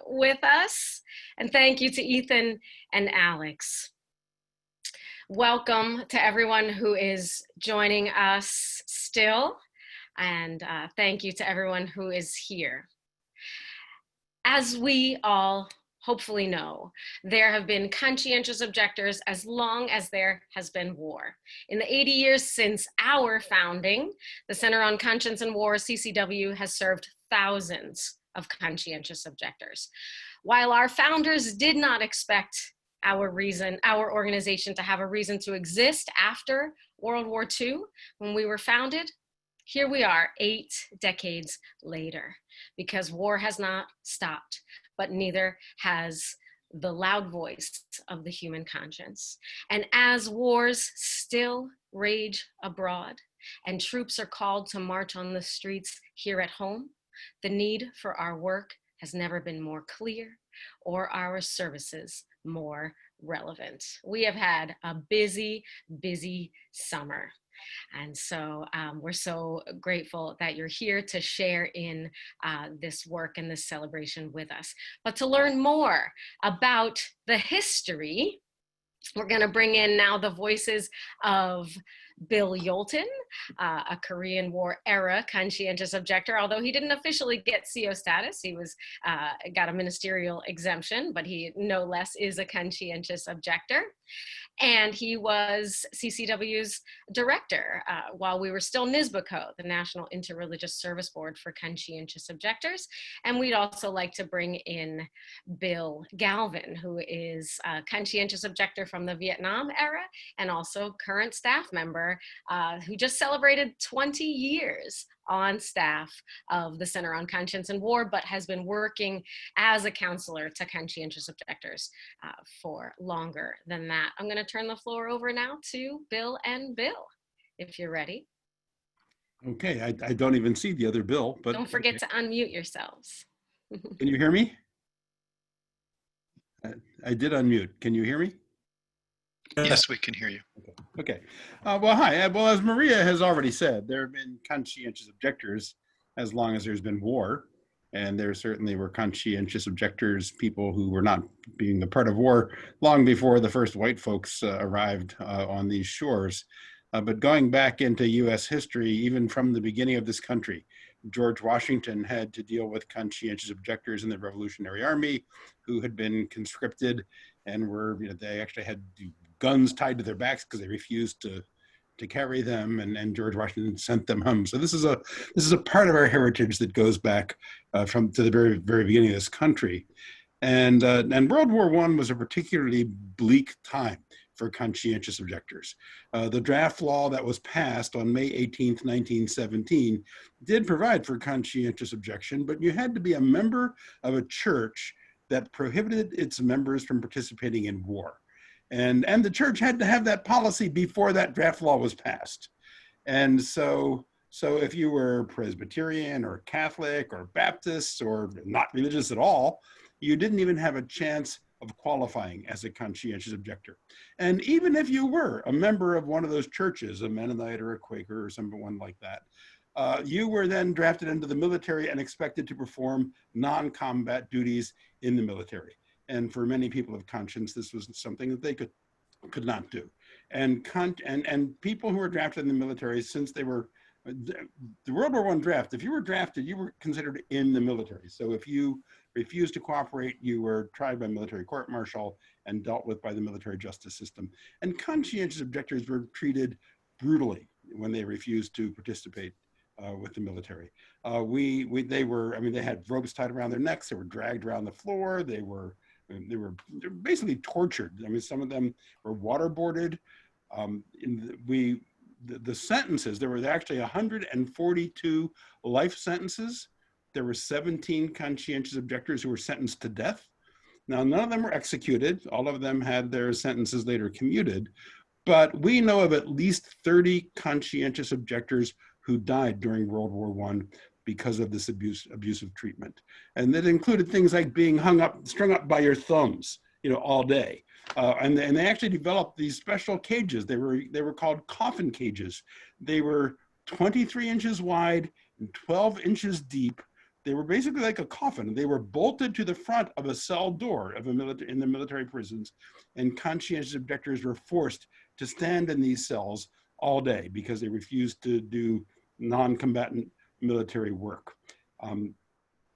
with us. And thank you to Ethan and Alex. Welcome to everyone who is joining us still. And thank you to everyone who is here. As we all hopefully know, there have been conscientious objectors as long as there has been war. In the 80 years since our founding, the Center on Conscience and War, CCW, has served thousands of conscientious objectors. While our founders did not expect our organization to have a reason to exist after World War II, when we were founded, here we are 8 decades later, because war has not stopped, but neither has the loud voice of the human conscience. And as wars still rage abroad and troops are called to march on the streets here at home, the need for our work has never been more clear or our services more relevant. We have had a busy, busy summer. And so we're so grateful that you're here to share in this work and this celebration with us. But to learn more about the history, we're going to bring in now the voices of Bill Yolton, a Korean War era conscientious objector, although he didn't officially get CO status. He was got a ministerial exemption, but he no less is a conscientious objector. And he was CCW's director while we were still NISBCO, the National Interreligious Service Board for Conscientious Objectors. And we'd also like to bring in Bill Galvin, who is a conscientious objector from the Vietnam era and also current staff member who just celebrated 20 years on staff of the Center on Conscience and War, but has been working as a counselor to conscientious objectors for longer than that. I'm going to turn the floor over now to Bill and Bill, if you're ready. Okay, I don't even see the other Bill, but don't forget to unmute yourselves. Can you hear me? I did unmute. Can you hear me? Yes, we can hear you. Okay. Well, hi. Well, as Maria has already said, there have been conscientious objectors as long as there's been war. And there certainly were conscientious objectors, people who were not being a part of war long before the first white folks arrived on these shores. But going back into US history, even from the beginning of this country, George Washington had to deal with conscientious objectors in the Revolutionary Army who had been conscripted and were, they actually had guns tied to their backs because they refused to carry them, and George Washington sent them home. So this is a part of our heritage that goes back to the very, very beginning of this country. And World War I was a particularly bleak time for conscientious objectors. The draft law that was passed on May 18th, 1917 did provide for conscientious objection, but you had to be a member of a church that prohibited its members from participating in war. And the church had to have that policy before that draft law was passed. And so if you were Presbyterian or Catholic or Baptist or not religious at all, you didn't even have a chance of qualifying as a conscientious objector. And even if you were a member of one of those churches, a Mennonite or a Quaker or someone like that, you were then drafted into the military and expected to perform non-combat duties in the military. And for many people of conscience, this was something that they could not do. And people who were drafted in the military, since they were, the World War I draft, if you were drafted, you were considered in the military. So if you refused to cooperate, you were tried by military court-martial and dealt with by the military justice system. And conscientious objectors were treated brutally when they refused to participate with the military. They had ropes tied around their necks, they were dragged around the floor, they were basically tortured. I mean, some of them were waterboarded. The sentences, there were actually 142 life sentences. There were 17 conscientious objectors who were sentenced to death. Now, none of them were executed. All of them had their sentences later commuted. But we know of at least 30 conscientious objectors who died during World War I because of this abusive treatment. And that included things like being strung up by your thumbs, all day. And they actually developed these special cages. They were called coffin cages. They were 23 inches wide and 12 inches deep they were basically like a coffin. They were bolted to the front of a cell door of in the military prisons, and conscientious objectors were forced to stand in these cells all day because they refused to do non-combatant military work.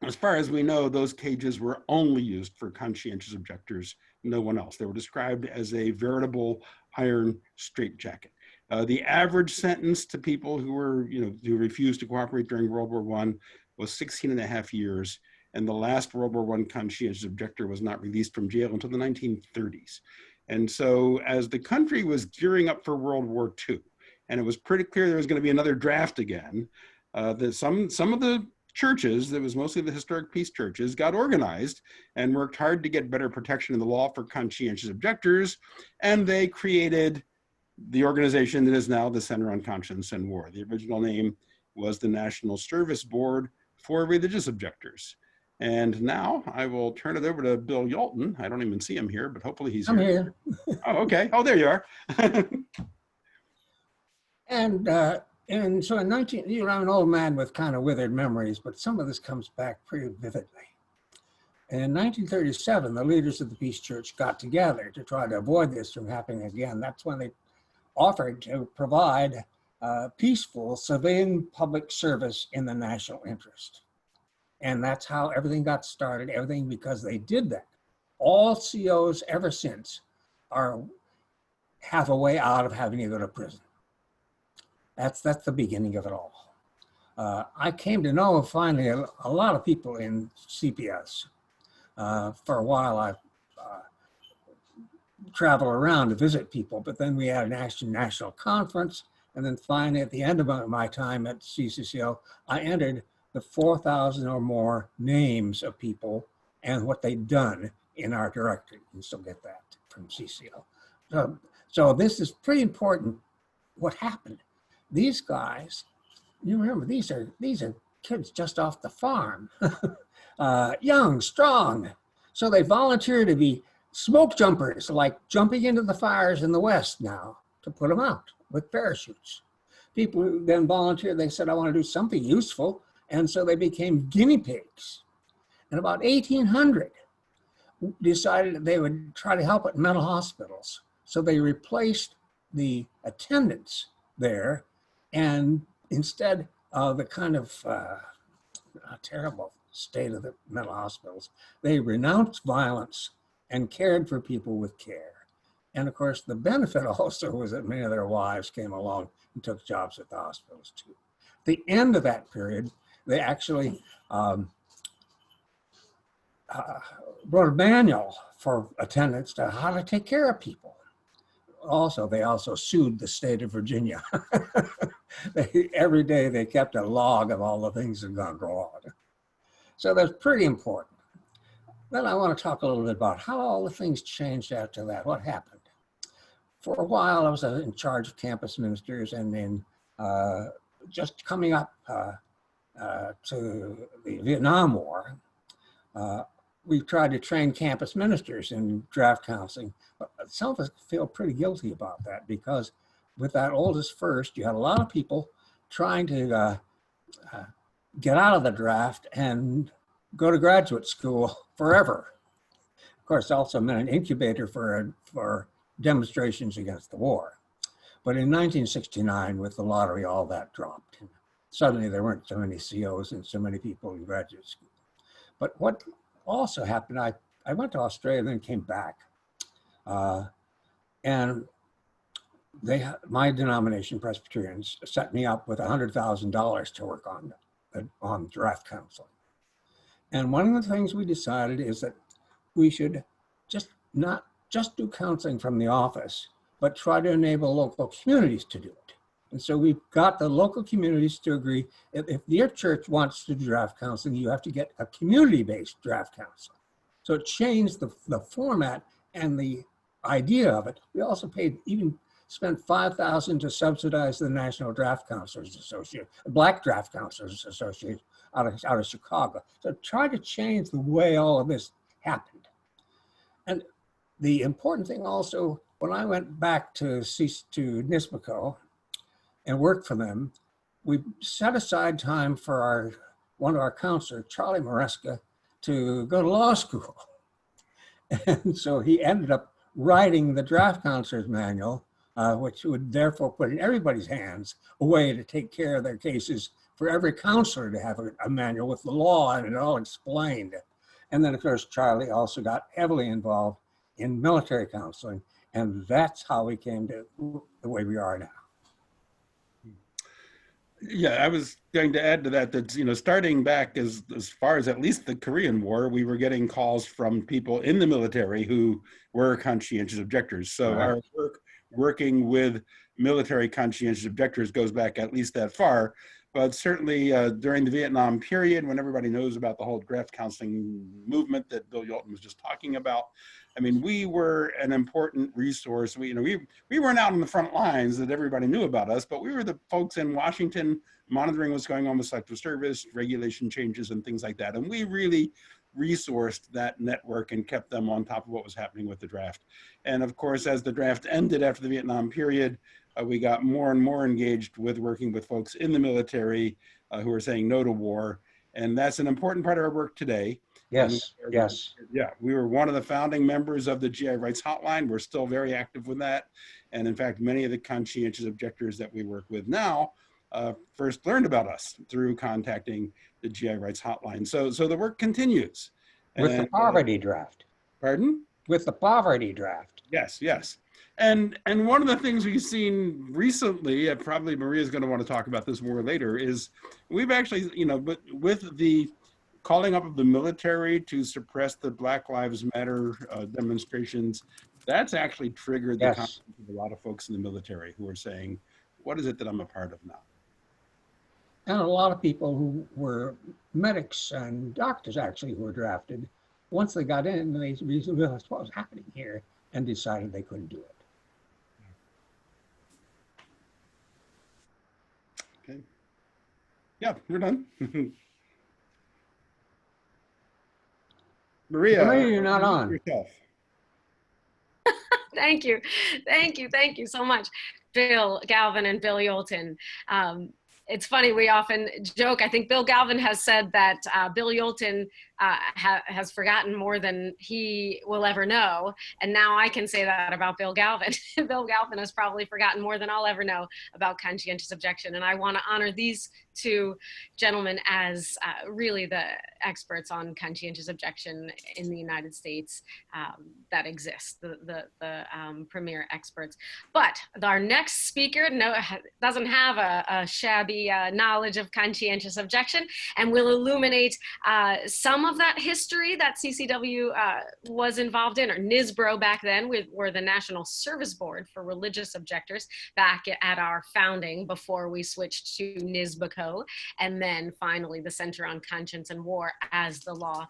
As far as we know, those cages were only used for conscientious objectors, no one else. They were described as a veritable iron straitjacket. The average sentence to people who were, who refused to cooperate during World War I was 16 and a half years. And the last World War I conscientious objector was not released from jail until the 1930s. And so as the country was gearing up for World War II, and it was pretty clear there was going to be another draft again, that some of the churches, that was mostly the historic peace churches, got organized and worked hard to get better protection in the law for conscientious objectors. And they created the organization that is now the Center on Conscience and War. The original name was the National Service Board for Religious Objectors. And now I will turn it over to Bill Yalton. I don't even see him here, but hopefully he's here. I'm here. Oh, okay. Oh, there you are. And so in I'm an old man with kind of withered memories, but some of this comes back pretty vividly. In 1937, the leaders of the Peace Church got together to try to avoid this from happening again. That's when they offered to provide peaceful civilian public service in the national interest. And that's how everything got started, everything because they did that. All COs ever since have a way out of having to go to prison. That's the beginning of it all. I came to know finally a lot of people in CPS. For a while, I traveled around to visit people, but then we had a national conference, and then finally at the end of my time at CCCO, I entered the 4,000 or more names of people and what they'd done in our directory. You can still get that from CCO. So this is pretty important, what happened. These guys, you remember, these are kids just off the farm, young, strong. So they volunteer to be smoke jumpers, like jumping into the fires in the West now to put them out with parachutes. People who then volunteered, they said, I want to do something useful. And so they became guinea pigs. And about 1800 decided that they would try to help at mental hospitals. So they replaced the attendants there, and instead of the kind of terrible state of the mental hospitals, they renounced violence and cared for people with care. And of course, the benefit also was that many of their wives came along and took jobs at the hospitals too. At the end of that period, they actually wrote a manual for attendants to how to take care of people. They also sued the state of Virginia. Every day they kept a log of all the things that had gone wrong. So that's pretty important. Then I want to talk a little bit about how all the things changed after that. What happened? For a while, I was in charge of campus ministers, and then just coming up to the Vietnam War, we tried to train campus ministers in draft counseling. But some of us feel pretty guilty about that, because with that oldest first, you had a lot of people trying to get out of the draft and go to graduate school forever. Of course, also meant an incubator for demonstrations against the war. But in 1969, with the lottery, all that dropped. And suddenly there weren't so many COs and so many people in graduate school. But what also happened, I went to Australia and then came back. And my denomination, Presbyterians, set me up with $100,000 to work on draft counseling. And one of the things we decided is that we should not just do counseling from the office, but try to enable local communities to do it. And so we got the local communities to agree, if your church wants to do draft counseling, you have to get a community-based draft counseling. So it changed the format and the idea of it. We also spent $5,000 to subsidize the National Draft Counselors Association, Black Draft Counselors Association out of Chicago. So try to change the way all of this happened. And the important thing also, when I went back to NISPACO and worked for them, we set aside time for our one of our counselors, Charlie Maresca, to go to law school. And so he ended up writing the draft counselor's manual, which would therefore put in everybody's hands a way to take care of their cases for every counselor to have a manual with the law and it all explained. And then, of course, Charlie also got heavily involved in military counseling. And that's how we came to the way we are now. Yeah, I was going to add to that, starting back as far as at least the Korean War, we were getting calls from people in the military who were conscientious objectors. So our work working with military conscientious objectors goes back at least that far. But certainly during the Vietnam period, when everybody knows about the whole draft counseling movement that Bill Yolton was just talking about, I mean, we were an important resource. We weren't out on the front lines that everybody knew about us, but we were the folks in Washington monitoring what's going on with Selective Service, regulation changes and things like that. And we really resourced that network and kept them on top of what was happening with the draft. And of course, as the draft ended after the Vietnam period, we got more and more engaged with working with folks in the military who are saying no to war. And that's an important part of our work today. Yes, yes. Yeah, we were one of the founding members of the GI Rights Hotline. We're still very active with that. And in fact, many of the conscientious objectors that we work with now first learned about us through contacting the GI Rights Hotline. So the work continues. With the poverty draft. Pardon? With the poverty draft. Yes, yes. And one of the things we've seen recently, and probably Maria's going to want to talk about this more later, is we've actually, but with the calling up of the military to suppress the Black Lives Matter demonstrations, that's actually triggered the conflict of a lot of folks in the military who are saying, what is it that I'm a part of now? And a lot of people who were medics and doctors actually who were drafted, once they got in, they realized what was happening here and decided they couldn't do it. Okay. Yeah, we're done. Maria, you're not on. Yourself. Thank you so much, Bill Galvin and Bill Yolton. It's funny, we often joke, I think Bill Galvin has said that Bill Yolton has forgotten more than he will ever know. And now I can say that about Bill Galvin. Bill Galvin has probably forgotten more than I'll ever know about conscientious objection. And I want to honor these two gentlemen as really the experts on conscientious objection in the United States that exist, the premier experts. But our next speaker doesn't have a shabby knowledge of conscientious objection, and will illuminate some of that history that CCW was involved in, or NSBRO back then. We were the National Service Board for Religious Objectors back at our founding before we switched to NSBCO, and then finally the Center on Conscience and War as the law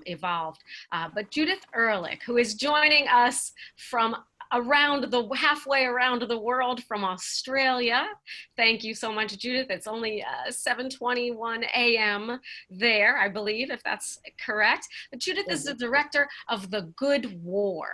evolved. But Judith Ehrlich, who is joining us from halfway around the world from Australia. Thank you so much, Judith. It's only 7:21 a.m. there, I believe, if that's correct. But Judith is the director of The Good War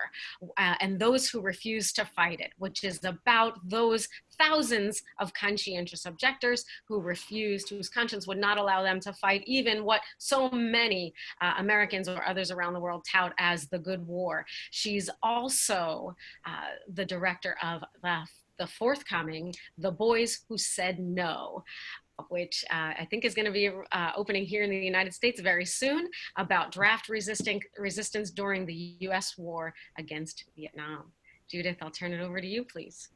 and Those Who Refuse to Fight It, which is about those thousands of conscientious objectors who refused, whose conscience would not allow them to fight even what so many Americans or others around the world tout as the good war. She's also the director of the forthcoming The Boys Who Said No, which I think is going to be opening here in the United States very soon, about draft resistance during the US war against Vietnam. Judith, I'll turn it over to you, please.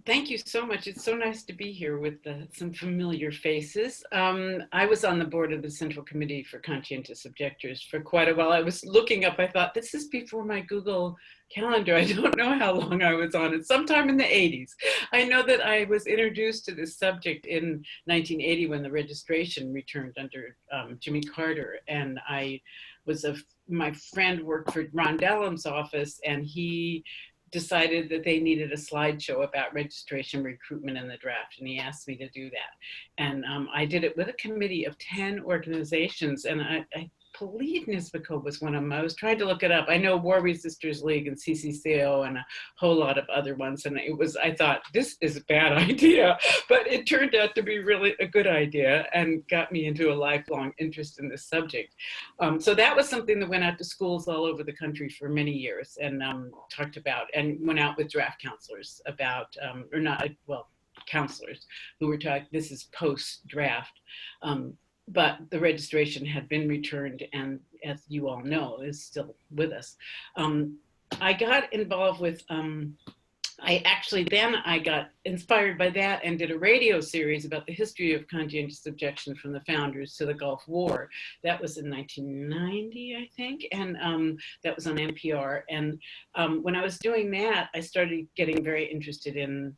Thank you so much. It's so nice to be here with some familiar faces. I was on the board of the Central Committee for Conscientious Objectors for quite a while. I was looking up, I thought, this is before my Google Calendar. I don't know how long I was on it, sometime in the 80s. I know that I was introduced to this subject in 1980 when the registration returned under Jimmy Carter. And my friend worked for Ron Dellum's office, and he decided that they needed a slideshow about registration, recruitment, and the draft, and he asked me to do that. And I did it with a committee of 10 organizations, and I Politnisbiko was one of them. I was trying to look it up. I know War Resisters League and CCCO and a whole lot of other ones. And I thought, this is a bad idea, but it turned out to be really a good idea and got me into a lifelong interest in this subject. So that was something that went out to schools all over the country for many years and talked about, and went out with draft counselors about, counselors who were talking, this is post-draft. But the registration had been returned, and as you all know, is still with us. I got involved with, I got inspired by that and did a radio series about the history of conscientious objection from the founders to the Gulf War. That was in 1990, I think, and that was on NPR. And when I was doing that, I started getting very interested in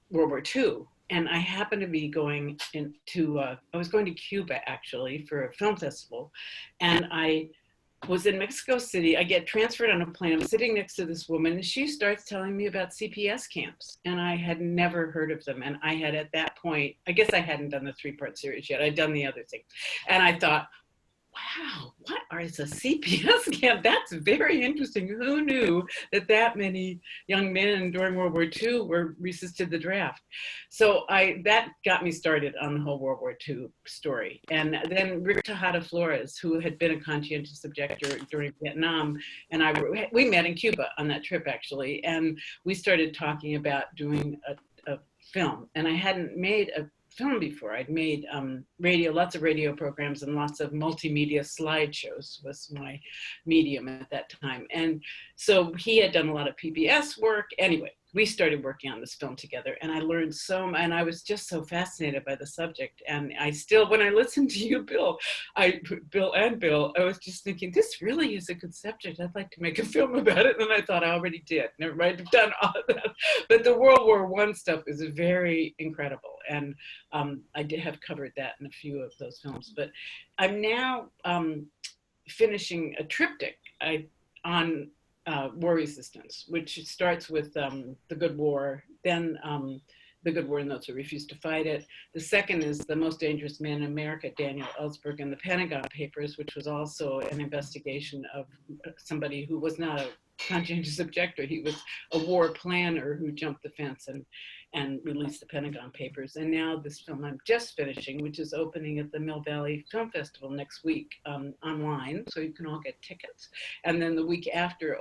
World War II. And I happened to be going I was going to Cuba actually for a film festival. And I was in Mexico City. I get transferred on a plane. I'm sitting next to this woman and she starts telling me about CPS camps. And I had never heard of them. And I had at that point, I guess I hadn't done the 3-part series yet. I'd done the other thing. And I thought, wow, what is a CPS camp? That's very interesting. Who knew that many young men during World War II were resisted the draft? So that got me started on the whole World War II story. And then Rick Tejada Flores, who had been a conscientious objector during Vietnam, and we met in Cuba on that trip actually, and we started talking about doing a film. And I hadn't made a film before. I'd made lots of radio programs and lots of multimedia slideshows was my medium at that time. And so he had done a lot of PBS work. Anyway, we started working on this film together and I learned and I was just so fascinated by the subject. And I still, when I listened to you, Bill, I was just thinking, this really is a good subject. I'd like to make a film about it. And I thought I already did. Never mind, I've done all of that. But the World War I stuff is very incredible. And I did have covered that in a few of those films. But I'm now finishing a triptych on war resistance, which starts with the Good War, then the Good War and those who refuse to fight it. The second is The Most Dangerous Man in America, Daniel Ellsberg and the Pentagon Papers, which was also an investigation of somebody who was not a conscientious objector. He was a war planner who jumped the fence and released the Pentagon Papers. And now this film I'm just finishing, which is opening at the Mill Valley Film Festival next week online, so you can all get tickets. And then the week after,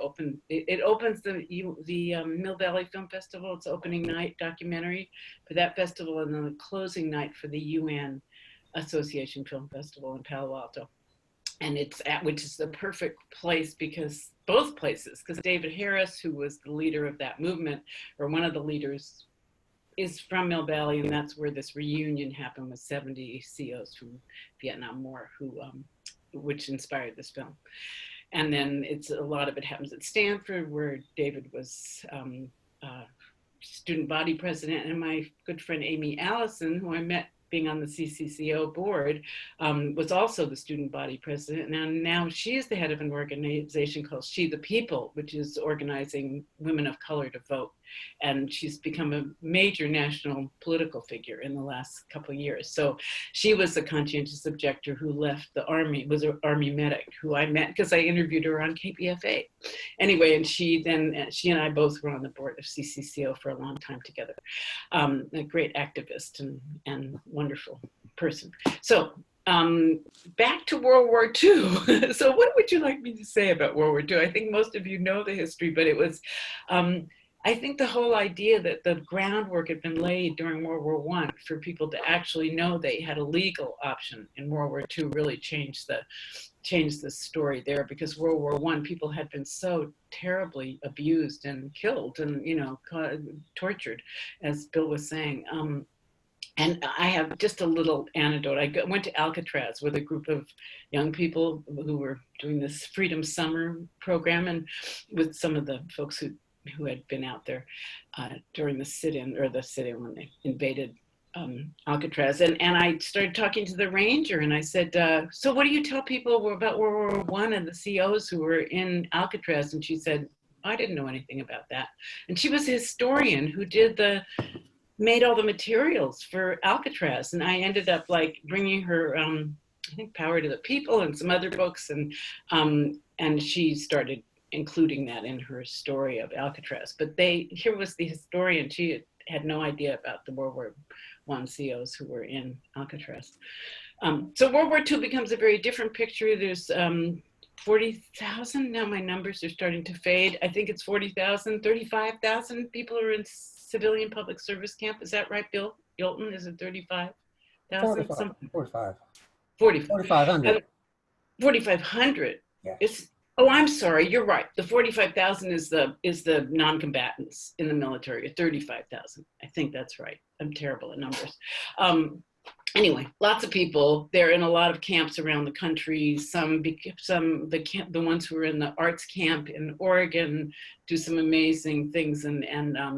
it opens the Mill Valley Film Festival. It's opening night documentary for that festival, and then the closing night for the UN Association Film Festival in Palo Alto. And which is the perfect place because both places, because David Harris, who was the leader of that movement, or one of the leaders, is from Mill Valley, and that's where this reunion happened with 70 COs from Vietnam War, which inspired this film. And then a lot of it happens at Stanford, where David was student body president, and my good friend Amy Allison, who I met being on the CCCO board, was also the student body president. And now she is the head of an organization called She the People, which is organizing women of color to vote. And she's become a major national political figure in the last couple of years. So she was a conscientious objector who left the Army, was an Army medic who I met because I interviewed her on KPFA. Anyway, and she and I both were on the board of CCCO for a long time together. A great activist and wonderful person. So back to World War II. So what would you like me to say about World War II? I think most of you know the history, but it was, I think the whole idea that the groundwork had been laid during World War I for people to actually know they had a legal option in World War II really changed the story there, because World War I, people had been so terribly abused and killed and, tortured, as Bill was saying. And I have just a little anecdote. I went to Alcatraz with a group of young people who were doing this Freedom Summer program, and with some of the folks who had been out there during the sit-in when they invaded Alcatraz. And I started talking to the ranger, and I said, so what do you tell people about World War I and the COs who were in Alcatraz? And she said, I didn't know anything about that. And she was a historian who made all the materials for Alcatraz. And I ended up bringing her I think Power to the People and some other books, and she started including that in her story of Alcatraz. But here was the historian, she had no idea about the World War I COs who were in Alcatraz. So World War II becomes a very different picture. There's 40,000, now my numbers are starting to fade. I think it's 40,000, 35,000 people are in civilian public service camp. Is that right, Bill Yolton? Is it 35,000? 45. 4,500. 4,500. Yes. Oh, I'm sorry. You're right. The 45,000 is the non-combatants in the military. 35,000. I think that's right. I'm terrible at numbers. Anyway, lots of people. They're in a lot of camps around the country. The ones who are in the arts camp in Oregon do some amazing things, and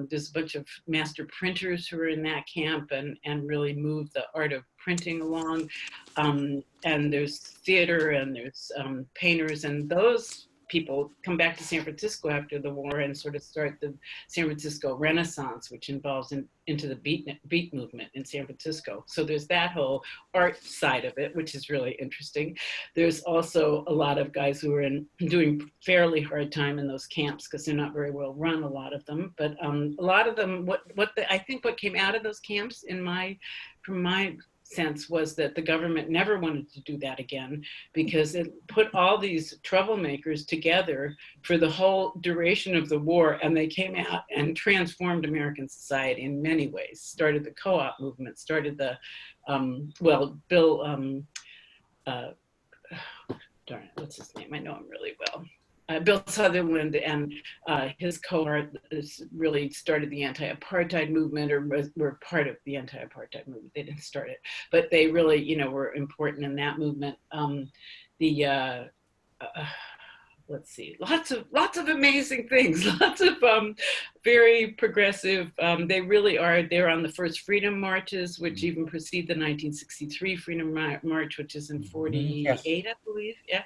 there's a bunch of master printers who are in that camp and really move the art of printing along. And there's theater and there's painters, and those people come back to San Francisco after the war and sort of start the San Francisco Renaissance, which involves into the beat movement in San Francisco. So there's that whole art side of it, which is really interesting. There's also a lot of guys who are doing fairly hard time in those camps because they're not very well run, a lot of them. But a lot of them, I think what came out of those camps from my sense was that the government never wanted to do that again, because it put all these troublemakers together for the whole duration of the war, and they came out and transformed American society in many ways. Started the co-op movement, started the darn it, what's his name? I know him really well. Bill Sutherland and his cohort really started the anti-apartheid movement, or were part of the anti-apartheid movement. They didn't start it, but they really, were important in that movement. Let's see, lots of amazing things, lots of very progressive. They really are. They're on the first freedom marches, which even precede the 1963 Freedom March, which is in 48, yes. I believe. Yeah.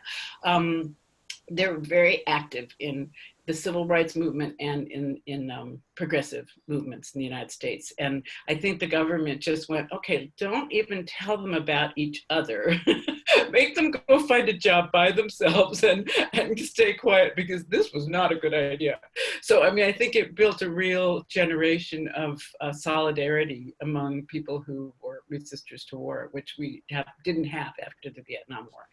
They're very active in the civil rights movement and in progressive movements in the United States. And I think the government just went, okay, don't even tell them about each other. Make them go find a job by themselves and stay quiet, because this was not a good idea. So, I mean, I think it built a real generation of solidarity among people who were resistors to war, which we didn't have after the Vietnam War.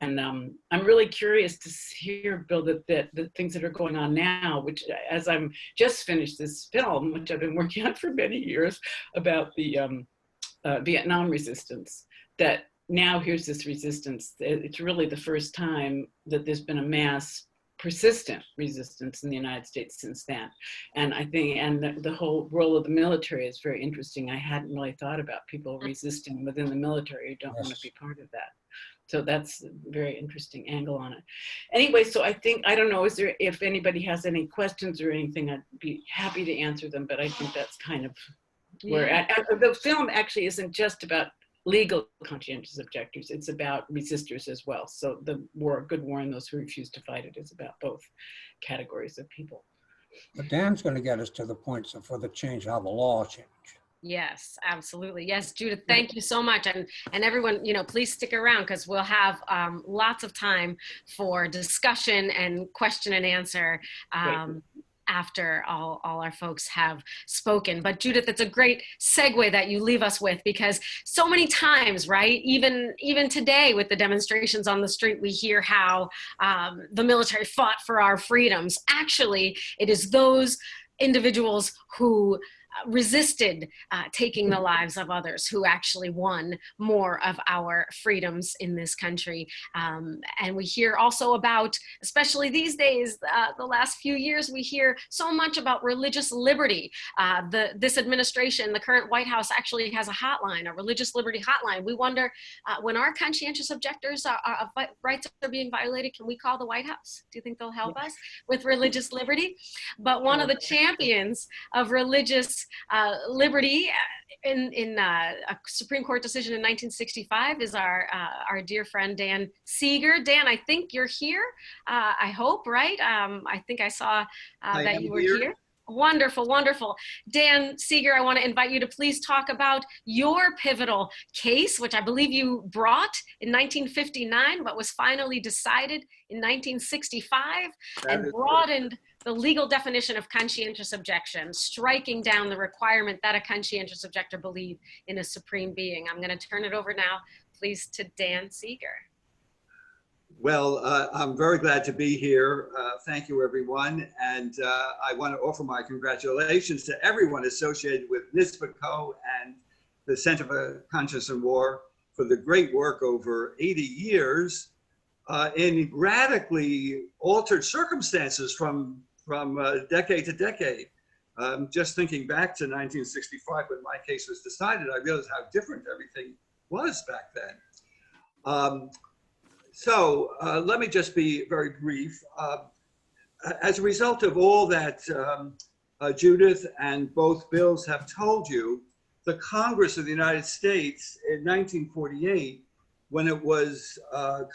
And I'm really curious to hear, Bill, that the things that are going on now, which, as I'm just finished this film, which I've been working on for many years, about the Vietnam resistance, that now here's this resistance. It's really the first time that there's been a mass persistent resistance in the United States since then. And I think, and the whole role of the military is very interesting. I hadn't really thought about people resisting within the military who don't want to be part of that. So that's a very interesting angle on it. Anyway, so I think, I don't know, if anybody has any questions or anything, I'd be happy to answer them, but I think that's kind of where, the film actually isn't just about legal conscientious objectors, it's about resistors as well. So the good war and those who refuse to fight it is about both categories of people. But Dan's going to get us to the points for the change, how the law changed. Yes, absolutely. Yes, Judith, thank you so much. And everyone, please stick around, because we'll have lots of time for discussion and question and answer after all our folks have spoken. But Judith, it's a great segue that you leave us with, because so many times, right, even today with the demonstrations on the street, we hear how the military fought for our freedoms. Actually, it is those individuals who resisted taking the lives of others who actually won more of our freedoms in this country. And we hear also about, especially these days, the last few years, we hear so much about religious liberty. This administration, the current White House, actually has a hotline, a religious liberty hotline. We wonder, when our conscientious objectors' rights are being violated, can we call the White House? Do you think they'll help us with religious liberty? But one of the champions of religious liberty in a Supreme Court decision in 1965 is our dear friend Dan Seeger. Dan, I think you're here. I hope, right? I think I saw that you were here. Wonderful, wonderful. Dan Seeger, I want to invite you to please talk about your pivotal case, which I believe you brought in 1959, but was finally decided in 1965 and broadened the legal definition of conscientious objection, striking down the requirement that a conscientious objector believe in a supreme being. I'm going to turn it over now, please, to Dan Seeger. Well, I'm very glad to be here. Thank you, everyone. And I want to offer my congratulations to everyone associated with NISBA-CO and the Center for Conscience and War for the great work over 80 years in radically altered circumstances from decade to decade. Just thinking back to 1965 when my case was decided, I realized how different everything was back then. So let me just be very brief. As a result of all that Judith and both bills have told you, the Congress of the United States in 1948, when it was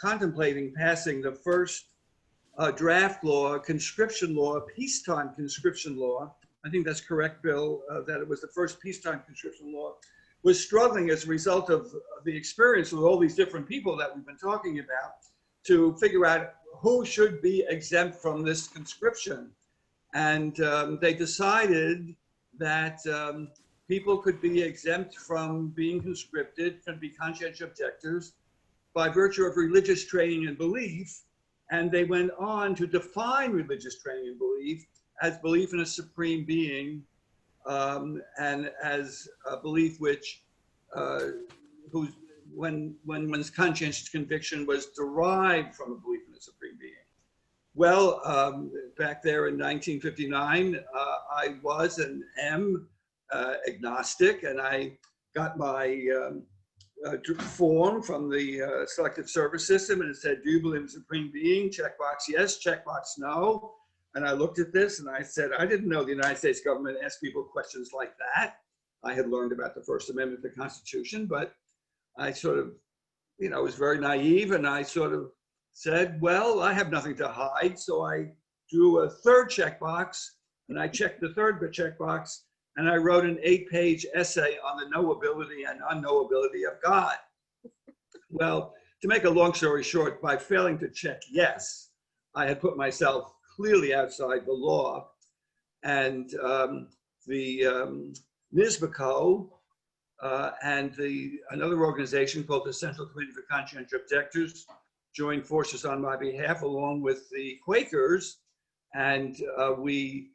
contemplating passing the first draft law, conscription law, peacetime conscription law, I think that's correct, Bill, that it was the first peacetime conscription law, was struggling as a result of the experience with all these different people that we've been talking about to figure out who should be exempt from this conscription. And they decided that people could be exempt from being conscripted, could be conscientious objectors by virtue of religious training and belief. And they went on to define religious training and belief as belief in a supreme being, and as a belief which, when one's conscientious conviction was derived from a belief in a supreme being. Well, back there in 1959, I was and am agnostic, and I got my form from the selective service system, and it said, do you believe in a supreme being? Checkbox yes, checkbox no. And I looked at this and I said, I didn't know the United States government asked people questions like that. I had learned about the First Amendment of the Constitution, but I sort of, was very naive, and I sort of said, well, I have nothing to hide. So I drew a third checkbox, and I checked the third checkbox, and I wrote an 8-page essay on the knowability and unknowability of God. Well, to make a long story short, by failing to check yes, I had put myself clearly outside the law, and the NISBA-CO and another organization called the Central Committee for Conscientious Objectors joined forces on my behalf, along with the Quakers, and we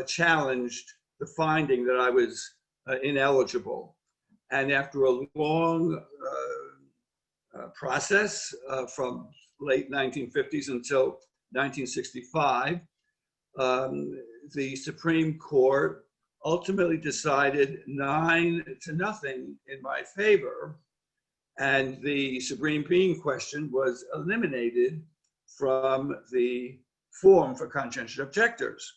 challenged the finding that I was ineligible. And after a long process from late 1950s until 1965, the Supreme Court ultimately decided 9-0 in my favor, and the supreme being question was eliminated from the form for conscientious objectors.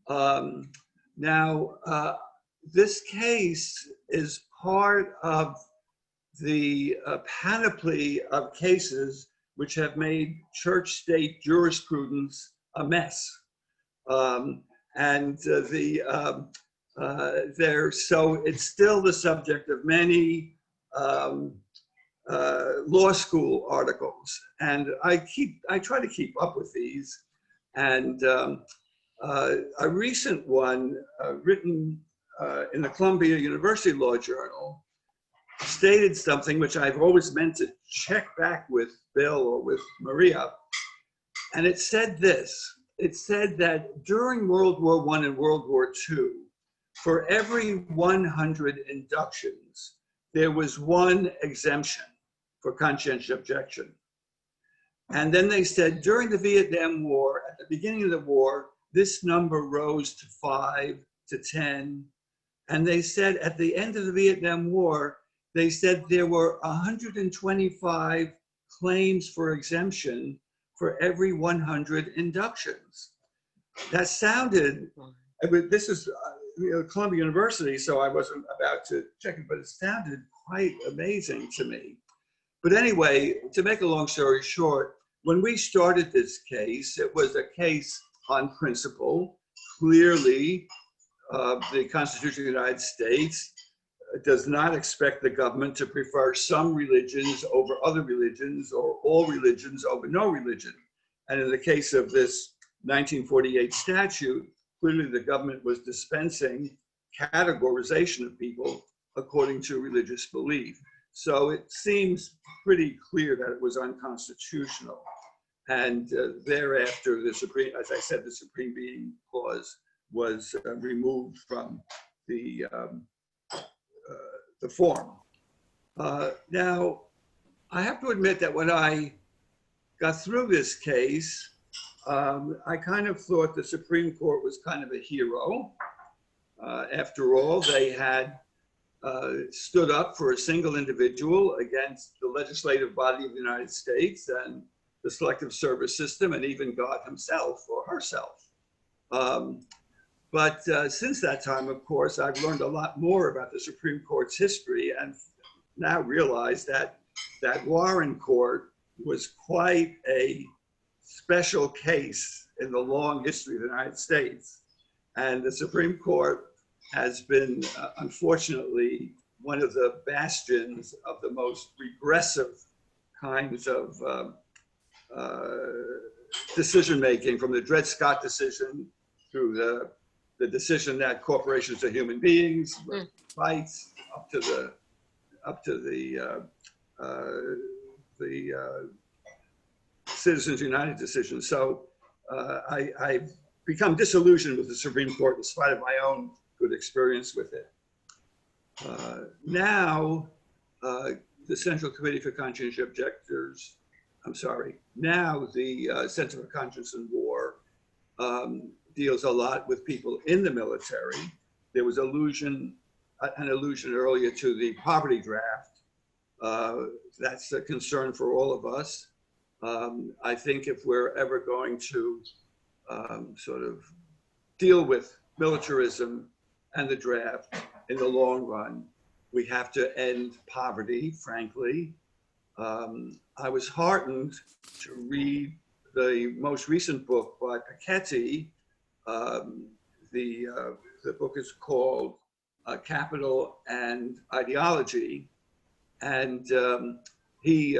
Now, this case is part of the panoply of cases which have made church-state jurisprudence a mess. So it's still the subject of many law school articles, and I try to keep up with these. And a recent one written in the Columbia University Law Journal stated something which I've always meant to check back with Bill or with Maria. And it said this. It said that during World War I and World War II, for every 100 inductions, there was one exemption for conscientious objection. And then they said during the Vietnam War, at the beginning of the war, this number rose to 5 to 10. And they said at the end of the Vietnam War, they said there were 125 claims for exemption for every 100 inductions. That sounded, this is Columbia University, so I wasn't about to check it, but it sounded quite amazing to me. But anyway, to make a long story short, when we started this case, it was a case on principle. clearly, the Constitution of the United States does not expect the government to prefer some religions over other religions or all religions over no religion. And in the case of this 1948 statute, clearly the government was dispensing categorization of people according to religious belief. So it seems pretty clear that it was unconstitutional. And thereafter, the Supreme, as I said, the Supreme Being Clause was removed from the form. Now, I have to admit that when I got through this case, I kind of thought the Supreme Court was kind of a hero. After all, they had stood up for a single individual against the legislative body of the United States and the selective service system and even God himself or herself. But since that time, of course, I've learned a lot more about the Supreme Court's history and now realize that Warren Court was quite a special case in the long history of the United States. And the Supreme Court has been, unfortunately, one of the bastions of the most regressive kinds of decision-making, from the Dred Scott decision through the decision that corporations are human beings, rights, up to the Citizens United decision. So I've become disillusioned with the Supreme Court in spite of my own good experience with it. Now, the Central Committee for Conscientious Objectors, now the Center for Conscience and War deals a lot with people in the military. There was an allusion earlier to the poverty draft. That's a concern for all of us. I think if we're ever going to sort of deal with militarism and the draft in the long run, we have to end poverty, frankly. I was heartened to read the most recent book by Piketty. The book is called Capital and Ideology. And he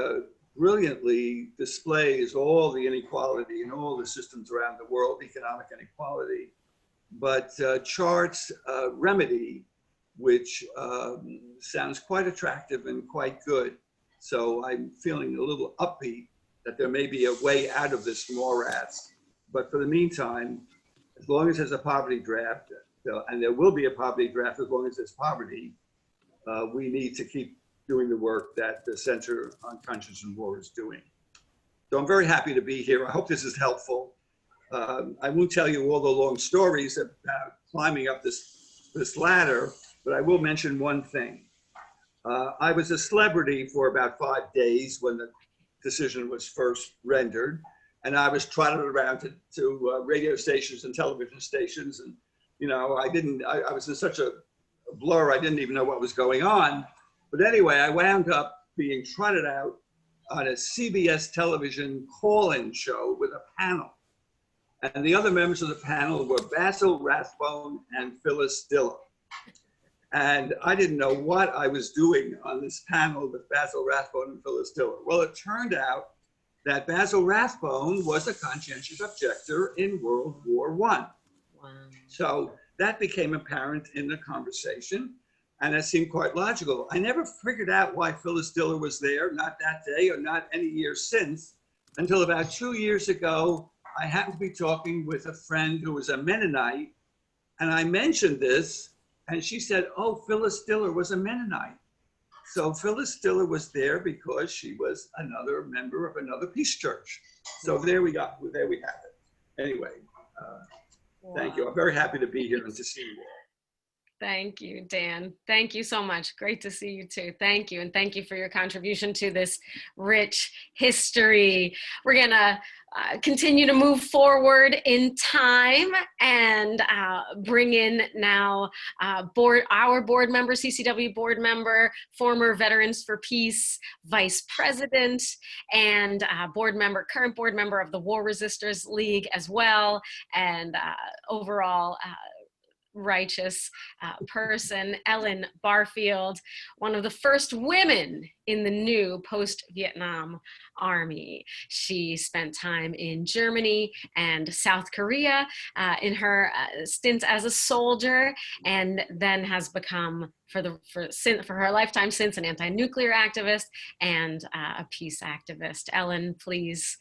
brilliantly displays all the inequality in all the systems around the world, economic inequality, but charts a remedy which sounds quite attractive and quite good. So I'm feeling a little upbeat that there may be a way out of this morass. But for the meantime, as long as there's a poverty draft, and there will be a poverty draft as long as there's poverty, we need to keep doing the work that the Center on Conscience and War is doing. So I'm very happy to be here. I hope this is helpful. I won't tell you all the long stories about climbing up this ladder, but I will mention one thing. I was a celebrity for about 5 days when the decision was first rendered, and I was trotted around to radio stations and television stations, and I was in such a blur, I didn't even know what was going on. But anyway, I wound up being trotted out on a CBS television call-in show with a panel. And the other members of the panel were Basil Rathbone and Phyllis Diller. And I didn't know what I was doing on this panel with Basil Rathbone and Phyllis Diller. Well, it turned out that Basil Rathbone was a conscientious objector in World War I. Wow. So that became apparent in the conversation, and it seemed quite logical. I never figured out why Phyllis Diller was there, not that day or not any year since, until about 2 years ago. I happened to be talking with a friend who was a Mennonite, and I mentioned this, and she said, "Oh, Phyllis Diller was a Mennonite." So Phyllis Diller was there because she was another member of another peace church. So there we have it. Anyway, thank you. I'm very happy to be here and to see you all. Thank you, Dan. Thank you so much. Great to see you too. Thank you. And thank you for your contribution to this rich history. We're going to continue to move forward in time and bring in now our board member, CCW board member, former Veterans for Peace vice president, and current board member of the War Resisters League as well, and overall righteous person, Ellen Barfield, one of the first women in the new post-Vietnam Army. She spent time in Germany and South Korea in her stints as a soldier, and then has become, for her lifetime since, an anti-nuclear activist and a peace activist. Ellen, please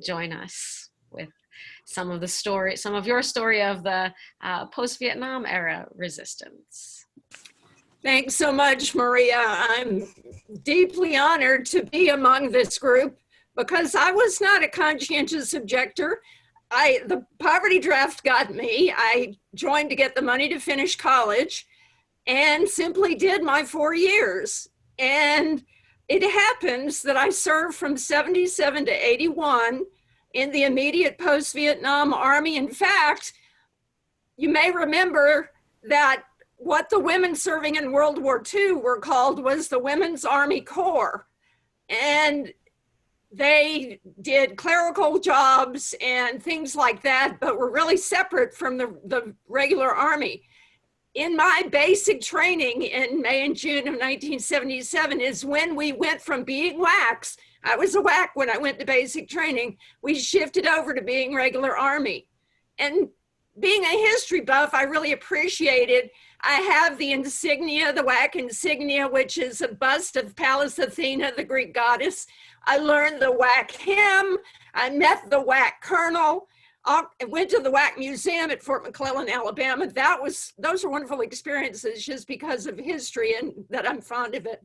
join us with some of your story of the post-Vietnam era resistance. Thanks so much, Maria. I'm deeply honored to be among this group because I was not a conscientious objector. The poverty draft got me. I joined to get the money to finish college and simply did my 4 years. And it happens that I served from 77 to 81 in the immediate post-Vietnam Army. In fact, you may remember that what the women serving in World War II were called was the Women's Army Corps. And they did clerical jobs and things like that, but were really separate from the regular Army. In my basic training in May and June of 1977 is when we went from being WACs. I was a WAC when I went to basic training. We shifted over to being regular Army. And being a history buff, I really appreciated. I have the insignia, the WAC insignia, which is a bust of Pallas Athena, the Greek goddess. I learned the WAC hymn. I met the WAC colonel. I went to the WAC Museum at Fort McClellan, Alabama. Those were wonderful experiences just because of history and that I'm fond of it.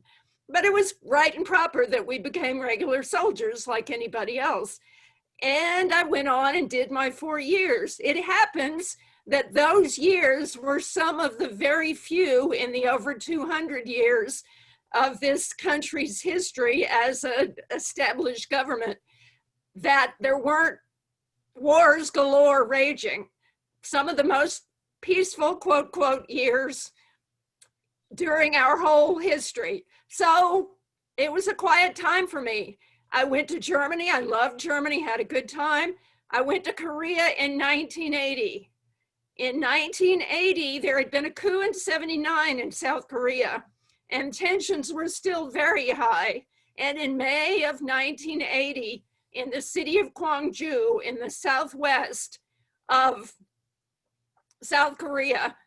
But it was right and proper that we became regular soldiers like anybody else. And I went on and did my 4 years. It happens that those years were some of the very few in the over 200 years of this country's history as an established government that there weren't wars galore raging. Some of the most peaceful, quote, quote, years during our whole history. So it was a quiet time for me. I went to Germany. I loved Germany, had a good time. I went to Korea in 1980. In 1980, there had been a coup in 79 in South Korea, and tensions were still very high. And in May of 1980, in the city of Gwangju, in the southwest of South Korea,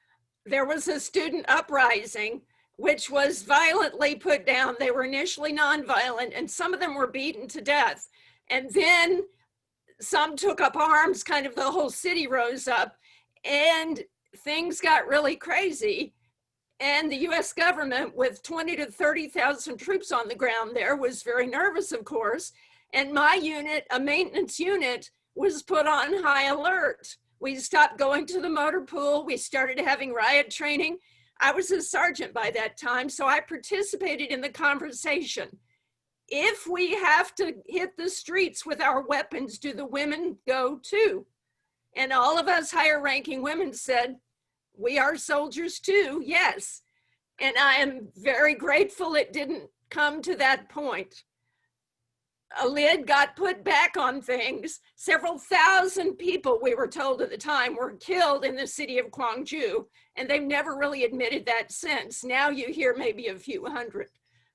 there was a student uprising which was violently put down. They were initially nonviolent, and some of them were beaten to death. And then some took up arms, kind of the whole city rose up, and things got really crazy. And the US government, with 20 to 30,000 troops on the ground there, was very nervous, of course. And my unit, a maintenance unit, was put on high alert. We stopped going to the motor pool. We started having riot training. I was a sergeant by that time, so I participated in the conversation. If we have to hit the streets with our weapons, do the women go too? And all of us higher ranking women said, we are soldiers too, yes. And I am very grateful it didn't come to that point. A lid got put back on things. Several thousand people, we were told at the time, were killed in the city of Gwangju, and they've never really admitted that since. Now you hear maybe a few hundred,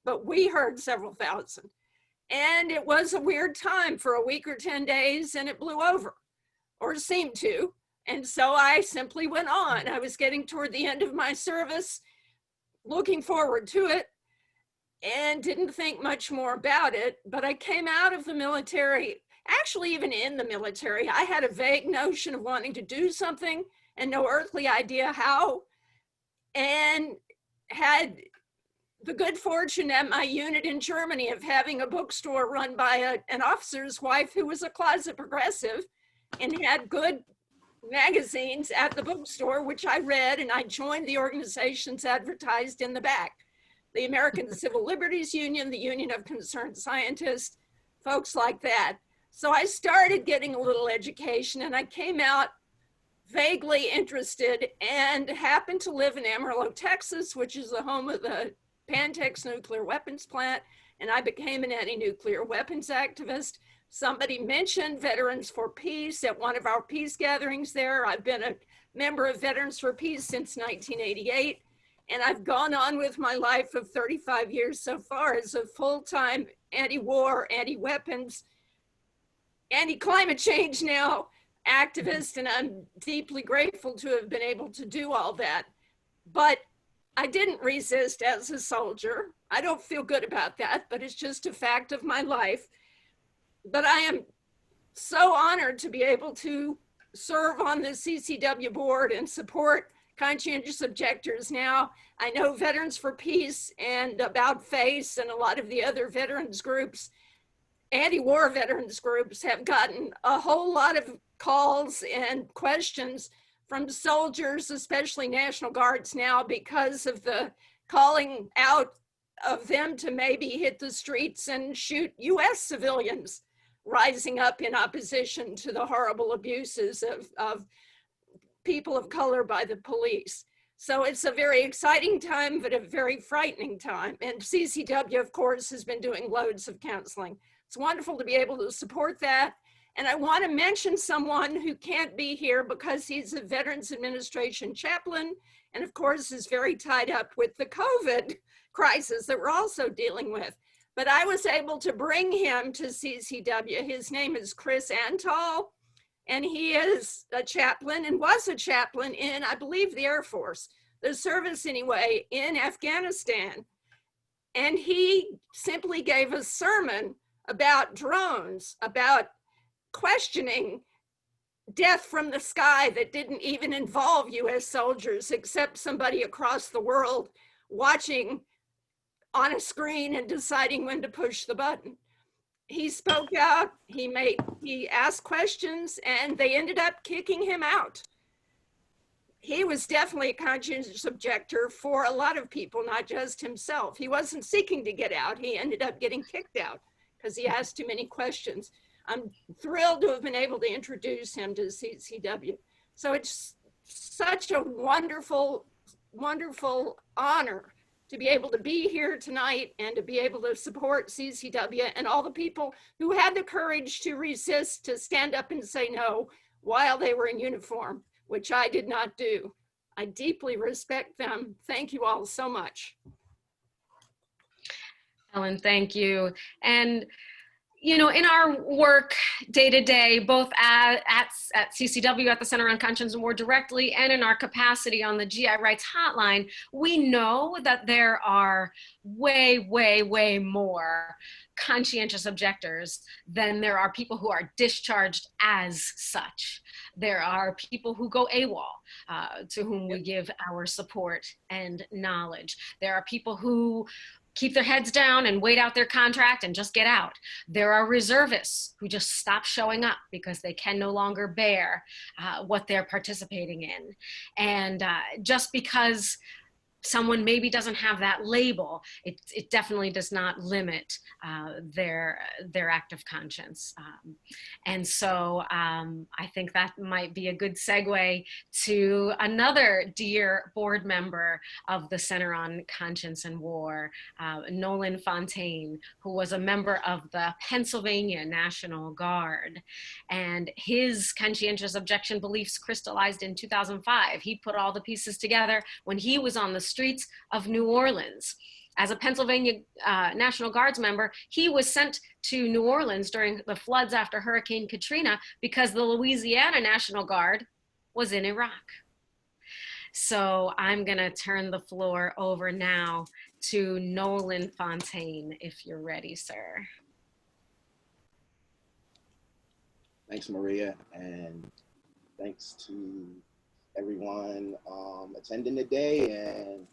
but we heard several thousand. And it was a weird time for a week or 10 days, and it blew over, or seemed to. And so I simply went on. I was getting toward the end of my service, looking forward to it, and didn't think much more about it. But I came out of the military, actually even in the military, I had a vague notion of wanting to do something and no earthly idea how, and had the good fortune at my unit in Germany of having a bookstore run by an officer's wife who was a closet progressive and had good magazines at the bookstore, which I read, and I joined the organizations advertised in the back. The American Civil Liberties Union, the Union of Concerned Scientists, folks like that. So I started getting a little education, and I came out vaguely interested and happened to live in Amarillo, Texas, which is the home of the Pantex nuclear weapons plant, and I became an anti-nuclear weapons activist. Somebody mentioned Veterans for Peace at one of our peace gatherings there. I've been a member of Veterans for Peace since 1988, and I've gone on with my life of 35 years so far as a full-time anti-war, anti-weapons, anti-climate change now activist, and I'm deeply grateful to have been able to do all that. But I didn't resist as a soldier. I don't feel good about that, but it's just a fact of my life. But I am so honored to be able to serve on the CCW board and support conscientious objectors now. I know Veterans for Peace and About Face and a lot of the other veterans groups, anti-war veterans groups, have gotten a whole lot of calls and questions from soldiers, especially National Guards now, because of the calling out of them to maybe hit the streets and shoot US civilians rising up in opposition to the horrible abuses of people of color by the police. So it's a very exciting time, but a very frightening time. And CCW, of course, has been doing loads of counseling. It's wonderful to be able to support that. And I want to mention someone who can't be here because he's a Veterans Administration chaplain, and of course is very tied up with the COVID crisis that we're also dealing with. But I was able to bring him to CCW. His name is Chris Antal, and he is a chaplain and was a chaplain in, I believe, the Air Force, the service anyway, in Afghanistan. And he simply gave a sermon about drones, about questioning death from the sky that didn't even involve US soldiers, except somebody across the world watching on a screen and deciding when to push the button. He spoke out, he asked questions, and they ended up kicking him out. He was definitely a conscientious objector for a lot of people, not just himself. He wasn't seeking to get out. He ended up getting kicked out because he asked too many questions. I'm thrilled to have been able to introduce him to CCW. So it's such a wonderful, wonderful honor to be able to be here tonight and to be able to support CCW and all the people who had the courage to resist, to stand up and say no while they were in uniform, which I did not do. I deeply respect them. Thank you all so much. Ellen, thank you. And you know, in our work day to day, both at CCW, at the Center on Conscience and War directly, and in our capacity on the GI Rights Hotline, we know that there are way, way, way more conscientious objectors than there are people who are discharged as such. There are people who go AWOL, to whom we give our support and knowledge. There are people who keep their heads down and wait out their contract and just get out. There are reservists who just stop showing up because they can no longer bear what they're participating in. And just because someone maybe doesn't have that label, it definitely does not limit their act of conscience. And so I think that might be a good segue to another dear board member of the Center on Conscience and War, Nolan Fontaine, who was a member of the Pennsylvania National Guard. And his conscientious objection beliefs crystallized in 2005. He put all the pieces together when he was on the streets of New Orleans. As a Pennsylvania National Guards member, he was sent to New Orleans during the floods after Hurricane Katrina because the Louisiana National Guard was in Iraq. So I'm gonna turn the floor over now to Nolan Fontaine, if you're ready, sir. Thanks, Maria, and thanks to everyone attending today. And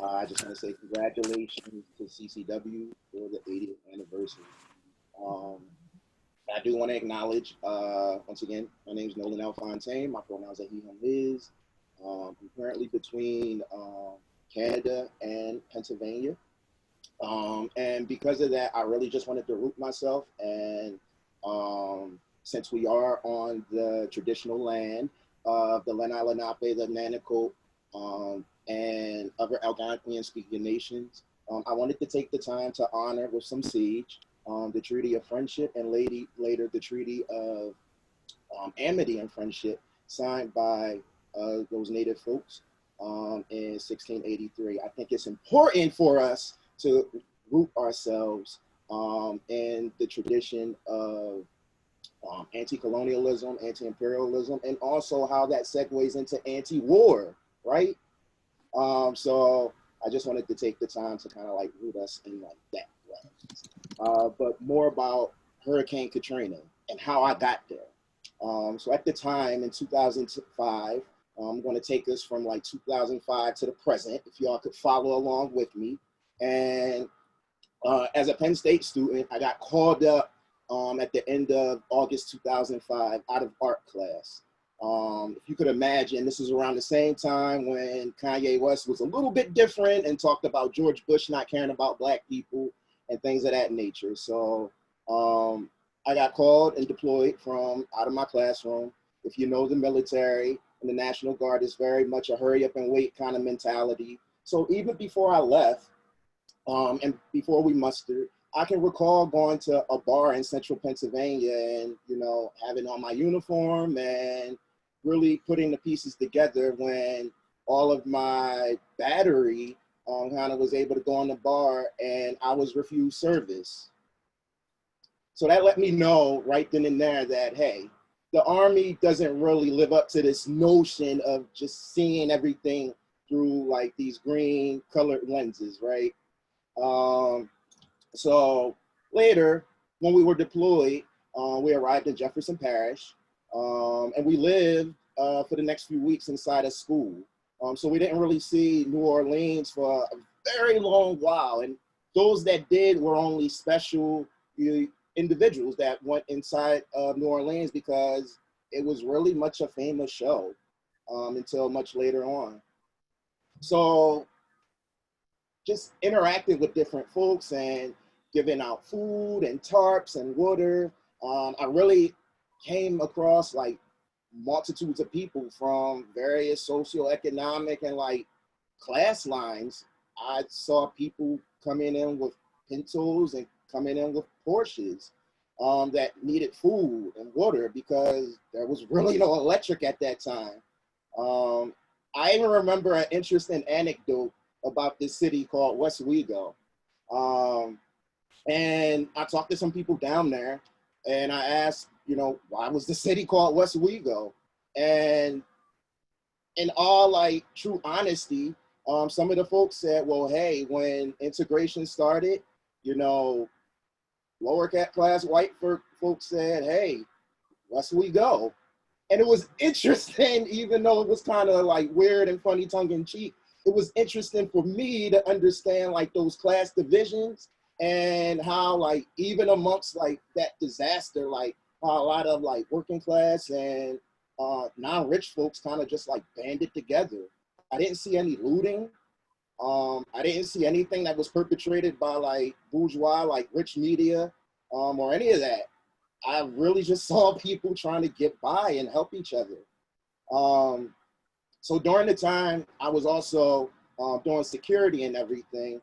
I just want to say congratulations to CCW for the 80th anniversary. I do want to acknowledge, once again, my name is Nolan L. Fontaine. My pronouns are he, him, his. I'm currently between Canada and Pennsylvania. And because of that, I really just wanted to root myself. And since we are on the traditional land of the Lenni Lenape, the Nanaquote, and other Algonquian-speaking nations, I wanted to take the time to honor with some sage the Treaty of Friendship and later the Treaty of Amity and Friendship signed by those native folks in 1683. I think it's important for us to root ourselves in the tradition of anti-colonialism, anti-imperialism, and also how that segues into anti-war, right? So I just wanted to take the time to kind of like root us in like that way. But more about Hurricane Katrina and how I got there. So at the time in 2005, I'm going to take us from like 2005 to the present, if y'all could follow along with me. And as a Penn State student, I got called up at the end of August 2005 out of art class. If you could imagine, this is around the same time when Kanye West was a little bit different and talked about George Bush not caring about Black people and things of that nature. So I got called and deployed from out of my classroom. If you know the military and the National Guard is very much a hurry up and wait kind of mentality. So even before I left and before we mustered, I can recall going to a bar in central Pennsylvania and, you know, having on my uniform and really putting the pieces together when all of my battery kind of was able to go on the bar and I was refused service. So that let me know right then and there that, hey, the Army doesn't really live up to this notion of just seeing everything through like these green colored lenses, right? So later, when we were deployed, we arrived in Jefferson Parish, and we lived for the next few weeks inside a school. So we didn't really see New Orleans for a very long while. And those that did were only special individuals that went inside of New Orleans because it was really much a famous show until much later on. So just interacting with different folks and giving out food and tarps and water. I really came across like multitudes of people from various socioeconomic and like class lines. I saw people coming in with Pintos and coming in with Porsches that needed food and water because there was really no electric at that time. I even remember an interesting anecdote about this city called Westwego. And I talked to some people down there and I asked, you know, why was the city called Westwego? And in all like true honesty, some of the folks said, well, hey, when integration started, you know, lower class white folks said, hey, Westwego. And it was interesting, even though it was kind of like weird and funny tongue in cheek, it was interesting for me to understand like those class divisions and how like even amongst like that disaster, like how a lot of like working class and non-rich folks kind of just like banded together. I didn't see any looting. I didn't see anything that was perpetrated by like bourgeois, like rich media or any of that. I really just saw people trying to get by and help each other. So during the time I was also doing security and everything,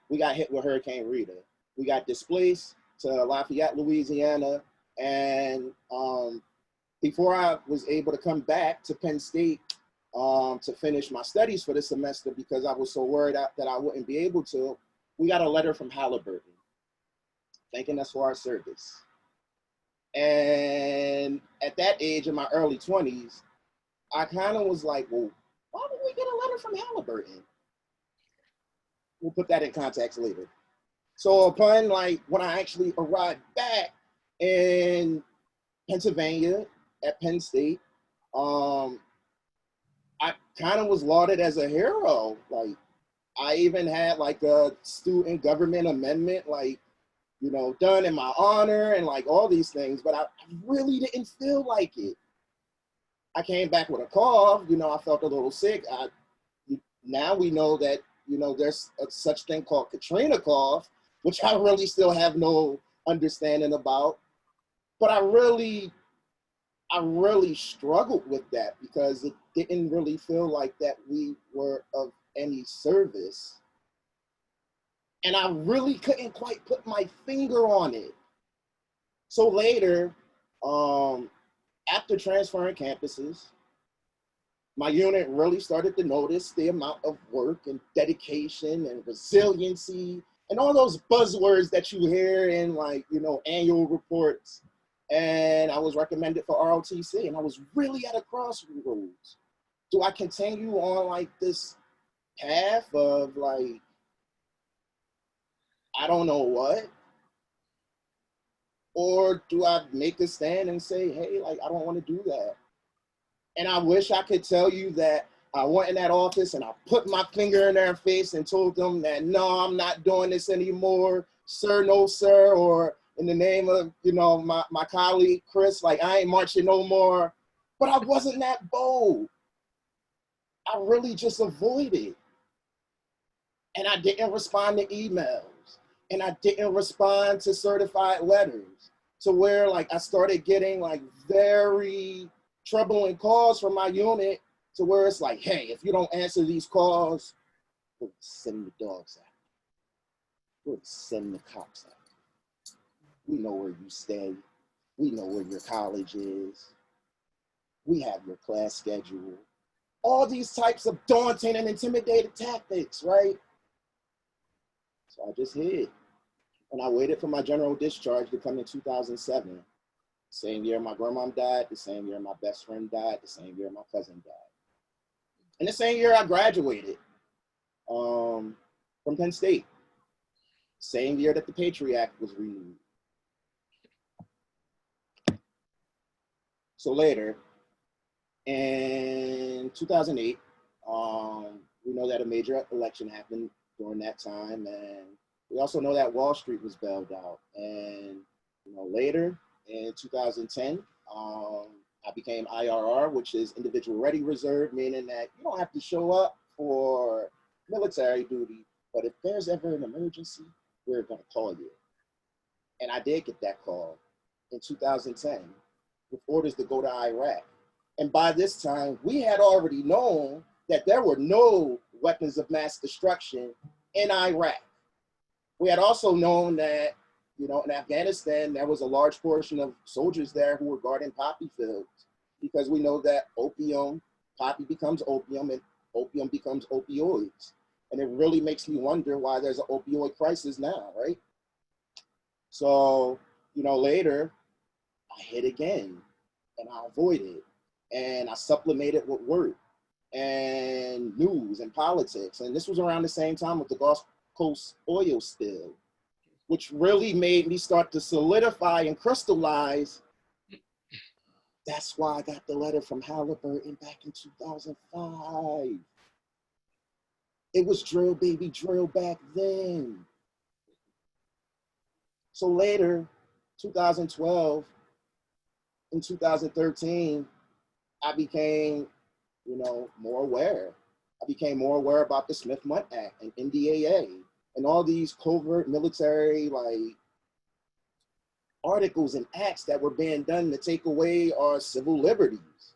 we got hit with Hurricane Rita. We got displaced to Lafayette, Louisiana. And before I was able to come back to Penn State to finish my studies for the semester because I was so worried that I wouldn't be able to, we got a letter from Halliburton thanking us for our service. And at that age, in my early 20s, I kind of was like, well, why did we get a letter from Halliburton? We'll put that in context later. So upon like when I actually arrived back in Pennsylvania at Penn State, I kind of was lauded as a hero. Like I even had like a student government amendment, like you know, done in my honor and like all these things, but I really didn't feel like it. I came back with a cough, you know, I felt a little sick. Now we know that, you know, there's a such thing called Katrina cough, which I really still have no understanding about. But I really struggled with that because it didn't really feel like that we were of any service. And I really couldn't quite put my finger on it. So later, after transferring campuses, my unit really started to notice the amount of work and dedication and resiliency and all those buzzwords that you hear in, like, you know, annual reports. And I was recommended for ROTC, and I was really at a crossroads. Do I continue on like this path of like, I don't know what? Or do I make a stand and say, hey, like, I don't want to do that? And I wish I could tell you that I went in that office and I put my finger in their face and told them that, no, I'm not doing this anymore. Sir, no, sir. Or in the name of, you know, my colleague, Chris, like, I ain't marching no more. But I wasn't that bold. I really just avoided. And I didn't respond to emails. And I didn't respond to certified letters. To where, like, I started getting, like, very troubling calls from my unit, to where it's like, hey, if you don't answer these calls, we'll send the dogs out. We'll send the cops out. We know where you stay. We know where your college is. We have your class schedule. All these types of daunting and intimidating tactics, right? So I just hid. And I waited for my general discharge to come in 2007. Same year my grandma died, the same year my best friend died, the same year my cousin died. And the same year I graduated from Penn State. Same year that the Patriot Act was renewed. So later, in 2008, we know that a major election happened during that time, and we also know that Wall Street was bailed out. And you know, later in 2010, I became IRR, which is Individual Ready Reserve, meaning that you don't have to show up for military duty, but if there's ever an emergency, we're gonna call you. And I did get that call in 2010 with orders to go to Iraq. And by this time, we had already known that there were no weapons of mass destruction in Iraq. We had also known that, you know, in Afghanistan, there was a large portion of soldiers there who were guarding poppy fields, because we know that poppy becomes opium, and opium becomes opioids. And it really makes me wonder why there's an opioid crisis now, right? So, you know, later, I hit again, and I avoided, and I supplemented with work and news and politics. And this was around the same time with the Gulf Coast oil spill, which really made me start to solidify and crystallize. That's why I got the letter from Halliburton back in 2005. It was drill, baby, drill back then. So later, 2012 and 2013, I became, you know, more aware. I became more aware about the Smith-Mundt Act and NDAA and all these covert military, like, articles and acts that were being done to take away our civil liberties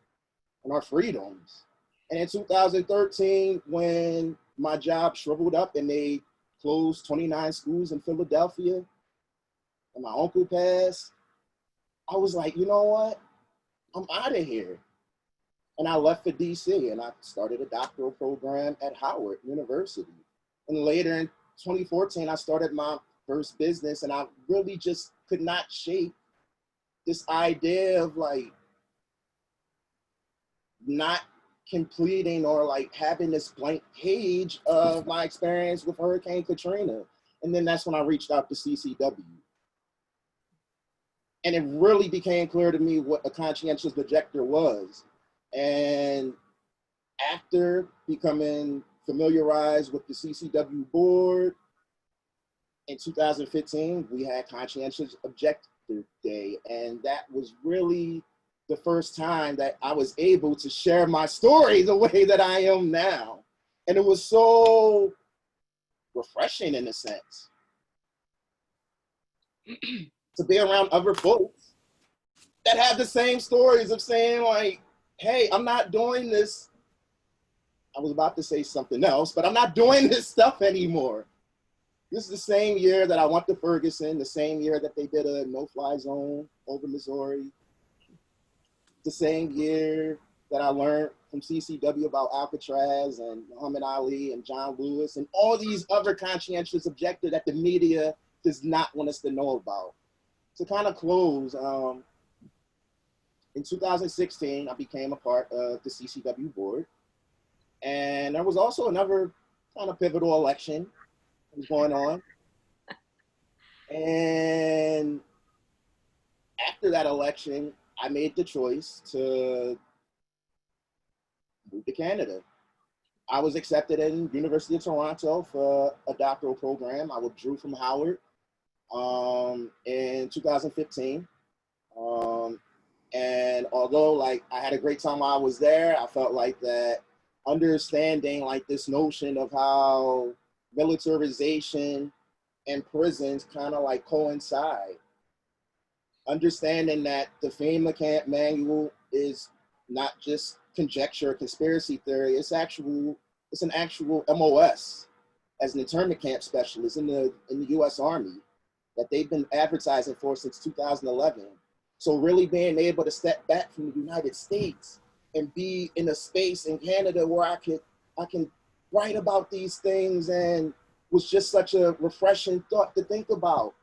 and our freedoms. And in 2013, when my job shriveled up and they closed 29 schools in Philadelphia, and my uncle passed, I was like, you know what? I'm out of here. And I left for DC, and I started a doctoral program at Howard University. And later in 2014, I started my first business, and I really just could not shake this idea of, like, not completing or like having this blank page of my experience with Hurricane Katrina. And then that's when I reached out to CCW. And it really became clear to me what a conscientious objector was. And after becoming familiarized with the CCW board, in 2015, we had Conscientious Objector Day, and that was really the first time that I was able to share my story the way that I am now. And it was so refreshing in a sense to be around other folks that have the same stories of saying like, hey, I'm not doing this. I was about to say something else, but I'm not doing this stuff anymore. This is the same year that I went to Ferguson, the same year that they did a no-fly zone over Missouri, the same year that I learned from CCW about Alcatraz and Muhammad Ali and John Lewis and all these other conscientious objectors that the media does not want us to know about. To kind of close, in 2016, I became a part of the CCW board. And there was also another kind of pivotal election that was going on. And after that election, I made the choice to move to Canada. I was accepted in University of Toronto for a doctoral program. I withdrew from Howard in 2015. And although like I had a great time while I was there, I felt like that understanding like this notion of how militarization and prisons kind of like coincide. Understanding that the FEMA camp manual is not just conjecture or conspiracy theory, it's an actual MOS as an internment camp specialist in the US Army that they've been advertising for since 2011. So really being able to step back from the United States and be in a space in Canada where I can write about these things, and was just such a refreshing thought to think about.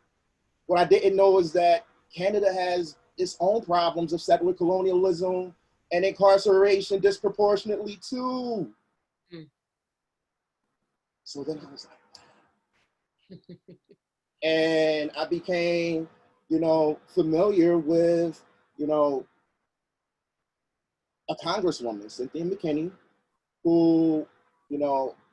What I didn't know is that Canada has its own problems of settler colonialism and incarceration disproportionately too. So then I was like, and I became, familiar with, a congresswoman, Cynthia McKinney, who,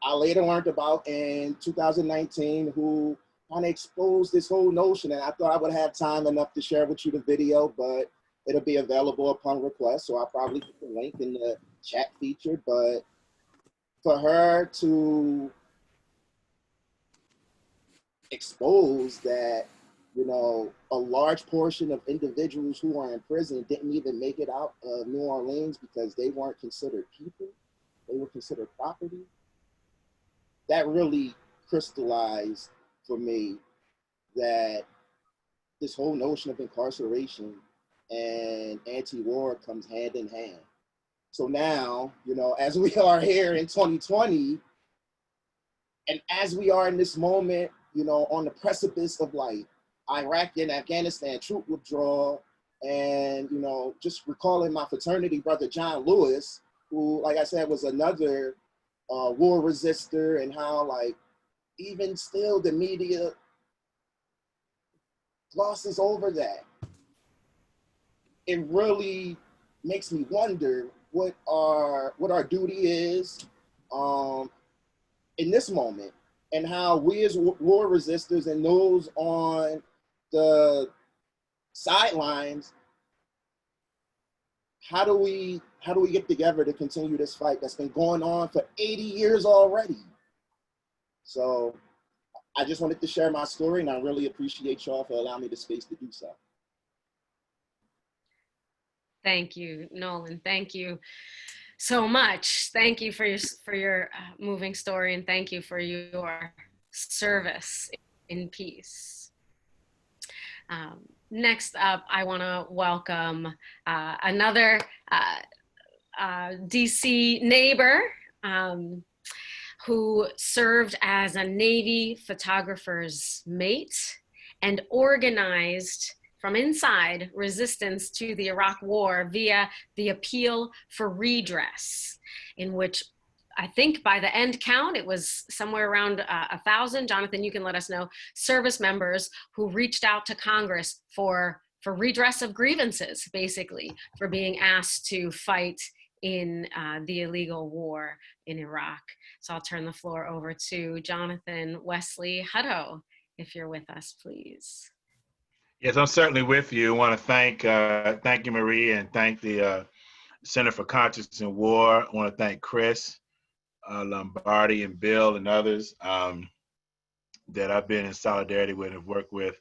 I later learned about in 2019, who kind of exposed this whole notion. And I thought I would have time enough to share with you the video, but it'll be available upon request. So I'll probably put the link in the chat feature. But for her to expose that, a large portion of individuals who are in prison didn't even make it out of New Orleans because they weren't considered people, they were considered property. That really crystallized for me that this whole notion of incarceration and anti-war comes hand in hand. So now, as we are here in 2020, and as we are in this moment, on the precipice of like Iraq and Afghanistan troop withdrawal, and, just recalling my fraternity brother, John Lewis, who, like I said, was another war resistor, and how like, even still the media glosses over that. It really makes me wonder what our duty is in this moment, and how we as war resistors and those on the sidelines, how do we get together to continue this fight that's been going on for 80 years already? So I just wanted to share my story, and I really appreciate y'all for allowing me the space to do so. Thank you, Nolan. Thank you so much. Thank you for your moving story, and thank you for your service in peace. Next up, I want to welcome another DC neighbor who served as a Navy photographer's mate and organized from inside resistance to the Iraq War via the Appeal for Redress, in which I think by the end count, it was somewhere around 1,000. Jonathan, you can let us know, service members who reached out to Congress for redress of grievances, basically, for being asked to fight in the illegal war in Iraq. So I'll turn the floor over to Jonathan Wesley Hutto. if you're with us, please. Yes, I'm certainly with you. I want to thank you, Marie, and thank the Center for Conscience in War. I want to thank Chris Lombardi and Bill and others that I've been in solidarity with and worked with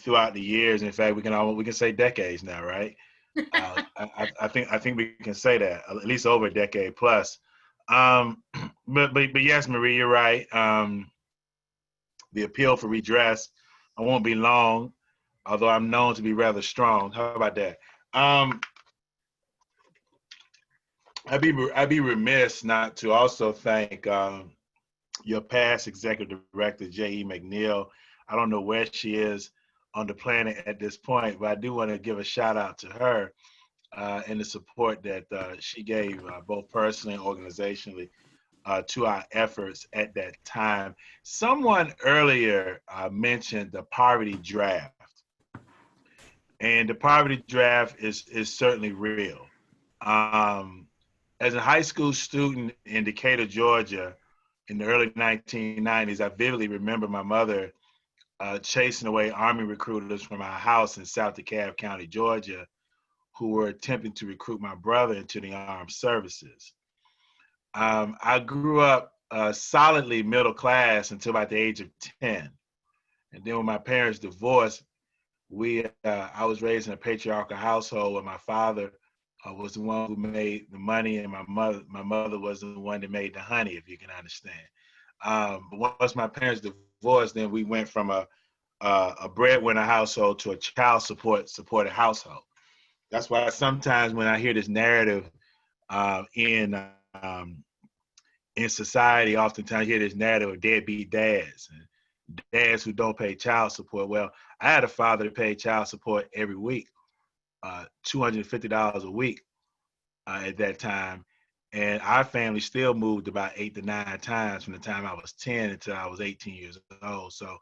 throughout the years. In fact, we can say decades now, right? I think we can say that at least over a decade plus. But yes, Marie, you're right. The appeal for redress, I won't be long, although I'm known to be rather strong. How about that? I'd be remiss not to also thank your past executive director, J.E. McNeil. I don't know where she is on the planet at this point, but I do want to give a shout out to her and the support that she gave both personally and organizationally to our efforts at that time. Someone earlier mentioned the poverty draft. And the poverty draft is certainly real. As a high school student in Decatur, Georgia, in the early 1990s, I vividly remember my mother chasing away Army recruiters from our house in South DeKalb County, Georgia, who were attempting to recruit my brother into the armed services. I grew up solidly middle class until about the age of 10. And then when my parents divorced, I was raised in a patriarchal household where my father was the one who made the money, and my mother was the one that made the honey, if you can understand. But once my parents divorced, then we went from a breadwinner household to a child supported household. That's why sometimes when I hear this narrative in society, oftentimes I hear this narrative of deadbeat dads and dads who don't pay child support. Well, I had a father that paid child support every week, $250 a week at that time. And our family still moved about 8 to 9 times from the time I was 10 until I was 18 years old. So,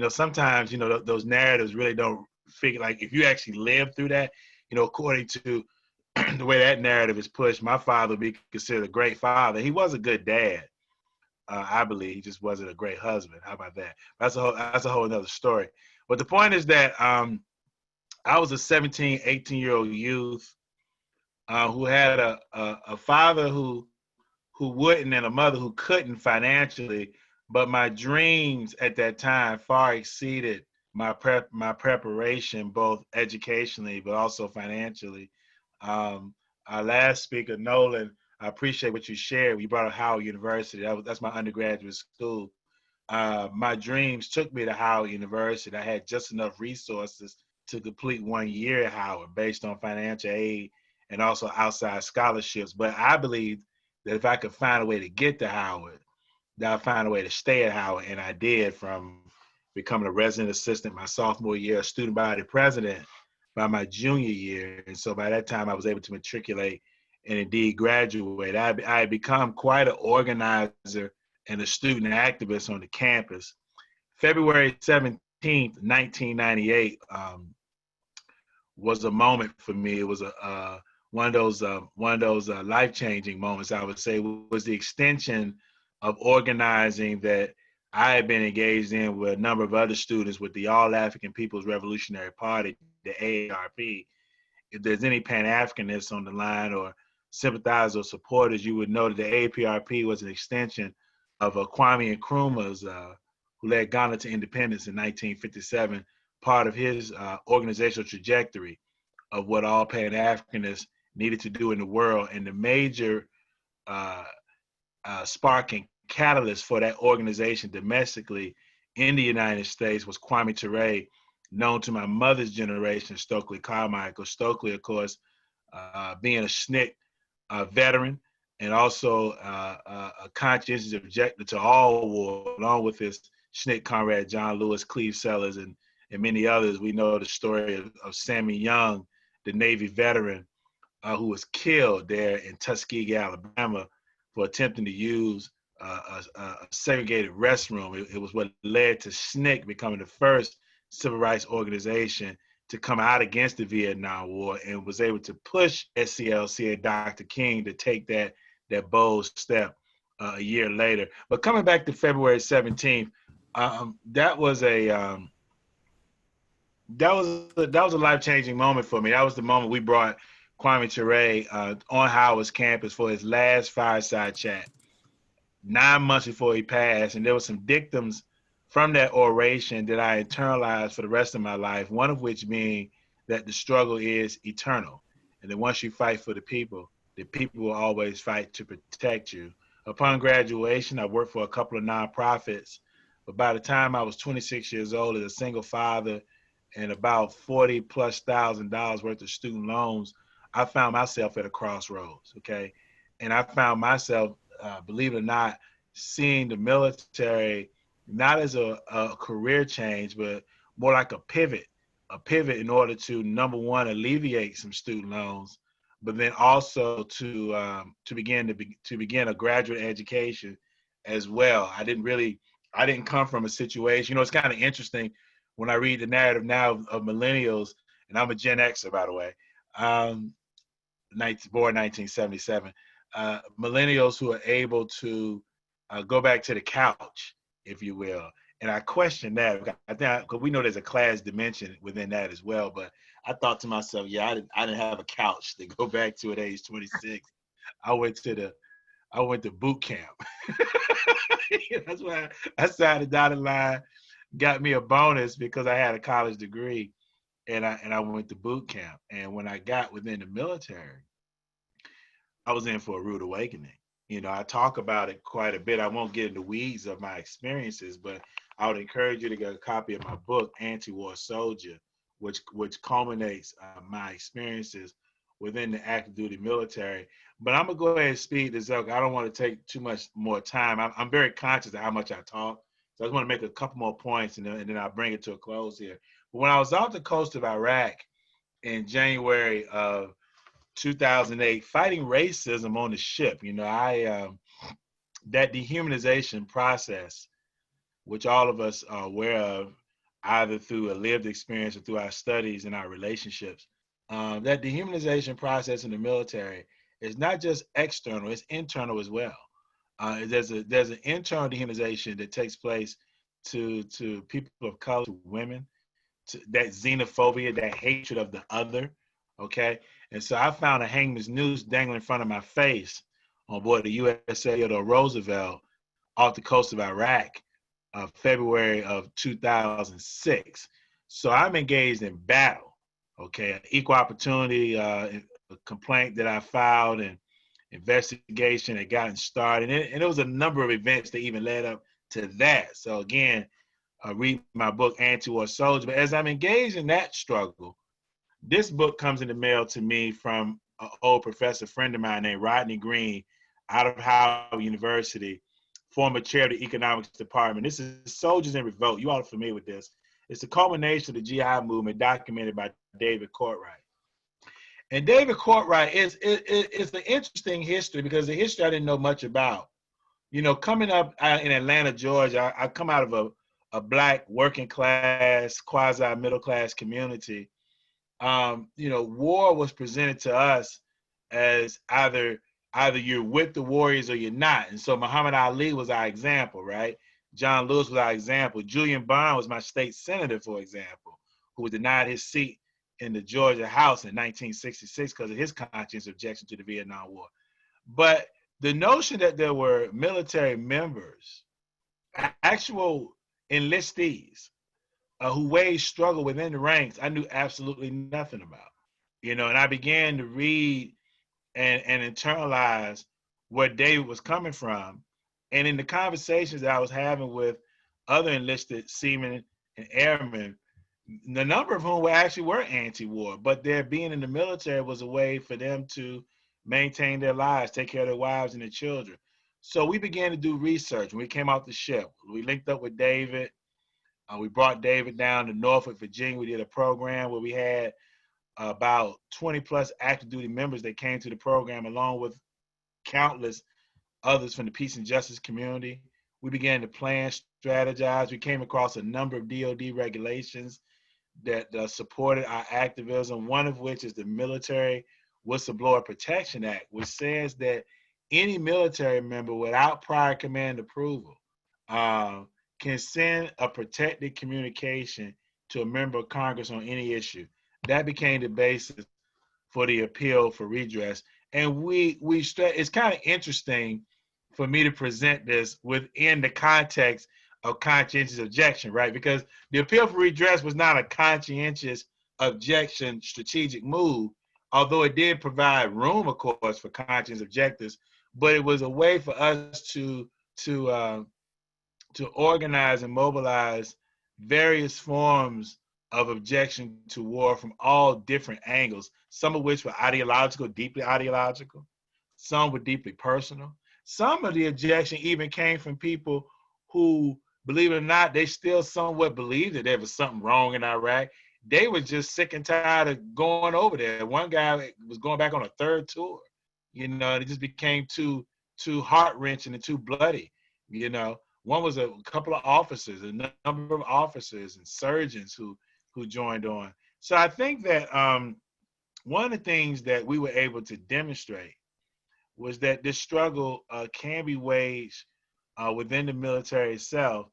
sometimes, those narratives really don't figure, like if you actually live through that, according to the way that narrative is pushed, my father would be considered a great father. He was a good dad. I believe he just wasn't a great husband. How about that? That's a whole another story. But the point is that I was a 17, 18-year-old youth who had a father who wouldn't and a mother who couldn't financially, but my dreams at that time far exceeded my preparation, both educationally but also financially. Our last speaker, Nolan, I appreciate what you shared. You brought up Howard University. That's my undergraduate school. My dreams took me to Howard University. I had just enough resources to complete 1 year at Howard based on financial aid and also outside scholarships. But I believed that if I could find a way to get to Howard, that I'd find a way to stay at Howard. And I did, from becoming a resident assistant my sophomore year, a student body president by my junior year. And so by that time I was able to matriculate and indeed graduate. I had become quite an organizer and a student activist on the campus. February 17th, 1998 was a moment for me. It was one of those life-changing moments, I would say. Was the extension of organizing that I had been engaged in with a number of other students with the All African People's Revolutionary Party, the AARP. If there's any Pan-Africanists on the line or sympathizers or supporters, you would know that the AAPRP was an extension of Kwame Nkrumah's, who led Ghana to independence in 1957, part of his organizational trajectory of what all Pan-Africanists needed to do in the world. And the major spark and catalyst for that organization domestically in the United States was Kwame Ture, known to my mother's generation, Stokely Carmichael. Stokely, of course, being a SNCC veteran and also a conscientious objector to all war, along with his SNCC comrade John Lewis, Cleve Sellers, and many others. We know the story of Sammy Young, the Navy veteran who was killed there in Tuskegee, Alabama, for attempting to use a segregated restroom. It was what led to SNCC becoming the first civil rights organization to come out against the Vietnam War, and was able to push SCLC and Dr. King to take that bold step a year later. But coming back to February 17th, That was a life-changing moment for me. That was the moment we brought Kwame Ture on Howard's campus for his last fireside chat, 9 months before he passed. And there were some dictums from that oration that I internalized for the rest of my life, one of which being that the struggle is eternal. And that once you fight for the people will always fight to protect you. Upon graduation, I worked for a couple of nonprofits. But by the time I was 26 years old as a single father and about $40,000+ worth of student loans, I found myself at a crossroads, okay? And I found myself, believe it or not, seeing the military not as a career change, but more like a pivot in order to, number one, alleviate some student loans, but then also to begin a graduate education as well. I didn't come from a situation, it's kind of interesting when I read the narrative now of millennials, and I'm a Gen Xer, by the way, born 1977, millennials who are able to go back to the couch, if you will. And I question that, because we know there's a class dimension within that as well. But I thought to myself, I didn't have a couch to go back to at age 26. I went to boot camp. That's why I signed the dotted line, got me a bonus because I had a college degree, and I went to boot camp. And when I got within the military, I was in for a rude awakening. I talk about it quite a bit. I won't get into weeds of my experiences, but I would encourage you to get a copy of my book, Anti-War Soldier, which culminates my experiences within the active duty military. But I'm gonna go ahead and speed this up. I don't want to take too much more time. I'm very conscious of how much I talk, so I just want to make a couple more points, and then I'll bring it to a close here. But when I was off the coast of Iraq in January of 2008, fighting racism on the ship, that dehumanization process, which all of us are aware of, either through a lived experience or through our studies and our relationships, that dehumanization process in the military is not just external, it's internal as well. There's an internal dehumanization that takes place to people of color, to women, to that xenophobia, that hatred of the other, okay? And so I found a hangman's noose dangling in front of my face on board the USS Theodore Roosevelt off the coast of Iraq, February of 2006. So I'm engaged in battle, okay? Equal opportunity, a complaint that I filed, and investigation had gotten started. And it was a number of events that even led up to that. So again, read my book, Anti-War Soldier. But as I'm engaged in that struggle, this book comes in the mail to me from an old professor friend of mine named Rodney Green out of Howard University, former chair of the economics department. This is Soldiers in Revolt. You all are familiar with this. It's the culmination of the GI movement documented by David Courtwright. And David Courtwright is the interesting history, because the history I didn't know much about. Coming up in Atlanta, Georgia, I come out of a Black working class, quasi middle class community. War was presented to us as either you're with the warriors or you're not. And so Muhammad Ali was our example, right? John Lewis was our example. Julian Bond was my state senator, for example, who was denied his seat in the Georgia House in 1966 because of his conscientious objection to the Vietnam War. But the notion that there were military members, actual enlistees, who waged struggle within the ranks, I knew absolutely nothing about. And I began to read and internalize where David was coming from. And in the conversations that I was having with other enlisted seamen and airmen, the number of whom were anti-war, but their being in the military was a way for them to maintain their lives, take care of their wives and their children. So we began to do research. When we came off the ship, we linked up with David. We brought David down to Norfolk, Virginia. We did a program where we had about 20+ active duty members that came to the program, along with countless others from the peace and justice community. We began to plan, strategize. We came across a number of DOD regulations that supported our activism, one of which is the Military Whistleblower Protection Act, which says that any military member without prior command approval can send a protected communication to a member of Congress on any issue. That became the basis for the appeal for redress. And it's kind of interesting for me to present this within the context of conscientious objection, right? Because the appeal for redress was not a conscientious objection strategic move, although it did provide room, of course, for conscientious objectors, but it was a way for us to organize and mobilize various forms of objection to war from all different angles, some of which were ideological, deeply ideological, some were deeply personal. Some of the objection even came from people who, believe it or not, they still somewhat believed that there was something wrong in Iraq. They were just sick and tired of going over there. One guy was going back on a third tour. You know, it just became too heart-wrenching and too bloody. You know, one was a couple of officers, a number of officers and surgeons who joined on. So I think that one of the things that we were able to demonstrate was that this struggle can be waged within the military itself,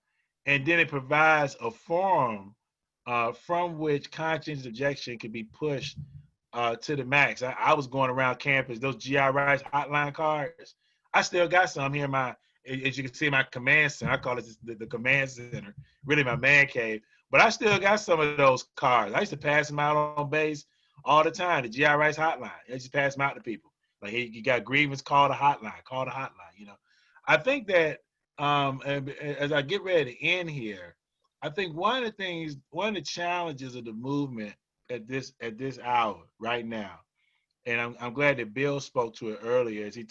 and then it provides a forum from which conscientious objection can be pushed to the max. I was going around campus, those GI rights hotline cards. I still got some here in my, as you can see, my command center. I call it the command center, really my man cave. But I still got some of those cards. I used to pass them out on base all the time, the GI rights hotline. I used to pass them out to people. Like, hey, you got grievance, call the hotline, you know. I think that and as I get ready to end here, I think one of the challenges of the movement at this hour right now, and I'm glad that Bill spoke to it earlier as he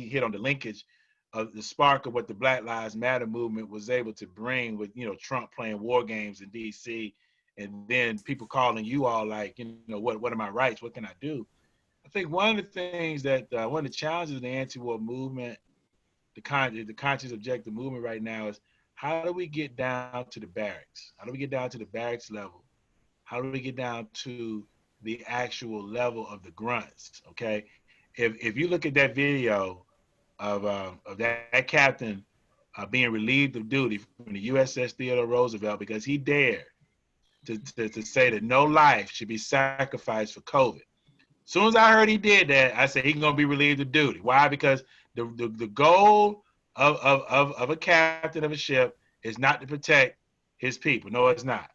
hit on the linkage of the spark of what the Black Lives Matter movement was able to bring with, you know, Trump playing war games in DC, and then people calling you all like, you know, what are my rights? What can I do? I think one of the things that one of the challenges of the anti-war movement, the conscious objective movement right now is, how do we get down to the barracks? How do we get down to the barracks level? How do we get down to the actual level of the grunts? Okay, if you look at that video of that captain being relieved of duty from the USS Theodore Roosevelt because he dared to say that no life should be sacrificed for COVID. As soon as I heard he did that, I said he's gonna be relieved of duty. Why? Because the goal of a captain of a ship is not to protect his people. No, it's not.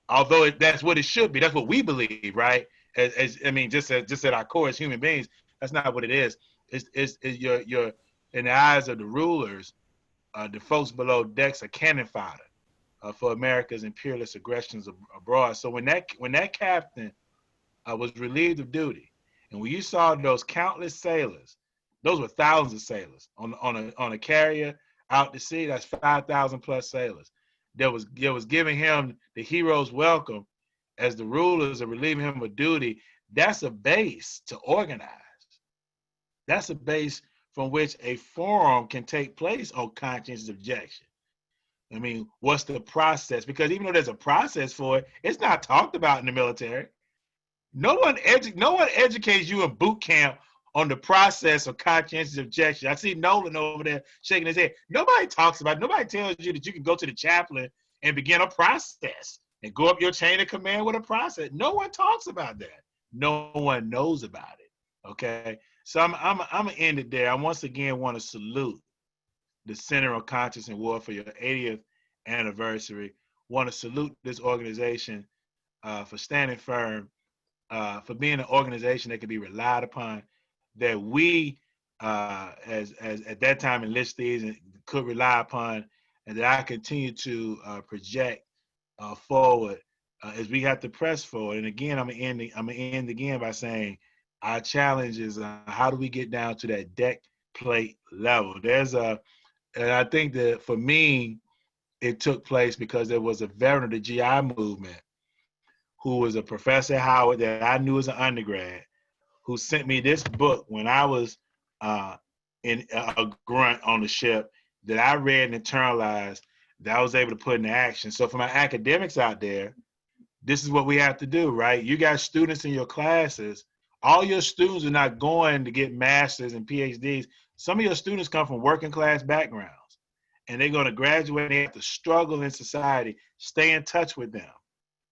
Although that's what it should be. That's what we believe, right? Just at our core as human beings, that's not what it is. It's you're in the eyes of the rulers, the folks below decks are cannon fodder for America's imperialist aggressions abroad. So when that captain was relieved of duty, and when you saw those countless sailors, those were thousands of sailors on a carrier out to sea. That's 5,000 plus sailors. That was giving him the hero's welcome as the rulers are relieving him of duty. That's a base to organize. That's a base from which a forum can take place on conscientious objection. I mean, what's the process? Because even though there's a process for it, it's not talked about in the military. No one educates you in boot camp on the process of conscientious objection. I see Nolan over there shaking his head. Nobody talks about it. Nobody tells you that you can go to the chaplain and begin a process and go up your chain of command with a process. No one talks about that. No one knows about it. Okay. So I'm gonna end it there. I once again want to salute the Center on Conscience and War for your 80th anniversary. Want to salute this organization for standing firm, for being an organization that can be relied upon, that we, as at that time enlistees, could rely upon, and that I continue to project forward as we have to press forward. And again, I'm gonna end again by saying our challenge is how do we get down to that deck plate level? And I think that for me, it took place because there was a veteran of the GI movement who was a professor at Howard that I knew as an undergrad, who sent me this book when I was in a grunt on the ship that I read and internalized, that I was able to put into action. So for my academics out there, this is what we have to do, right? You got students in your classes. All your students are not going to get masters and PhDs. Some of your students come from working class backgrounds. and they're going to graduate and they have to struggle in society, stay in touch with them.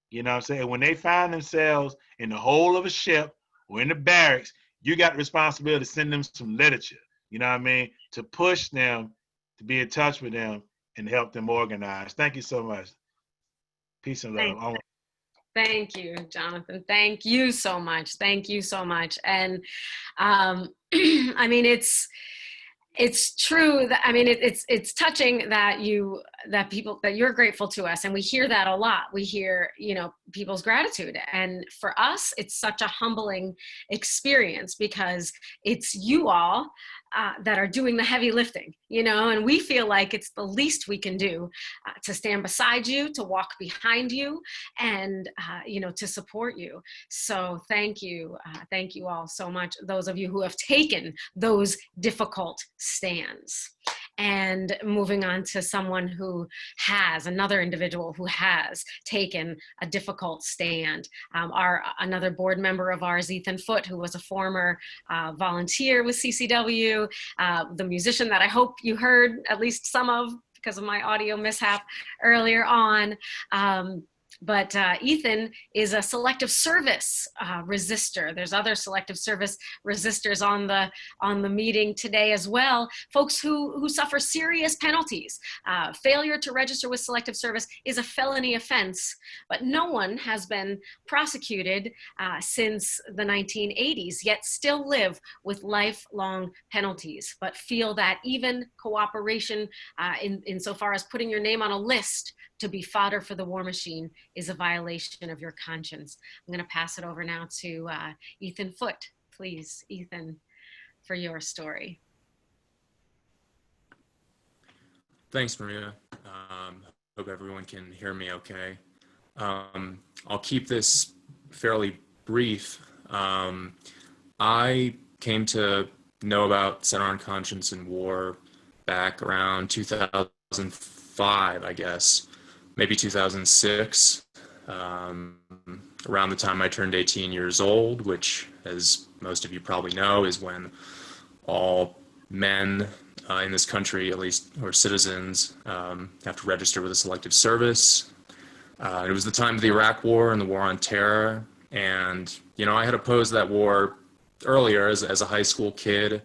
You know what I'm saying? When they find themselves in the hold of a ship or in the barracks, you got the responsibility to send them some literature, you know what I mean? To push them, to be in touch with them and help them organize. Thank you so much. Peace and love. Thank you, Jonathan. Thank you so much. Thank you so much. And I mean, it's true that, I mean, it's touching that you're grateful to us, and we hear that a lot. We hear, you know, people's gratitude, and for us, it's such a humbling experience because it's you all that are doing the heavy lifting, you know, and we feel like it's the least we can do to stand beside you, to walk behind you, and you know, to support you. So thank you all so much, those of you who have taken those difficult stands. And moving on to someone who has, another individual who has taken a difficult stand. Another board member of ours, Ethan Foote, who was a former volunteer with CCW, the musician that I hope you heard at least some of because of my audio mishap earlier on. But Ethan is a selective service resistor. There's other selective service resistors on the meeting today as well. Folks who suffer serious penalties. Failure to register with selective service is a felony offense, but no one has been prosecuted since the 1980s, yet still live with lifelong penalties, but feel that even cooperation insofar as putting your name on a list to be fodder for the war machine is a violation of your conscience. I'm going to pass it over now to Ethan Foote. Please, Ethan, for your story. Thanks, Maria. Hope everyone can hear me okay. I'll keep this fairly brief. I came to know about Center on Conscience and War back around 2005, I guess. Maybe 2006, around the time I turned 18 years old, which, as most of you probably know, is when all men in this country, at least, or citizens, have to register with a selective service. It was the time of the Iraq War and the War on Terror, and, you know, I had opposed that war earlier as a high school kid,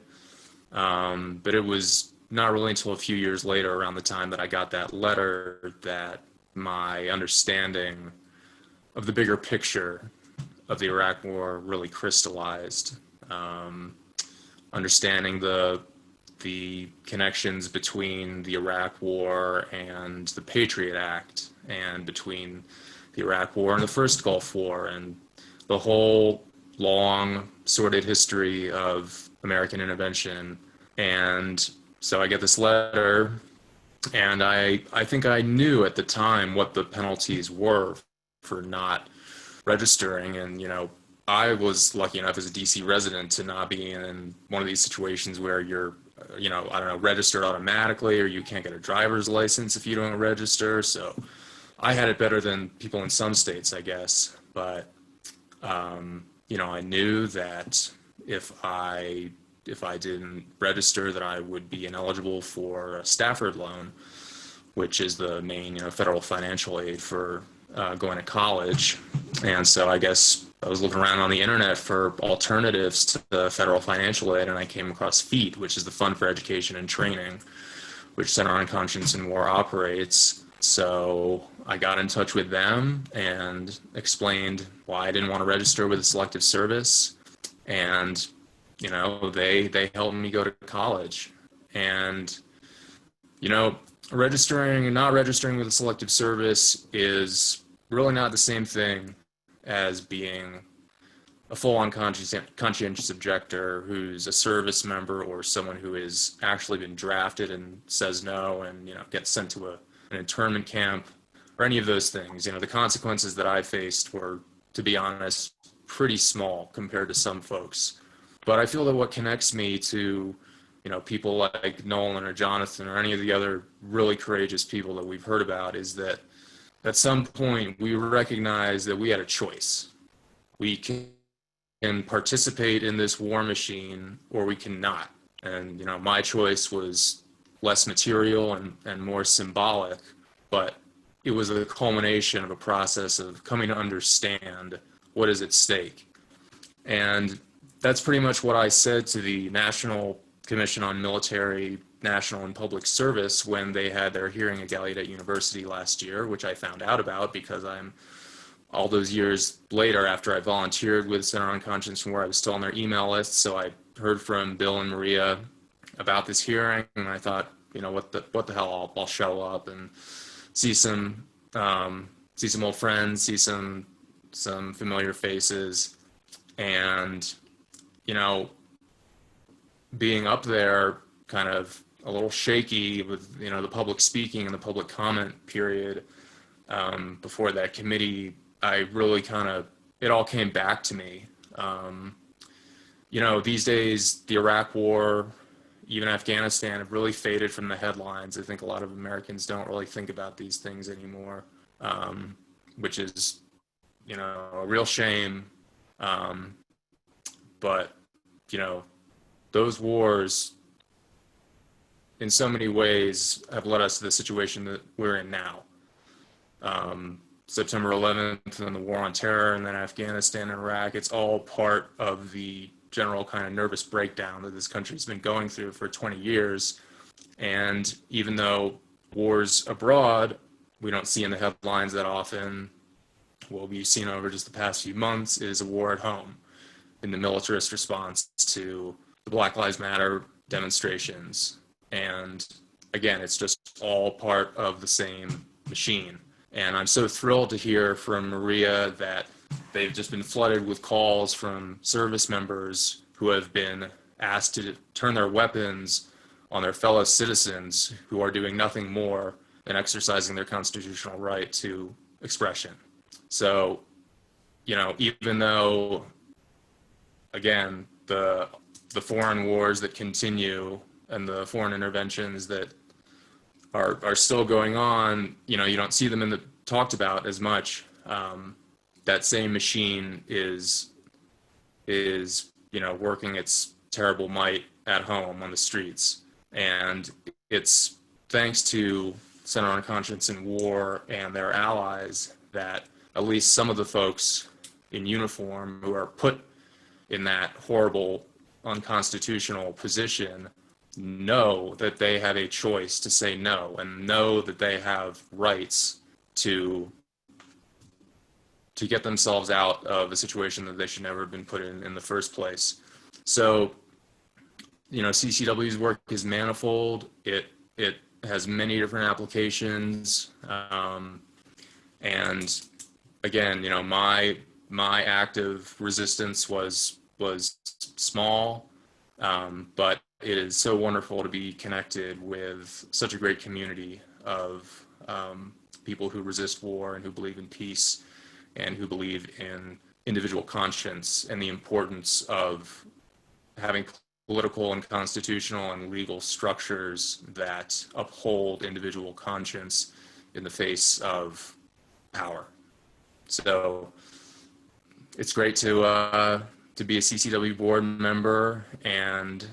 but it was not really until a few years later, around the time that I got that letter, that my understanding of the bigger picture of the Iraq War really crystallized. Understanding the connections between the Iraq War and the Patriot Act, and between the Iraq War and the first Gulf War, and the whole long, sordid history of American intervention. And so I get this letter, and I think I knew at the time what the penalties were for not registering. And, you know, I was lucky enough as a DC resident to not be in one of these situations where you're, you know, I don't know, registered automatically, or you can't get a driver's license if you don't register. So I had it better than people in some states, I guess. But, you know, I knew that if I didn't register, that I would be ineligible for a Stafford loan, which is the main, you know, federal financial aid for going to college. And so I guess I was looking around on the internet for alternatives to the federal financial aid, and I came across FEAT, which is the Fund for Education and Training, which Center on Conscience and War operates. So I got in touch with them and explained why I didn't want to register with a selective service. And, you know, they helped me go to college. And, you know, registering and not registering with a selective service is really not the same thing as being a full-on conscientious objector who's a service member, or someone who has actually been drafted and says no and, you know, gets sent to an internment camp, or any of those things. You know, the consequences that I faced were, to be honest, pretty small compared to some folks. But I feel that what connects me to, you know, people like Nolan or Jonathan or any of the other really courageous people that we've heard about is that at some point we recognize that we had a choice. We can participate in this war machine, or we cannot. And, you know, my choice was less material and more symbolic, but it was a culmination of a process of coming to understand what is at stake. And that's pretty much what I said to the National Commission on Military, National, and Public Service when they had their hearing at Gallaudet University last year, which I found out about because I'm all those years later after I volunteered with Center on Conscience and where I was still on their email list. So I heard from Bill and Maria about this hearing, and I thought, you know, what the hell, I'll show up and see some old friends, see some familiar faces. And, you know, being up there kind of a little shaky with, you know, the public speaking and the public comment period before that committee, I really it all came back to me. You know, these days, the Iraq War, even Afghanistan, have really faded from the headlines. I think a lot of Americans don't really think about these things anymore, which is, you know, a real shame. But, you know, those wars, in so many ways, have led us to the situation that we're in now. September 11th and the war on terror, and then Afghanistan and Iraq, it's all part of the general kind of nervous breakdown that this country's been going through for 20 years. And even though wars abroad, we don't see in the headlines that often, what we've seen over just the past few months is a war at home in the militarist response to the Black Lives Matter demonstrations. And again, it's just all part of the same machine. And I'm so thrilled to hear from Maria that they've just been flooded with calls from service members who have been asked to turn their weapons on their fellow citizens who are doing nothing more than exercising their constitutional right to expression. So, you know, even though, again, the foreign wars that continue and the foreign interventions that are still going on, you know, you don't see them talked about as much. That same machine is, you know, working its terrible might at home on the streets. And it's thanks to Center on Conscience and War and their allies that at least some of the folks in uniform who are put in that horrible, unconstitutional position know that they have a choice to say no, and know that they have rights to get themselves out of a situation that they should never have been put in the first place. So, you know, CCW's work is manifold. It has many different applications. And again, you know, my active resistance was small, but it is so wonderful to be connected with such a great community of people who resist war and who believe in peace and who believe in individual conscience and the importance of having political and constitutional and legal structures that uphold individual conscience in the face of power. So it's great to be a CCW board member, and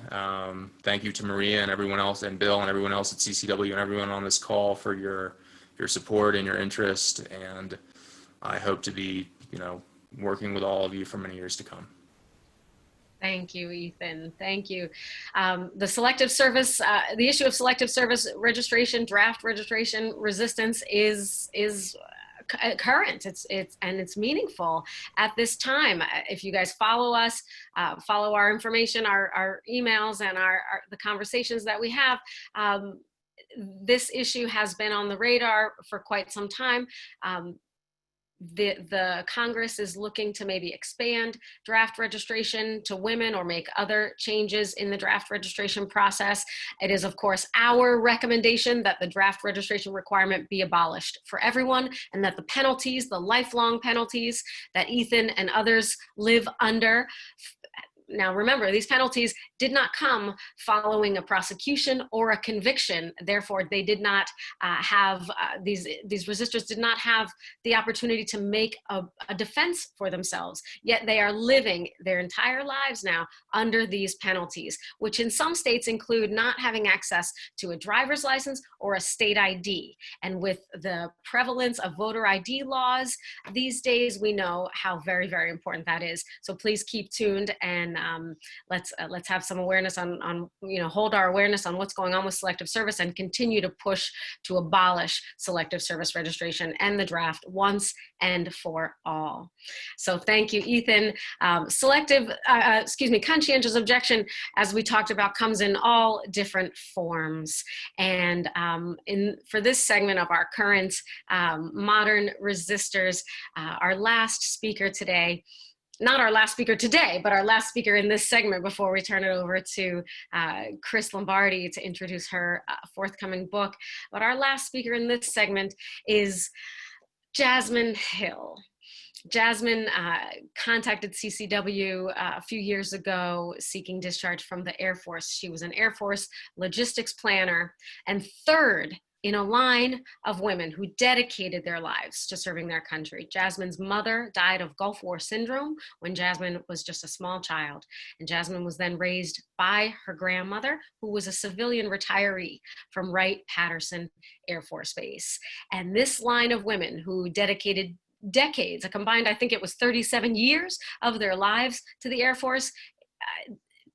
thank you to Maria and everyone else, and Bill and everyone else at CCW and everyone on this call for your support and your interest. And I hope to be, you know, working with all of you for many years to come. Thank you, Ethan. Thank you. The selective service, the issue of selective service registration, draft registration resistance is current. It's meaningful at this time. If you guys follow us, follow our information, our emails, and the conversations that we have, this issue has been on the radar for quite some time. The Congress is looking to maybe expand draft registration to women or make other changes in the draft registration process. It is, of course, our recommendation that the draft registration requirement be abolished for everyone, and that the penalties, the lifelong penalties that Ethan and others live under, now remember, these penalties did not come following a prosecution or a conviction. Therefore, they did not have, these resistors did not have the opportunity to make a defense for themselves. Yet they are living their entire lives now under these penalties, which in some states include not having access to a driver's license or a state ID. And with the prevalence of voter ID laws these days, we know how very, very important that is. So please keep tuned, and let's have some awareness on hold our awareness on what's going on with selective service, and continue to push to abolish selective service registration and the draft once and for all. So thank you, Ethan. Conscientious objection, as we talked about, comes in all different forms. And for this segment of our current modern resistors, our last speaker today, not our last speaker today, but our last speaker in this segment before we turn it over to Chris Lombardi to introduce her forthcoming book. But our last speaker in this segment is Jasmine Hill. Jasmine contacted CCW a few years ago seeking discharge from the Air Force. She was an Air Force logistics planner and third in a line of women who dedicated their lives to serving their country. Jasmine's mother died of Gulf War syndrome when Jasmine was just a small child. And Jasmine was then raised by her grandmother, who was a civilian retiree from Wright-Patterson Air Force Base. And this line of women who dedicated decades, a combined, I think it was 37 years of their lives to the Air Force,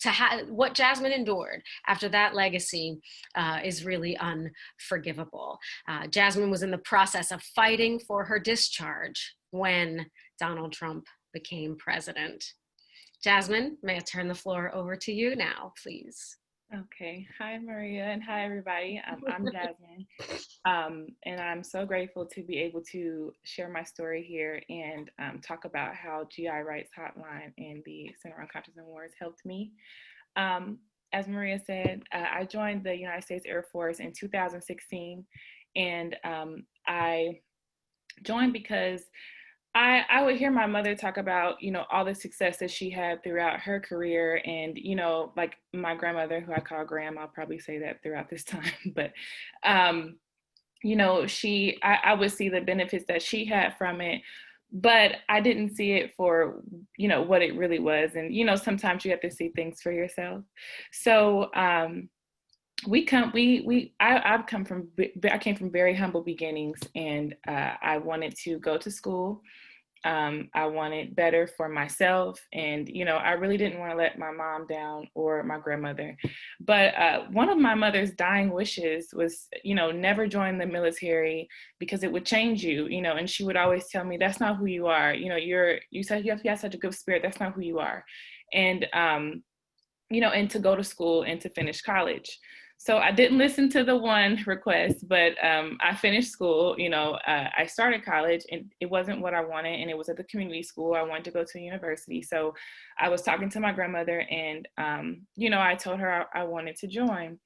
to have what Jasmine endured after that legacy is really unforgivable. Jasmine was in the process of fighting for her discharge when Donald Trump became president. Jasmine, may I turn the floor over to you now, please? Okay. Hi, Maria, and hi, everybody. I'm Jasmine, and I'm so grateful to be able to share my story here and talk about how GI Rights Hotline and the Center on Conscience and Wars helped me. As Maria said, I joined the United States Air Force in 2016, and I joined because I would hear my mother talk about, all the success that she had throughout her career. And, like my grandmother, who I call Graham, I'll probably say that throughout this time. But, I would see the benefits that she had from it, but I didn't see it for, what it really was. And, sometimes you have to see things for yourself. So, I came from very humble beginnings, and I wanted to go to school. I wanted better for myself, and I really didn't want to let my mom down or my grandmother. But one of my mother's dying wishes was, never join the military because it would change you, and she would always tell me, that's not who you are. You said you have such a good spirit. That's not who you are. And and to go to school and to finish college. So I didn't listen to the one request, but I finished school. I started college, and it wasn't what I wanted, and it was at the community school. I wanted to go to university. So I was talking to my grandmother, and, I told her I wanted to join.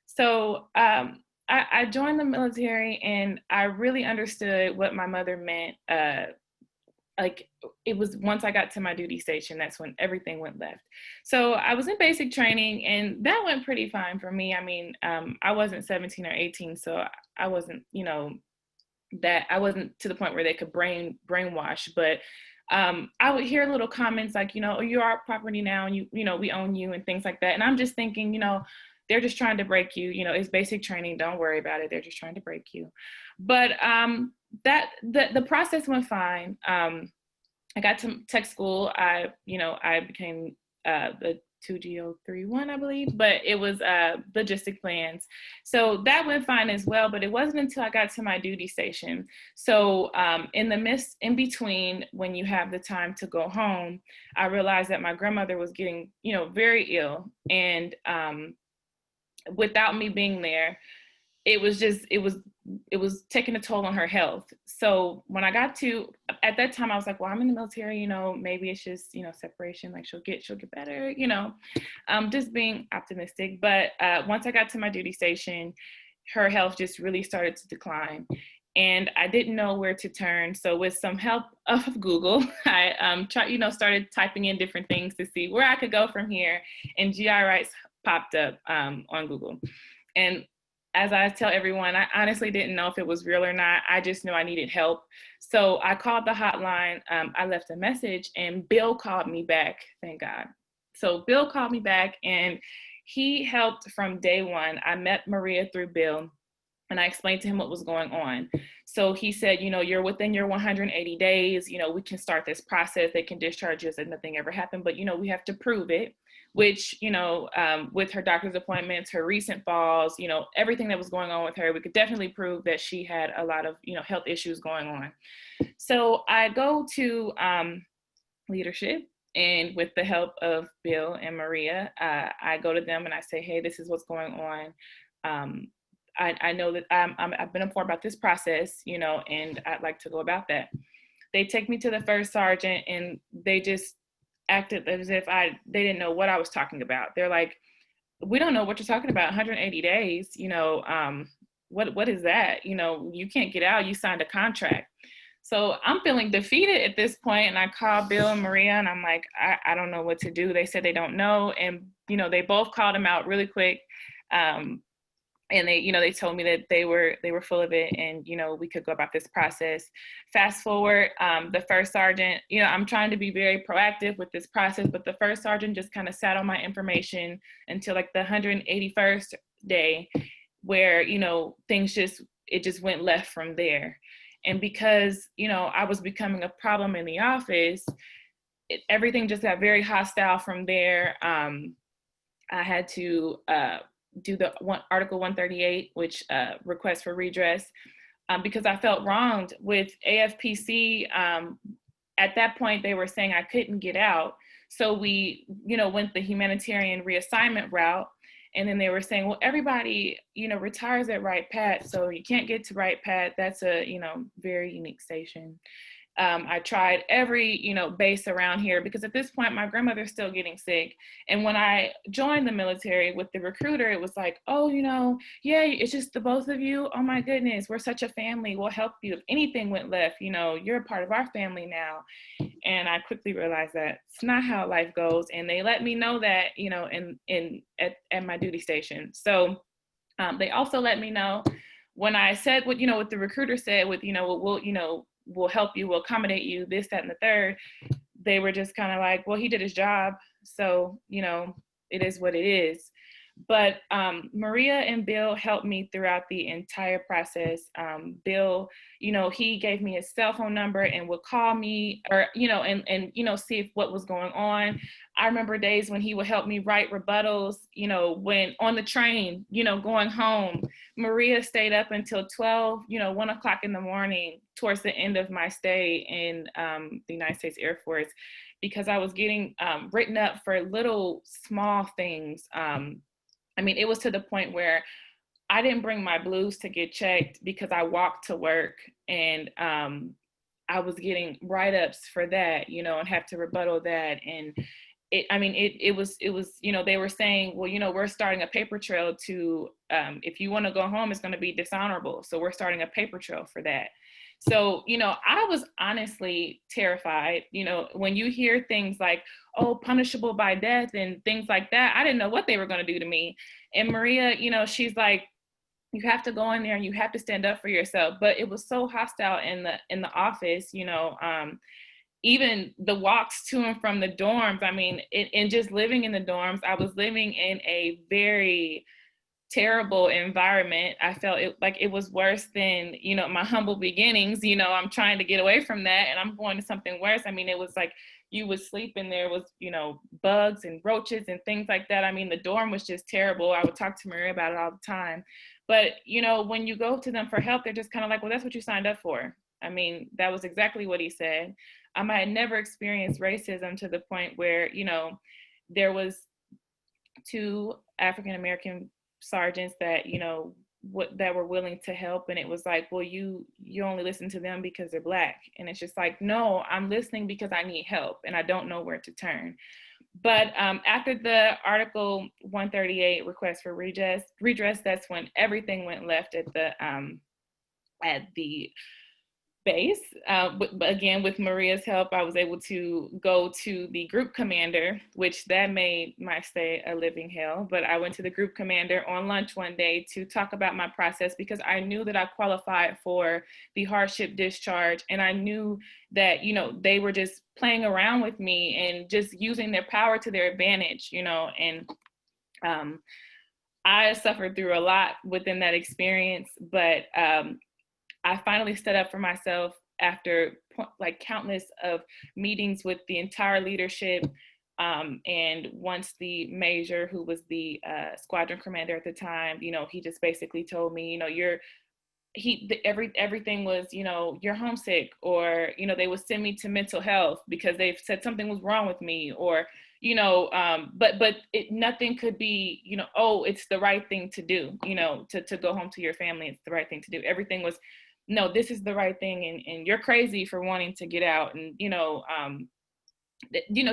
So I joined the military, and I really understood what my mother meant. Like it was once I got to my duty station, that's when everything went left. So I was in basic training, and that went pretty fine for me. I mean, I wasn't 17 or 18, so I wasn't, that I wasn't to the point where they could brainwash, but I would hear little comments like, oh, you're our property now, and we own you, and things like that. And I'm just thinking, they're just trying to break you. It's basic training. Don't worry about it. They're just trying to break you. But the process went fine. I got to tech school. I became the 2G031, I believe, but it was logistic plans. So that went fine as well, but it wasn't until I got to my duty station. So in between, when you have the time to go home, I realized that my grandmother was getting, very ill. And without me being there, it was taking a toll on her health. So when I got at that time, I was like, well, I'm in the military, maybe it's just, separation, like she'll get better, just being optimistic. But once I got to my duty station, her health just really started to decline. and I didn't know where to turn. So with some help of Google, I started typing in different things to see where I could go from here, and GI rights popped up on Google. And as I tell everyone, I honestly didn't know if it was real or not. I just knew I needed help. So I called the hotline, I left a message, and Bill called me back, thank God. So Bill called me back, and he helped from day one. I met Maria through Bill, and I explained to him what was going on. So he said, you're within your 180 days, we can start this process. They can discharge you as if nothing ever happened, but, we have to prove it, which, with her doctor's appointments, her recent falls, everything that was going on with her, we could definitely prove that she had a lot of, health issues going on. So I go to leadership, and with the help of Bill and Maria, I go to them and I say, hey, this is what's going on. I know that I've been informed about this process, and I'd like to go about that. They take me to the first sergeant, and they just acted as if they didn't know what I was talking about. They're like, we don't know what you're talking about, 180 days, what is that? You can't get out, you signed a contract. So I'm feeling defeated at this point, and I call Bill and Maria, and I'm like, I don't know what to do. They said they don't know, and they both called him out really quick. And they told me that they were full of it, and we could go about this process. Fast forward, the first sergeant, I'm trying to be very proactive with this process, but the first sergeant just kind of sat on my information until like the 181st day, where things just went left from there. And because I was becoming a problem in the office, everything just got very hostile from there. I had to do the Article 138, which request for redress, because I felt wronged with AFPC. At that point, they were saying I couldn't get out. So we, went the humanitarian reassignment route. And then they were saying, well, everybody, retires at Wright Pat, so you can't get to Wright Pat. That's a, very unique station. I tried every, base around here, because at this point, my grandmother's still getting sick. And when I joined the military with the recruiter, it was like, oh, yeah, it's just the both of you. Oh my goodness, we're such a family. We'll help you if anything went left. You're a part of our family now. And I quickly realized that it's not how life goes. And they let me know that, at my duty station. So they also let me know when I said what, what the recruiter said with, we'll help you, we'll accommodate you, this, that, and the third. They were just kind of like, well, he did his job. So, it is what it is. But Maria and Bill helped me throughout the entire process. Bill, he gave me his cell phone number and would call me, or, and see if what was going on. I remember days when he would help me write rebuttals, when on the train, going home. Maria stayed up until 12, 1 o'clock in the morning towards the end of my stay in the United States Air Force, because I was getting written up for little small things. It was to the point where I didn't bring my blues to get checked because I walked to work, and I was getting write-ups for that, and have to rebuttal that. And it was, they were saying, well, we're starting a paper trail to, if you want to go home, it's going to be dishonorable. So we're starting a paper trail for that. So, I was honestly terrified, when you hear things like, oh, punishable by death and things like that, I didn't know what they were going to do to me. And Maria, she's like, you have to go in there and you have to stand up for yourself. But it was so hostile in the office, even the walks to and from the dorms. And just living in the dorms, I was living in a very terrible environment. I felt it was worse than, my humble beginnings. I'm trying to get away from that, and I'm going to something worse. It was like you would sleep and there was, bugs and roaches and things like that. The dorm was just terrible. I would talk to Maria about it all the time. But, when you go to them for help, they're just kind of like, well, that's what you signed up for. That was exactly what he said. I had never experienced racism to the point where, there was 2 African-American sergeants that, that were willing to help. And it was like, well, you only listen to them because they're Black. And it's just like, no, I'm listening because I need help and I don't know where to turn. But after the Article 138 request for redress, that's when everything went left at the at the base. But again, with Maria's help, I was able to go to the group commander, which that made my stay a living hell. But I went to the group commander on lunch one day to talk about my process, because I knew that I qualified for the hardship discharge. And I knew that, you know, they were just playing around with me and just using their power to their advantage, you know. And I suffered through a lot within that experience, but I finally stood up for myself after like countless of meetings with the entire leadership. And once the major, who was the squadron commander at the time, you know, he just basically told me, you know, everything was, you know, you're homesick, or, you know, they would send me to mental health because they said something was wrong with me, or, you know, but nothing could be, you know, oh, it's the right thing to do, you know, to go home to your family. It's the right thing to do. Everything was, no, this is the right thing, and you're crazy for wanting to get out. And, you know,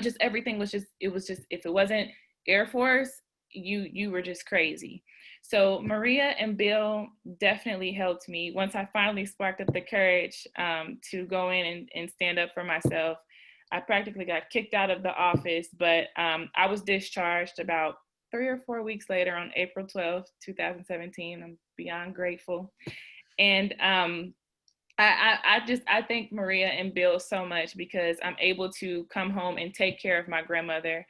just everything was just, it was just, if it wasn't Air Force, you were just crazy. So Maria and Bill definitely helped me. Once I finally sparked up the courage to go in and stand up for myself, I practically got kicked out of the office, but I was discharged about 3 or 4 weeks later on April 12th, 2017. I'm beyond grateful. And I thank Maria and Bill so much, because I'm able to come home and take care of my grandmother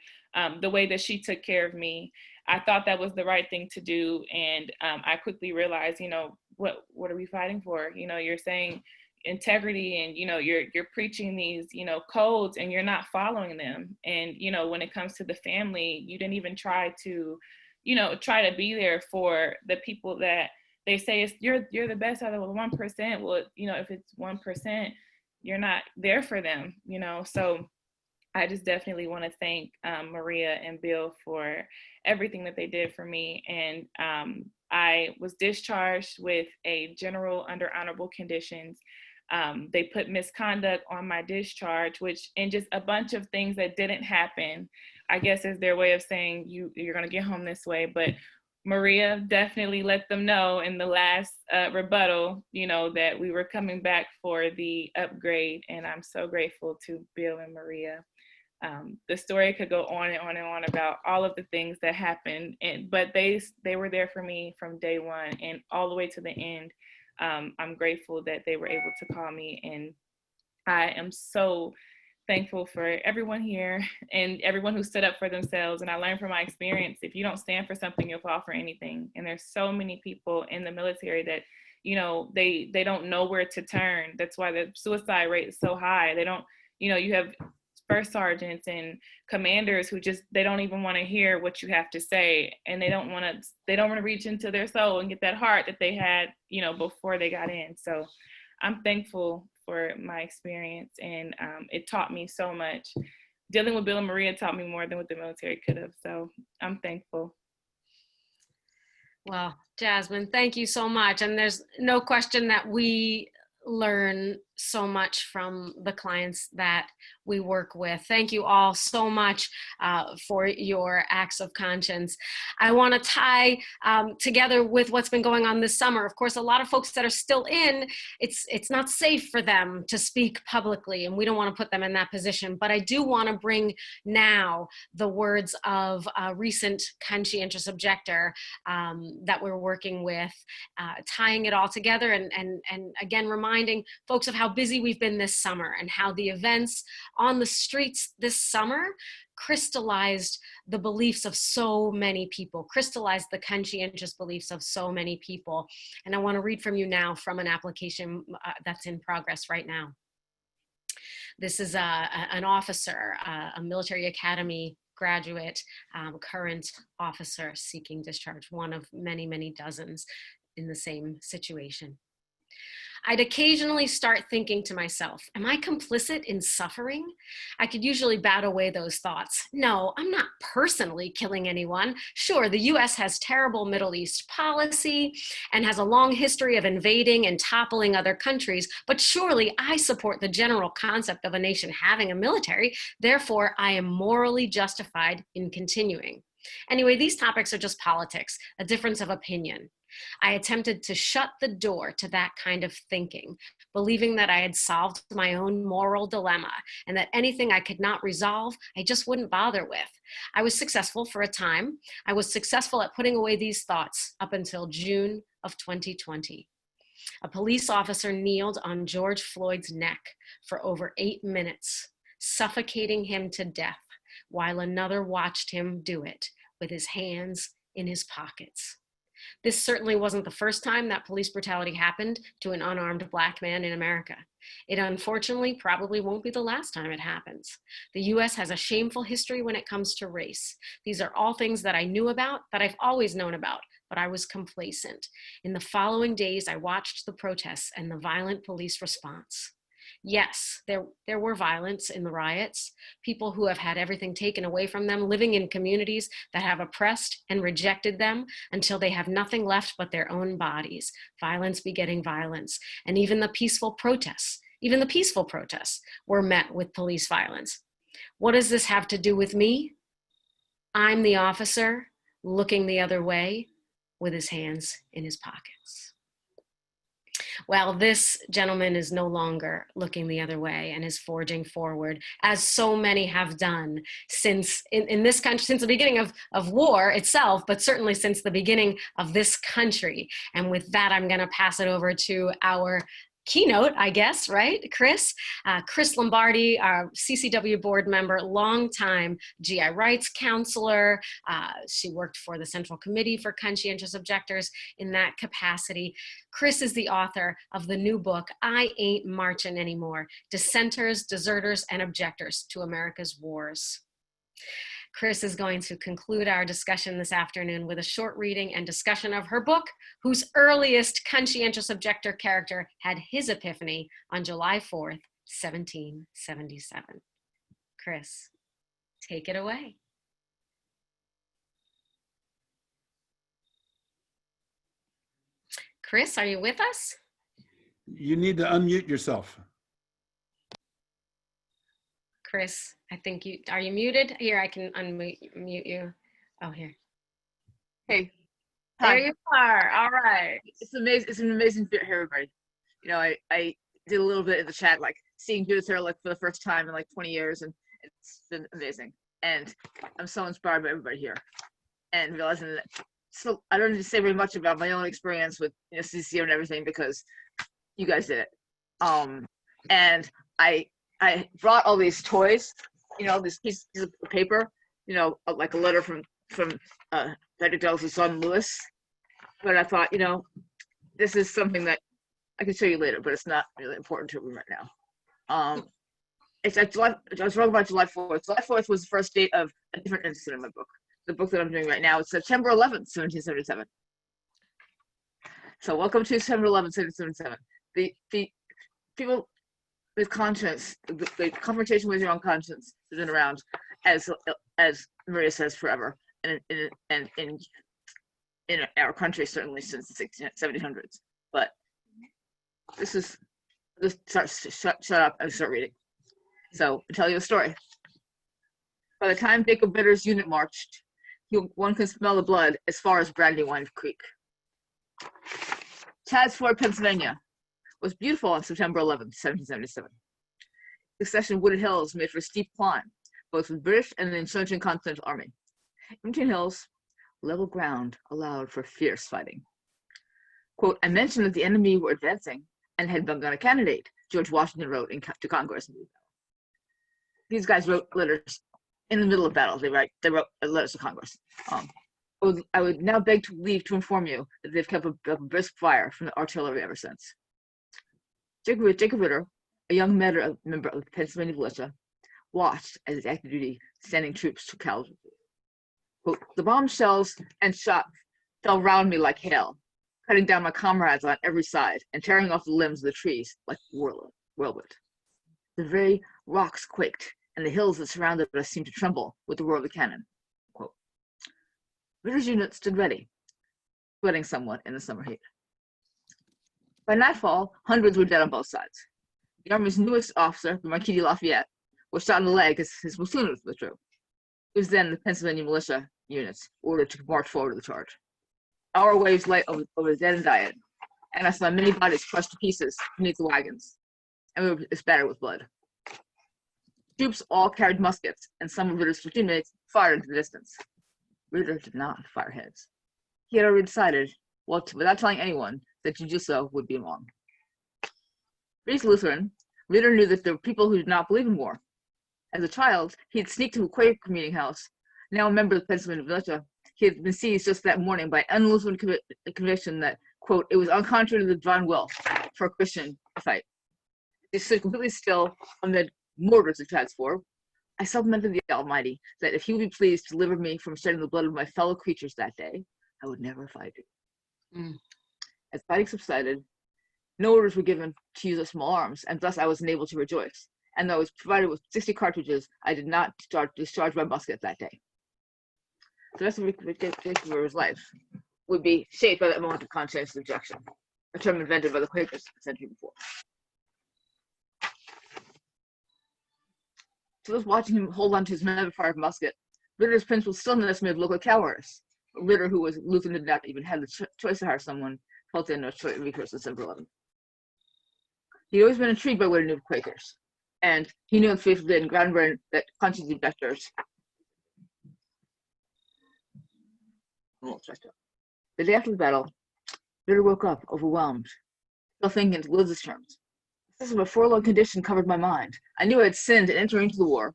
the way that she took care of me. I thought that was the right thing to do. And I quickly realized, you know, what are we fighting for? You know, you're saying integrity, and, you know, you're preaching these, you know, codes, and you're not following them. And, you know, when it comes to the family, you didn't even try to be there for the people that they say you're the best out of the 1%. Well, you know, if it's 1%, you're not there for them, you know. So I just definitely want to thank Maria and Bill for everything that they did for me. And I was discharged with a general under honorable conditions. They put misconduct on my discharge, and just a bunch of things that didn't happen, I guess, is their way of saying you're going to get home this way. But Maria definitely let them know in the last rebuttal, you know, that we were coming back for the upgrade. And I'm so grateful to Bill and Maria. The story could go on and on and on about all of the things that happened, but they were there for me from day one and all the way to the end. I'm grateful that they were able to call me, and I am so thankful for everyone here and everyone who stood up for themselves. And I learned from my experience, if you don't stand for something, you'll fall for anything. And there's so many people in the military that, you know, they don't know where to turn. That's why the suicide rate is so high. They don't, you know, you have first sergeants and commanders who just, they don't even want to hear what you have to say. And they don't want to reach into their soul and get that heart that they had, you know, before they got in. So I'm thankful for my experience, and it taught me so much. Dealing with Bill and Maria taught me more than what the military could have. So I'm thankful. Well, Jasmine, thank you so much. And there's no question that we learn so much from the clients that we work with. Thank you all so much for your acts of conscience. I want to tie together with what's been going on this summer. Of course, a lot of folks that are still in, it's not safe for them to speak publicly, and we don't want to put them in that position. But I do want to bring now the words of a recent conscientious objector that we're working with, tying it all together, and again, reminding folks of how busy we've been this summer, and how the events on the streets this summer crystallized the beliefs of so many people, crystallized the conscientious beliefs of so many people. And I want to read from you now from an application that's in progress right now. This is an officer, a military academy graduate, current officer seeking discharge, one of many, many dozens in the same situation. I'd occasionally start thinking to myself, am I complicit in suffering? I could usually bat away those thoughts. No, I'm not personally killing anyone. Sure, the US has terrible Middle East policy and has a long history of invading and toppling other countries, but surely I support the general concept of a nation having a military. Therefore, I am morally justified in continuing. Anyway, these topics are just politics, a difference of opinion. I attempted to shut the door to that kind of thinking, believing that I had solved my own moral dilemma and that anything I could not resolve, I just wouldn't bother with. I was successful for a time. I was successful at putting away these thoughts up until June of 2020. A police officer kneeled on George Floyd's neck for over 8 minutes, suffocating him to death, while another watched him do it with his hands in his pockets. This certainly wasn't the first time that police brutality happened to an unarmed Black man in America. It unfortunately probably won't be the last time it happens. The US has a shameful history when it comes to race. These are all things that I knew about, that I've always known about, but I was complacent. In the following days, I watched the protests and the violent police response. Yes, there were violence in the riots, people who have had everything taken away from them, living in communities that have oppressed and rejected them until they have nothing left but their own bodies, violence begetting violence. And even the peaceful protests were met with police violence. What does this have to do with me? I'm the officer looking the other way with his hands in his pockets. Well, this gentleman is no longer looking the other way and is forging forward, as so many have done since in this country, since the beginning of war itself, but certainly since the beginning of this country. And with that, I'm going to pass it over to our keynote, I guess, right? Chris Lombardi, our CCW board member, longtime GI rights counselor. She worked for the Central Committee for Conscientious Objectors in that capacity. Chris is the author of the new book, I Ain't Marching Anymore, Dissenters, Deserters, and Objectors to America's Wars. Chris is going to conclude our discussion this afternoon with a short reading and discussion of her book, whose earliest conscientious objector character had his epiphany on July 4th, 1777. Chris, take it away. Chris, are you with us? You need to unmute yourself. Chris, I think are you muted? Here, I can unmute you. Oh, here. Hey. There you are. All right. It's amazing. It's an amazing to hear everybody. You know, I did a little bit in the chat, like seeing Judith here like for the first time in like 20 years, and it's been amazing. And I'm so inspired by everybody here, and realizing that. So I don't need to say very much about my own experience with CCO and everything because you guys did it. And I brought all these toys, you know, these pieces of paper, you know, like a letter from Dr. Dell's son, Lewis. But I thought, you know, this is something that I can show you later, but it's not really important to me right now. I was wrong about July 4th. July 4th was the first date of a different incident in my book. The book that I'm doing right now is September 11th, 1777. So welcome to September 11th, 1777. The people with conscience, the confrontation with your own conscience has been around, as Maria says, forever, and in our country certainly since the 1700s. But shut up and start reading. So I'll tell you a story. By the time Jacob Bitter's unit marched, one could smell the blood as far as Brandywine Creek. Chadds Ford, Pennsylvania, was beautiful on September 11th, 1777. Succession wooded hills made for a steep climb, both for the British and the insurgent Continental Army. In between hills, level ground allowed for fierce fighting. Quote, I mentioned that the enemy were advancing and had begun a candidate, George Washington wrote to Congress. These guys wrote letters in the middle of battle. They wrote letters to Congress. I would now beg to leave to inform you that they've kept a brisk fire from the artillery ever since. Jacob Ritter, a young member of the Pennsylvania militia, watched as his active duty standing troops took casualties. Quote, the bomb shells and shot fell round me like hail, cutting down my comrades on every side and tearing off the limbs of the trees like whirlwind. The very rocks quaked, and the hills that surrounded us seemed to tremble with the roar of the cannon. Quote, Ritter's unit stood ready, sweating somewhat in the summer heat. By nightfall, hundreds were dead on both sides. The Army's newest officer, the Marquis de Lafayette, was shot in the leg as his platoon withdrew. It was then the Pennsylvania militia units ordered to march forward to the charge. Our waves light over the dead and dying, and I saw many bodies crushed to pieces beneath the wagons, and we were spattered with blood. Troops all carried muskets, and some of Ritter's platoon mates fired into the distance. Ritter did not fire heads. He had already decided, without telling anyone, that to do so would be wrong. Raised Lutheran, Ritter knew that there were people who did not believe in war. As a child, he had sneaked to a Quaker meeting house. Now a member of the Pennsylvania militia, he had been seized just that morning by an unlutheran conviction that, quote, it was uncontrary to the divine will for a Christian to fight. They stood completely still amid mortars of transport. I supplemented the Almighty that if he would be pleased to deliver me from shedding the blood of my fellow creatures that day, I would never fight it. As fighting subsided, no orders were given to use of small arms, and thus I was enabled to rejoice. And though I was provided with 60 cartridges, I did not discharge my musket that day. The rest of Rick's life would be shaped by that moment of conscientious objection, a term invented by the Quakers a century before. To those watching him hold on to his never-fired musket, Ritter's principles still underestimated local cowardice. Ritter, who was Lutheran, did not even have the choice to hire someone, felt they had no choice recourse on December 11th. He'd always been intrigued by what he knew of Quakers, and he knew in faithful did in ground that conscientious objectors. The day after the battle, Ritter woke up, overwhelmed, still thinking in religious terms. This is a forlorn condition covered my mind. I knew I had sinned in entering into the war,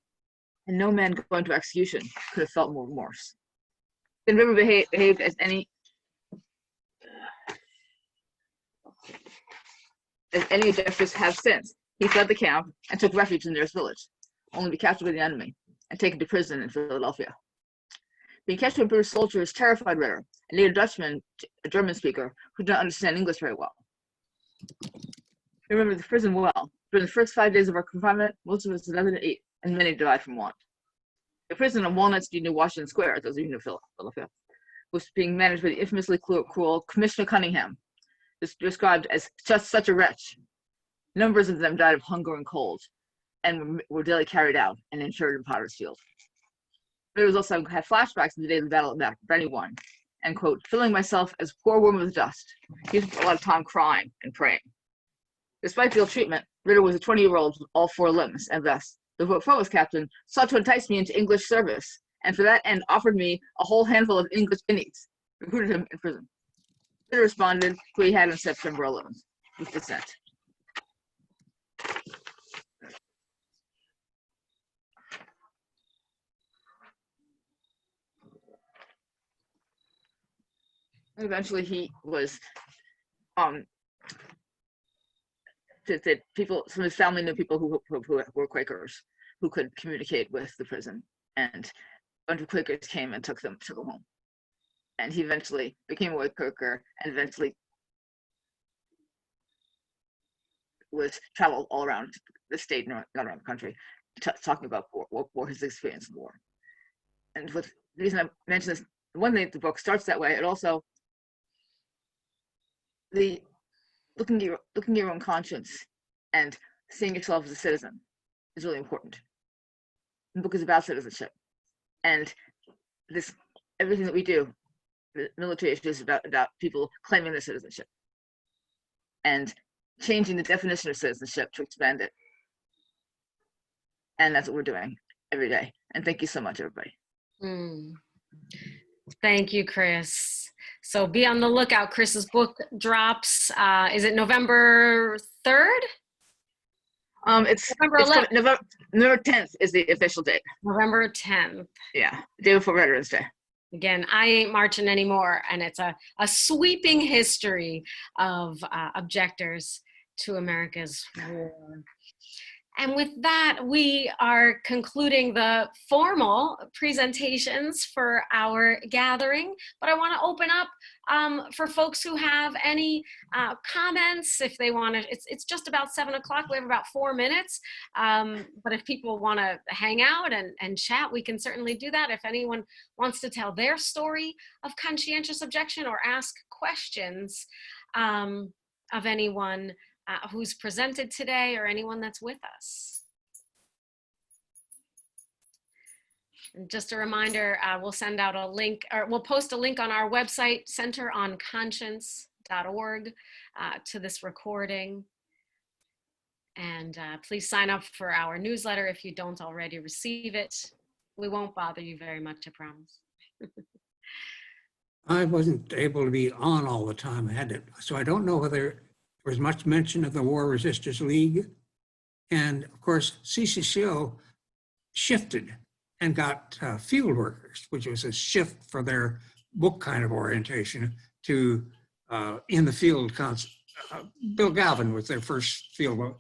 and no man going to execution could have felt more remorse. Then Ritter behaved as any objectors have since. He fled the camp and took refuge in the nearest village, only to be captured by the enemy and taken to prison in Philadelphia. Being captured by British soldiers terrified Ritter, and needed a Dutchman, a German speaker, who did not understand English very well. I remember the prison well. During the first 5 days of our confinement, most of us had nothing to eat, and many died from want. The prison on Walnut Street near Washington Square, those of you know Philadelphia, was being managed by the infamously cruel Commissioner Cunningham, described as just such a wretch. Numbers of them died of hunger and cold, and were daily carried out and interred in Potter's Field. But it was also had flashbacks of the day of the Battle of Brandywine, and quote, filling myself as poor worm with dust. He spent a lot of time crying and praying. Despite the ill treatment, Ritter was a 20-year-old with all 4 limbs, and thus, the provost captain sought to entice me into English service, and for that end offered me a whole handful of English guineas, recruited him in prison. Ritter responded to what he had on September 11th, with dissent. And eventually he was, that people, some of his family knew people who were Quakers who could communicate with the prison, and a bunch of Quakers came and took him home. And he eventually became a white Quaker, and eventually was traveled all around the state, not around the country, talking about war, his experience in war. And with the reason I mention this, one thing the book starts that way, it also the looking at your own conscience and seeing yourself as a citizen is really important. The book is about citizenship, and this everything that we do, the military is about people claiming their citizenship and changing the definition of citizenship to expand it. And that's what we're doing every day. And thank you so much, everybody. Thank you, Chris. So be on the lookout. Chris's book drops, is it November 3rd? It's November 10th is the official date. November 10th. Yeah, the day before Veterans Day. Again, I Ain't Marching Anymore, and it's a sweeping history of objectors to America's war. And with that, we are concluding the formal presentations for our gathering, but I want to open up for folks who have any comments, if they want to. It's just about 7 o'clock. We have about 4 minutes, but if people want to hang out and chat, we can certainly do that. If anyone wants to tell their story of conscientious objection or ask questions of anyone who's presented today or anyone that's with us. And just a reminder, we'll send out a link, or we'll post a link on our website, centeronconscience.org, to this recording. And please sign up for our newsletter if you don't already receive it. We won't bother you very much, I promise. I wasn't able to be on all the time, so I don't know whether there was much mention of the War Resisters League. And of course, CCCO shifted and got field workers, which was a shift for their book kind of orientation to in the field. Bill Galvin was their first field work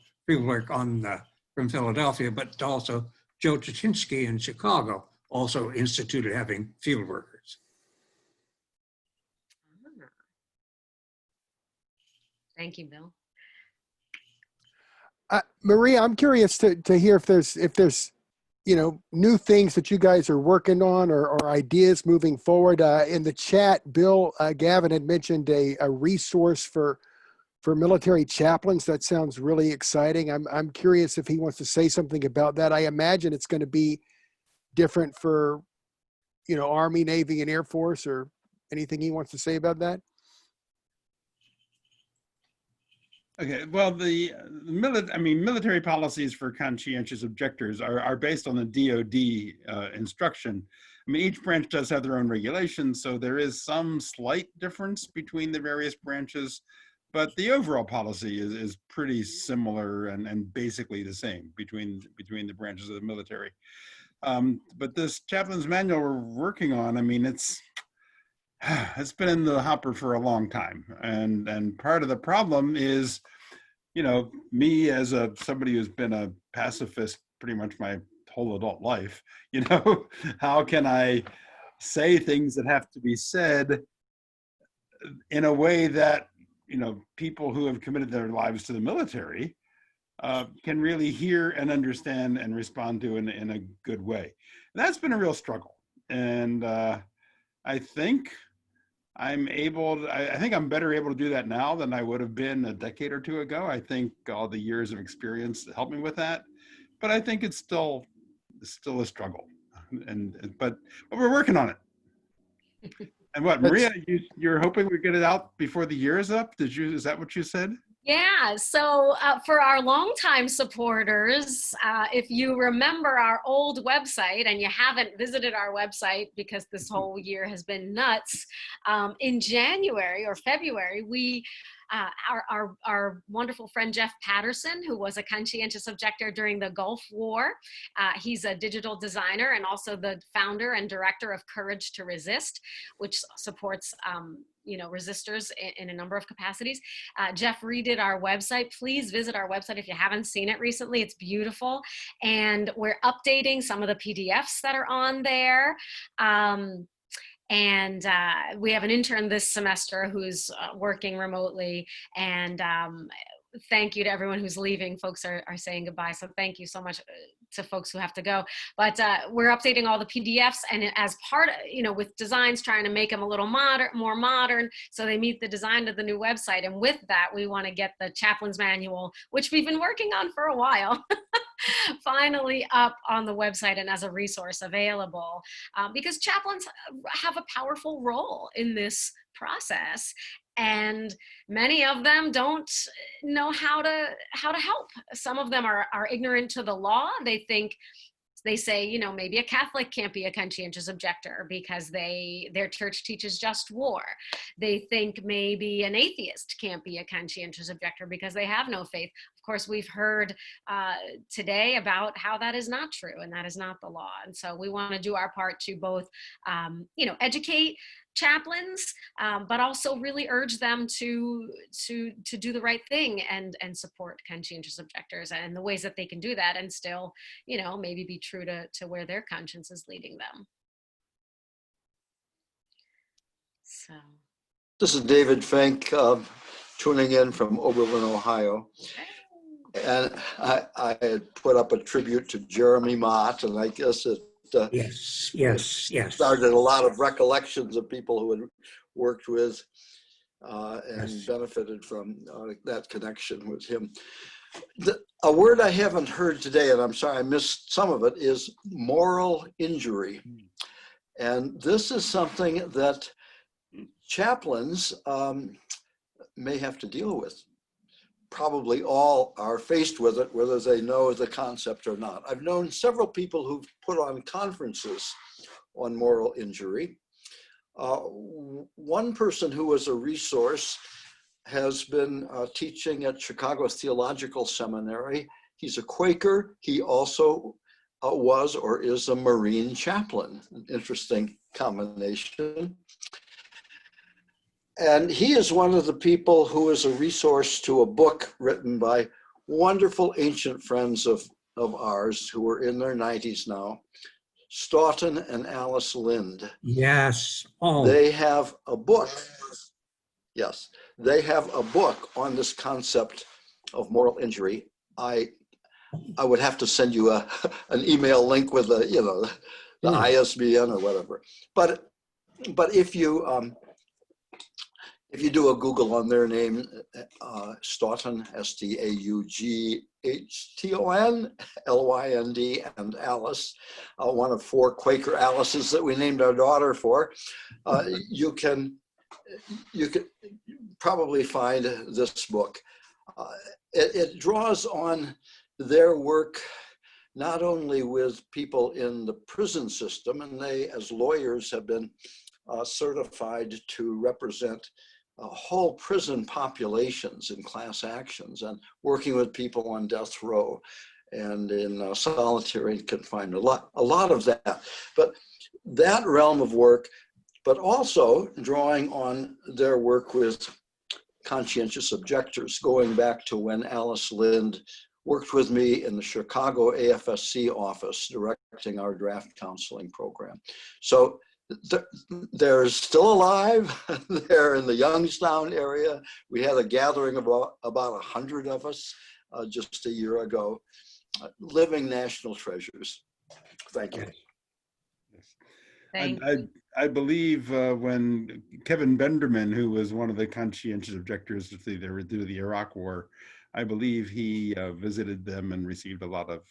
from Philadelphia, but also Joe Tatinsky in Chicago also instituted having field workers. Thank you, Bill. Maria, I'm curious to hear if there's new things that you guys are working on or ideas moving forward. In the chat, Bill Gavin had mentioned a resource for military chaplains. That sounds really exciting. I'm curious if he wants to say something about that. I imagine it's going to be different for Army, Navy, and Air Force, or anything he wants to say about that. Okay, well, the military policies for conscientious objectors are based on the DoD instruction. I mean, each branch does have their own regulations, so there is some slight difference between the various branches, but the overall policy is pretty similar and basically the same between the branches of the military. But this chaplain's manual we're working on, I mean, it's been in the hopper for a long time, and part of the problem is, me as somebody who's been a pacifist pretty much my whole adult life, how can I say things that have to be said in a way that people who have committed their lives to the military can really hear and understand and respond to in a good way. And that's been a real struggle, and I think I'm better able to do that now than I would have been a decade or two ago. I think all the years of experience helped me with that, but I think it's still a struggle. But we're working on it. And what, Maria, you're hoping we get it out before the year is up? Is that what you said? Yeah, so for our longtime supporters, if you remember our old website and you haven't visited our website because this whole year has been nuts, in January or February, we our wonderful friend Jeff Patterson, who was a conscientious objector during the Gulf War. He's a digital designer and also the founder and director of Courage to Resist, which supports resistors in a number of capacities. Jeff redid our website. Please visit our website if you haven't seen it recently. It's beautiful. And we're updating some of the PDFs that are on there. And we have an intern this semester who's working remotely, and thank you to everyone who's leaving. Folks are saying goodbye, so thank you so much to folks who have to go. But we're updating all the PDFs, and as part of, with designs, trying to make them a little more modern, so they meet the design of the new website. And with that, we want to get the chaplain's manual, which we've been working on for a while, finally up on the website and as a resource available, because chaplains have a powerful role in this process, and many of them don't know how to help. Some of them are ignorant to the law. They say, maybe a Catholic can't be a conscientious objector because their church teaches just war. They think maybe an atheist can't be a conscientious objector because they have no faith. Of course, we've heard today about how that is not true, and that is not the law. And so we want to do our part to both, educate chaplains, but also really urge them to do the right thing and support conscientious objectors and the ways that they can do that and still, maybe be true to where their conscience is leading them. So. This is David Fink, tuning in from Oberlin, Ohio. And I had put up a tribute to Jeremy Mott, and I guess it yes. started a lot of recollections of people who had worked with and benefited from that connection with him. A word I haven't heard today, and I'm sorry I missed some of it, is moral injury. And this is something that chaplains may have to deal with. Probably all are faced with it, whether they know the concept or not. I've known several people who've put on conferences on moral injury. One person who was a resource has been teaching at Chicago Theological Seminary. He's a Quaker. He also was or is a Marine chaplain, an interesting combination. And he is one of the people who is a resource to a book written by wonderful ancient friends of ours who are in their 90s now, Stoughton and Alice Lind. Yes. Oh. They have a book. Yes, they have a book on this concept of moral injury. I would have to send you an email link with the ISBN or whatever. But if you do a Google on their name, Stoughton, Staughton, Lynd, and Alice, one of 4 Quaker Alices that we named our daughter for, you can probably find this book. It draws on their work not only with people in the prison system, and they as lawyers have been certified to represent whole prison populations in class actions and working with people on death row and in solitary confinement, a lot of that. But that realm of work, but also drawing on their work with conscientious objectors, going back to when Alice Lind worked with me in the Chicago AFSC office, directing our draft counseling program. So they're still alive. They're in the Youngstown area. We had a gathering of about 100 of us just a year ago. Living national treasures. Thank you. I believe when Kevin Benderman, who was one of the conscientious objectors through the Iraq War, I believe he visited them and received a lot of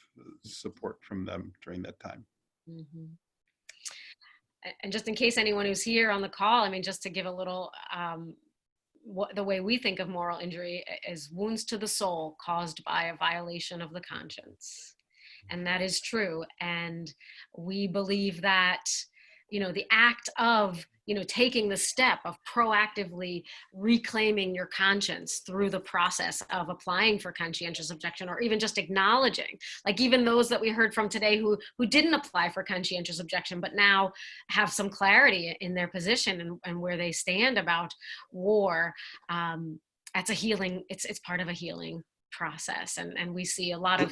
support from them during that time. Mm-hmm. And just in case anyone who's here on the call, I mean, just to give a little, the way we think of moral injury is wounds to the soul caused by a violation of the conscience. And that is true. And we believe that, the act of, taking the step of proactively reclaiming your conscience through the process of applying for conscientious objection, or even just acknowledging, like even those that we heard from today who didn't apply for conscientious objection, but now have some clarity in their position and where they stand about war. That's a healing, it's part of a healing process. And we see a lot of,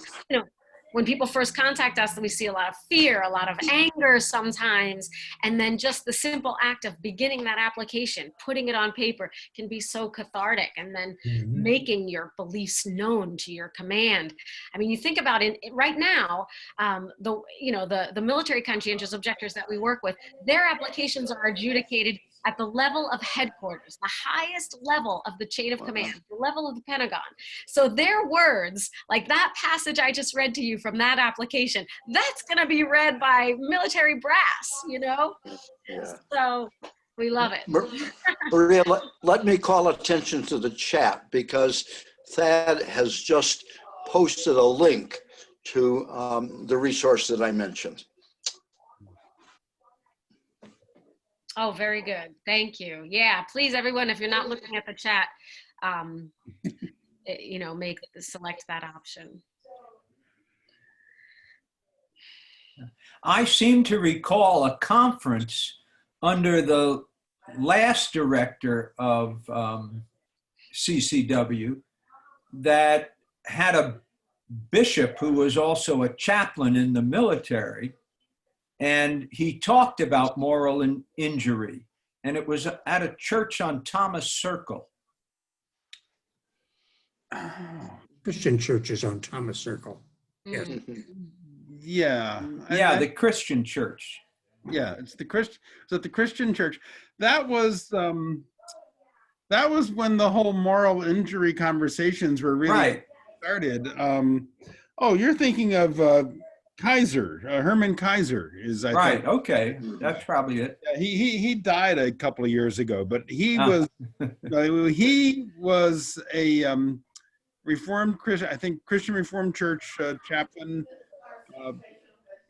when people first contact us, we see a lot of fear, a lot of anger sometimes, and then just the simple act of beginning that application, putting it on paper can be so cathartic, and then making your beliefs known to your command. I mean, you think about it right now, the military conscientious objectors that we work with, their applications are adjudicated at the level of headquarters, the highest level of the chain of command, the level of the Pentagon. So their words, like that passage I just read to you from that application, that's gonna be read by military brass, Yeah. So we love it. Maria, let me call attention to the chat, because Thad has just posted a link to the resource that I mentioned. Oh, very good. Thank you. Yeah, please, everyone, if you're not looking at the chat, select that option. I seem to recall a conference under the last director of CCW that had a bishop who was also a chaplain in the military. And he talked about moral injury, and it was at a church on Thomas Circle. Christian churches on Thomas Circle. Yes. Yeah. The Christian church. Yeah, it's the Christian church. That was when the whole moral injury conversations were really started. You're thinking of Kaiser, Herman Kaiser is, I Right. think. Okay. That's probably it. Yeah, he died a couple of years ago, but he Ah. was a Reformed Christian, I think Christian Reformed Church chaplain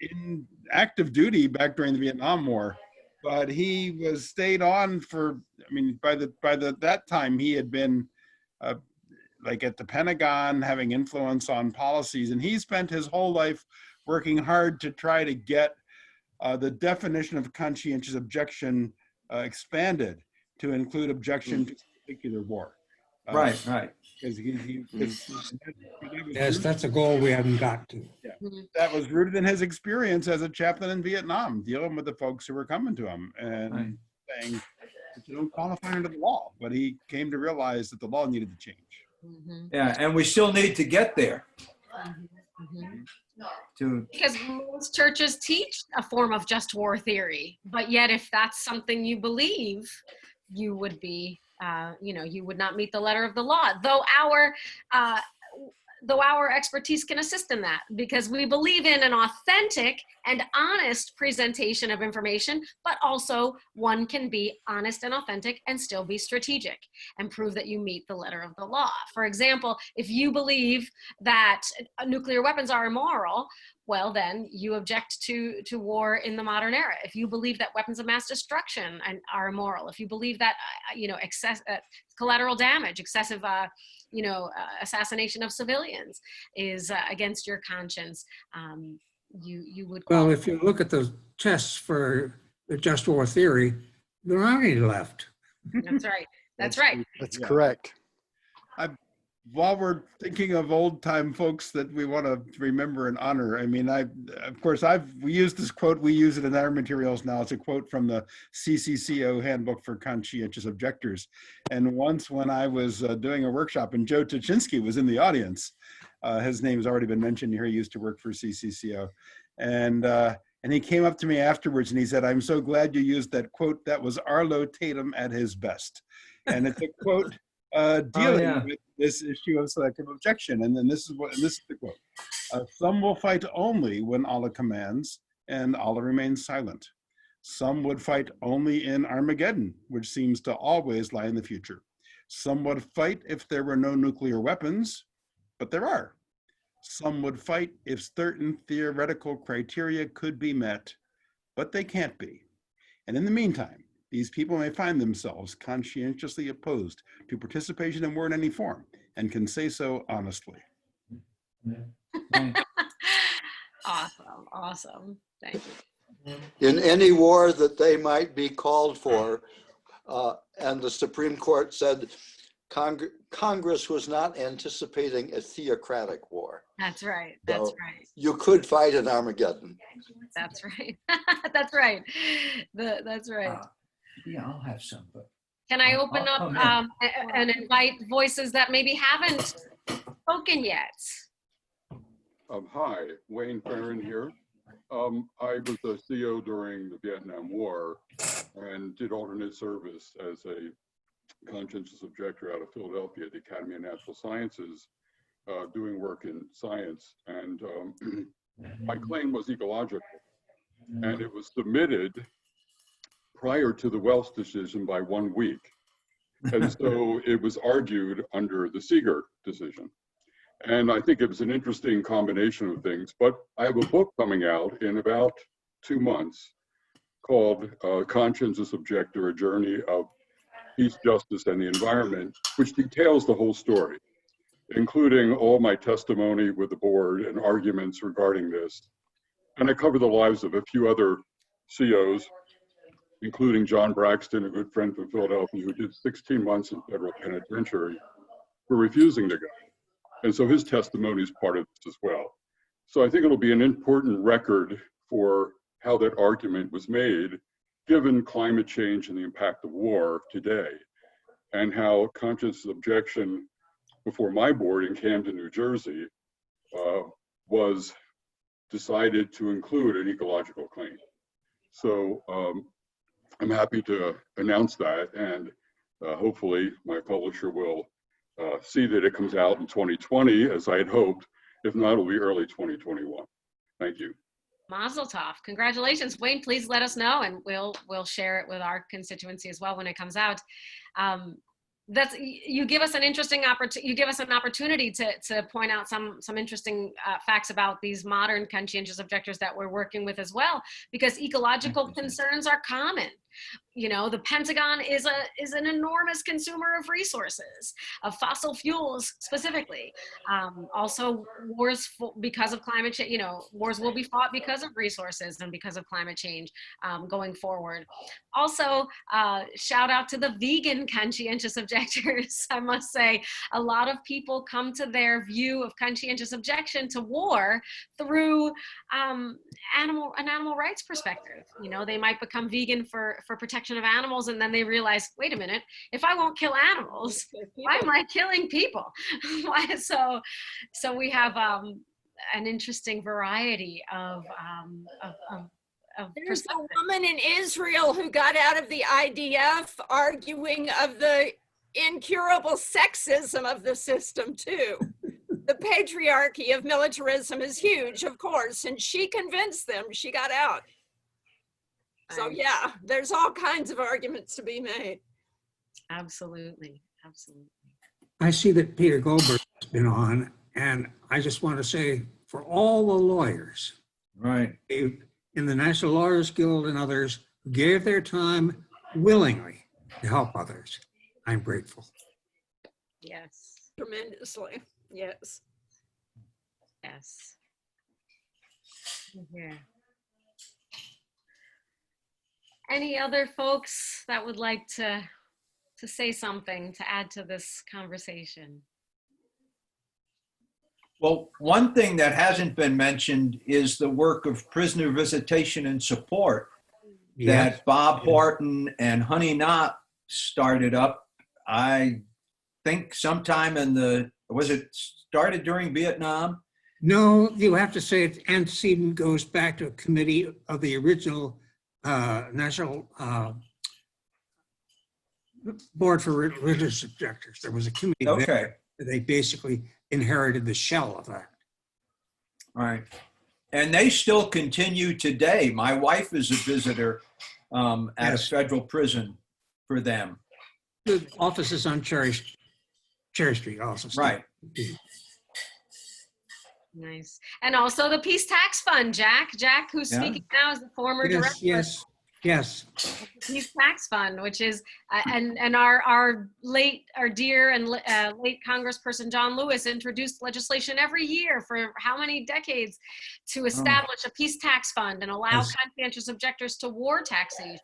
in active duty back during the Vietnam War. But he stayed on for, I mean, by that time he had been like at the Pentagon, having influence on policies, and he spent his whole life working hard to try to get the definition of conscientious objection expanded to include objection to a particular war. Right. Because Yes, that's a goal we haven't got to. Yeah, that was rooted in his experience as a chaplain in Vietnam, dealing with the folks who were coming to him and saying that you don't qualify under the law. But he came to realize that the law needed to change. Yeah, and we still need to get there. Because most churches teach a form of just war theory, but yet if that's something you believe, you would be, you would not meet the letter of the law. Though our expertise can assist in that, because we believe in an authentic and honest presentation of information, but also one can be honest and authentic and still be strategic and prove that you meet the letter of the law. For example, if you believe that nuclear weapons are immoral, well, then you object to war in the modern era. If you believe that weapons of mass destruction are immoral, if you believe that, collateral damage, excessive, assassination of civilians is against your conscience, you would. Well, if you look at the tests for the just war theory, there aren't any left. That's right. That's right. That's correct. While we're thinking of old time folks that we want to remember and honor, I mean, we used this quote, we use it in our materials now. It's a quote from the CCCO Handbook for Conscientious Objectors. And once when I was doing a workshop, and Joe Tuchinski was in the audience, his name's already been mentioned here. He used to work for CCCO. And he came up to me afterwards and he said, "I'm so glad you used that quote. That was Arlo Tatum at his best." And it's a quote dealing with this issue of selective objection. And then this is the quote. "Some will fight only when Allah commands, and Allah remains silent. Some would fight only in Armageddon, which seems to always lie in the future. Some would fight if there were no nuclear weapons, but there are. Some would fight if certain theoretical criteria could be met, but they can't be. And in the meantime, these people may find themselves conscientiously opposed to participation in war in any form, and can say so honestly." Awesome. Thank you. In any war that they might be called for, and the Supreme Court said Congress was not anticipating a theocratic war. That's right. You could fight in Armageddon. That's right. That's right. That's right. Yeah, I'll have some, but can I open up and invite voices that maybe haven't spoken yet? Hi, Wayne Farron here. I was a CO during the Vietnam War and did alternate service as a conscientious objector out of Philadelphia at the Academy of Natural Sciences, doing work in science. And my claim was ecological, and it was submitted prior to the Welsh decision by 1 week. And so it was argued under the Seeger decision. And I think it was an interesting combination of things, but I have a book coming out in about 2 months called Conscientious Objector, A Journey of Peace, Justice, and the Environment, which details the whole story, including all my testimony with the board and arguments regarding this. And I cover the lives of a few other COs, including John Braxton, a good friend from Philadelphia, who did 16 months in federal penitentiary for refusing to go. And so his testimony is part of this as well. So I think it'll be an important record for how that argument was made, given climate change and the impact of war today, and how conscientious objection before my board in Camden, New Jersey, was decided to include an ecological claim. So I'm happy to announce that, and hopefully my publisher will see that it comes out in 2020 as I had hoped. If not, it'll be early 2021. Thank you. Mazel tov. Congratulations. Wayne, please let us know and we'll share it with our constituency as well when it comes out. You give us an interesting opportunity. You give us an opportunity to point out some interesting facts about these modern conscientious objectors that we're working with as well, because ecological concerns are common. You know, the Pentagon is an enormous consumer of resources, of fossil fuels specifically. Also, wars because of climate change. You know, wars will be fought because of resources and because of climate change going forward. Also, shout out to the vegan conscientious objectors. I must say, a lot of people come to their view of conscientious objection to war through an animal rights perspective. You know, they might become vegan for protection of animals, and then they realize, wait a minute, if I won't kill animals, why am I killing people? So we have an interesting variety of There's a woman in Israel who got out of the IDF arguing of the incurable sexism of the system too. The patriarchy of militarism is huge, of course, and she convinced them. She got out. So yeah, there's all kinds of arguments to be made. Absolutely, absolutely. I see that Peter Goldberg has been on, and I just want to say for all the lawyers, right, in the National Lawyers Guild and others, gave their time willingly to help others, I'm grateful. Yes. Tremendously, yes. Yes. Yeah. Any other folks that would like to say something to add to this conversation? Well, one thing that hasn't been mentioned is the work of prisoner visitation and support that Bob Horton and Honey Knott started up. I think sometime was it started during Vietnam? No, you have to say its antecedent goes back to a committee of the original National Board for Religious Objectors. There was a committee there. They basically inherited the shell of that. Right. And they still continue today. My wife is a visitor at a federal prison for them. The office is on Cherry Street also. Right. Nice. And also the Peace Tax Fund, Jack, who's speaking now, is the former director. Yes. The Peace Tax Fund, which is, and our dear and late Congressperson John Lewis introduced legislation every year for how many decades to establish a Peace Tax Fund and allow conscientious objectors to war taxation.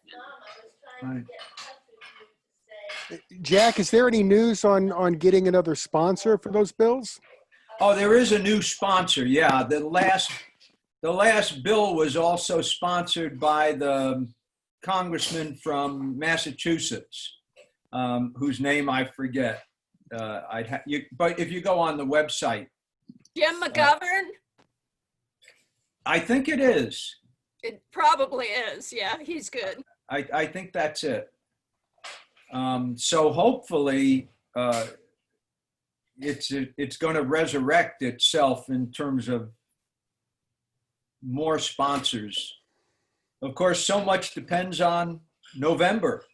Right. Jack, is there any news on getting another sponsor for those bills? Oh, there is a new sponsor. Yeah, the last bill was also sponsored by the congressman from Massachusetts, whose name I forget. But if you go on the website, Jim McGovern. I think it is. It probably is. Yeah, he's good. I think that's it. So hopefully, it's going to resurrect itself in terms of more sponsors. Of course, so much depends on November.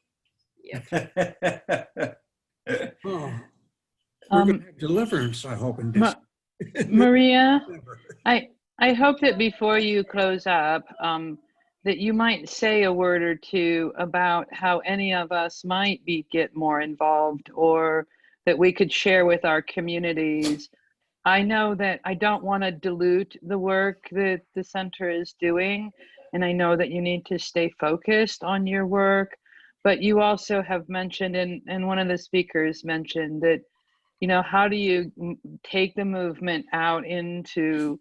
Yep. We're going to have deliverance, I hope, in this. Maria, I hope that before you close up, that you might say a word or two about how any of us might get more involved, or that we could share with our communities. I know that I don't want to dilute the work that the center is doing, and I know that you need to stay focused on your work, but you also have mentioned, and one of the speakers mentioned that, you know, how do you take the movement out into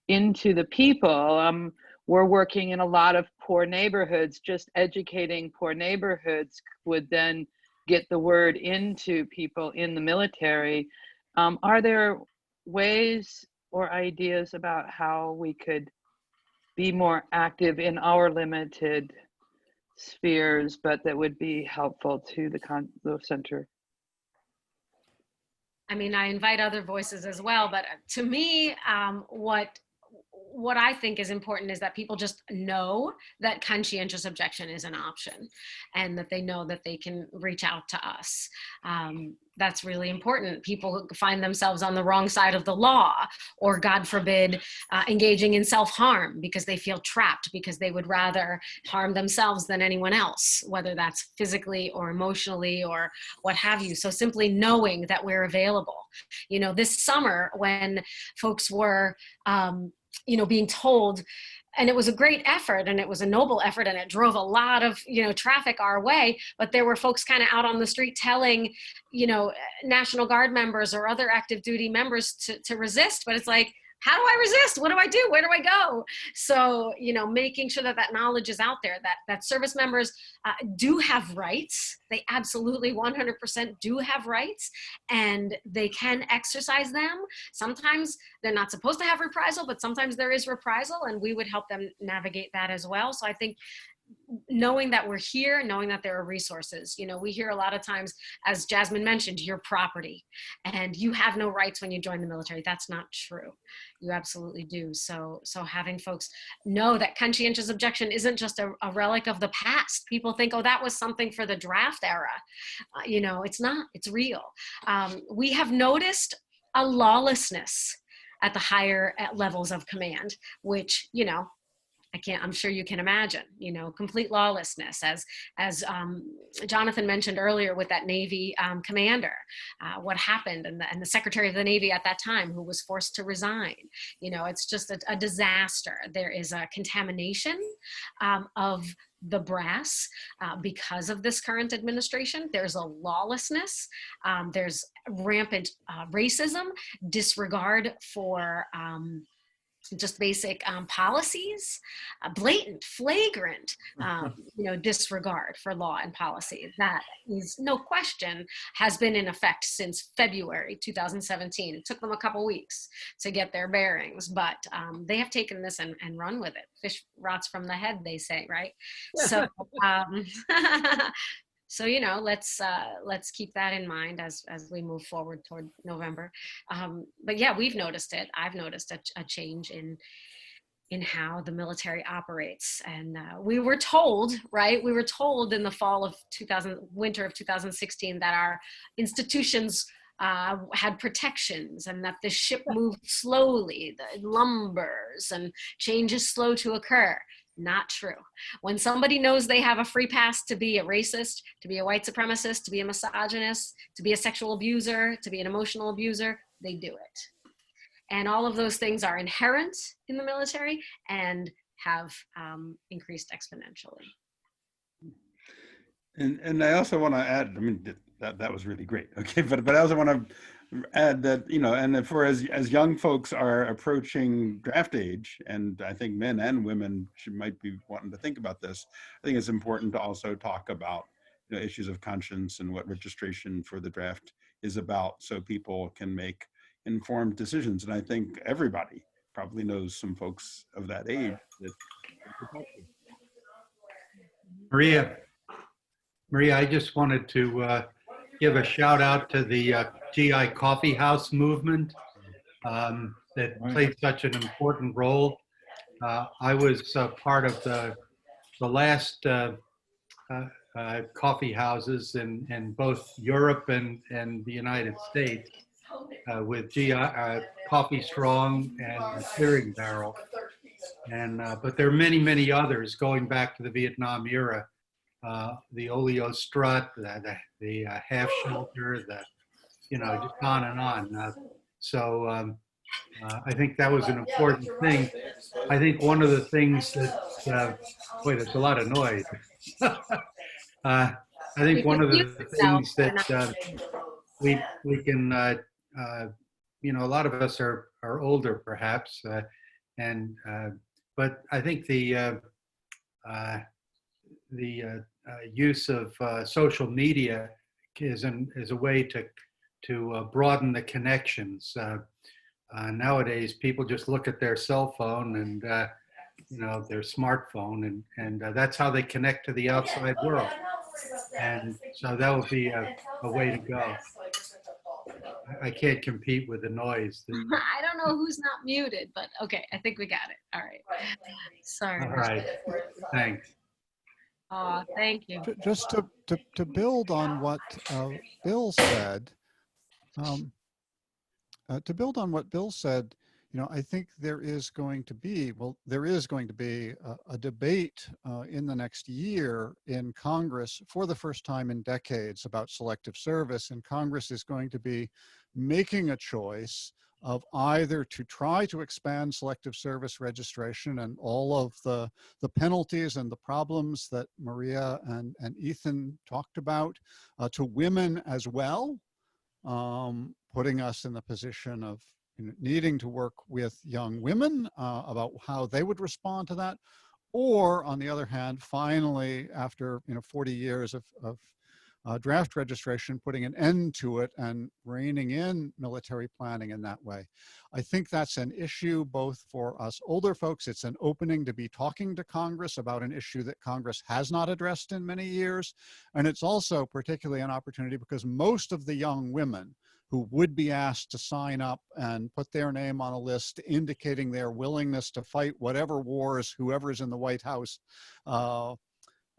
the people? We're working in a lot of poor neighborhoods. Just educating poor neighborhoods would then get the word into people in the military. Are there ways or ideas about how we could be more active in our limited spheres, but that would be helpful to the center? I mean, I invite other voices as well, but to me, what I think is important is that people just know that conscientious objection is an option, and that they know that they can reach out to us. That's really important. People find themselves on the wrong side of the law, or God forbid, engaging in self-harm because they feel trapped, because they would rather harm themselves than anyone else, whether that's physically or emotionally or what have you. So simply knowing that we're available. You know, this summer when folks were, being told, and it was a great effort and it was a noble effort and it drove a lot of, traffic our way, but there were folks kind of out on the street telling, National Guard members or other active duty members to resist, but it's like, how do I resist? What do I do? Where do I go? So, making sure that knowledge is out there, that service members do have rights. They absolutely 100% do have rights, and they can exercise them. Sometimes they're not supposed to have reprisal, but sometimes there is reprisal, and we would help them navigate that as well. So I think knowing that we're here, knowing that there are resources. We hear a lot of times, as Jasmine mentioned, you're property and you have no rights when you join the military. That's not true. You absolutely do. So having folks know that conscientious objection isn't just a relic of the past. People think, oh, that was something for the draft era. It's not. It's real. We have noticed a lawlessness at the higher levels of command, which, I'm sure you can imagine, complete lawlessness, as Jonathan mentioned earlier with that Navy commander, what happened, and the Secretary of the Navy at that time, who was forced to resign. It's just a disaster. There is a contamination of the brass because of this current administration. There's a lawlessness. There's rampant racism, disregard for just basic policies, blatant, flagrant, disregard for law and policy. That is, no question, has been in effect since February 2017. It took them a couple weeks to get their bearings, but they have taken this and run with it. Fish rots from the head, they say, right? So, So, let's keep that in mind as we move forward toward November. But yeah, we've noticed it. I've noticed a change in how the military operates. And we were told, right? We were told in the winter of 2016 that our institutions had protections and that the ship moved slowly, the lumbers, and change is slow to occur. Not true. When somebody knows they have a free pass to be a racist, to be a white supremacist, to be a misogynist, to be a sexual abuser, to be an emotional abuser, they do it. And all of those things are inherent in the military and have increased exponentially. And I also want to add, I mean, that was really great. Okay, but I also want to add that, and for as young folks are approaching draft age, and I think men and women might be wanting to think about this, I think it's important to also talk about issues of conscience and what registration for the draft is about, so people can make informed decisions. And I think everybody probably knows some folks of that age that. Maria, I just wanted to give a shout out to the GI Coffee House movement that played such an important role. I was part of the last coffee houses in both Europe and the United States with GI Coffee Strong and Clearing Barrel. But there are many, many others going back to the Vietnam era. The Oleo Strut, the Half Shelter, just on and on. So I think that was an important thing. I think one of the things that, boy, there's a lot of noise. I think one of the things that we can, a lot of us are older perhaps, but I think the use of social media is a way to broaden the connections. Nowadays, people just look at their cell phone and their smartphone, and that's how they connect to the outside world. And so that would be a way to go. I can't compete with the noise. I don't know who's not muted, but okay, I think we got it. All right. Sorry. All right, thanks. Thank you. Just to build on what Bill said, I think there is going to be a debate in the next year in Congress for the first time in decades about selective service, and Congress is going to be making a choice of either to try to expand selective service registration and all of the penalties and the problems that Maria and Ethan talked about to women as well, putting us in the position of needing to work with young women about how they would respond to that. Or on the other hand, finally, after 40 years of draft registration, putting an end to it and reining in military planning in that way. I think that's an issue both for us older folks. It's an opening to be talking to Congress about an issue that Congress has not addressed in many years. And it's also particularly an opportunity because most of the young women who would be asked to sign up and put their name on a list indicating their willingness to fight whatever wars whoever is in the White House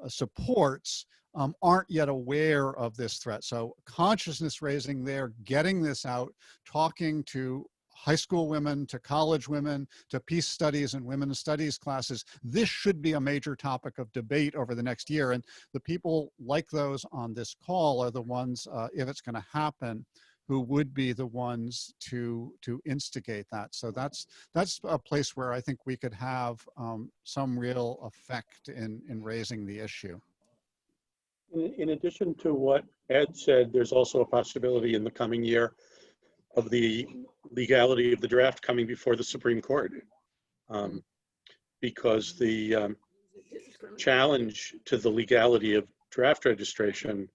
supports aren't yet aware of this threat. So consciousness raising there, getting this out, talking to high school women, to college women, to peace studies and women's studies classes. This should be a major topic of debate over the next year. And the people like those on this call are the ones, if it's going to happen, who would be the ones to instigate that. So that's a place where I think we could have some real effect in raising the issue. In addition to what Ed said, there's also a possibility in the coming year of the legality of the draft coming before the Supreme Court, because the challenge to the legality of draft registration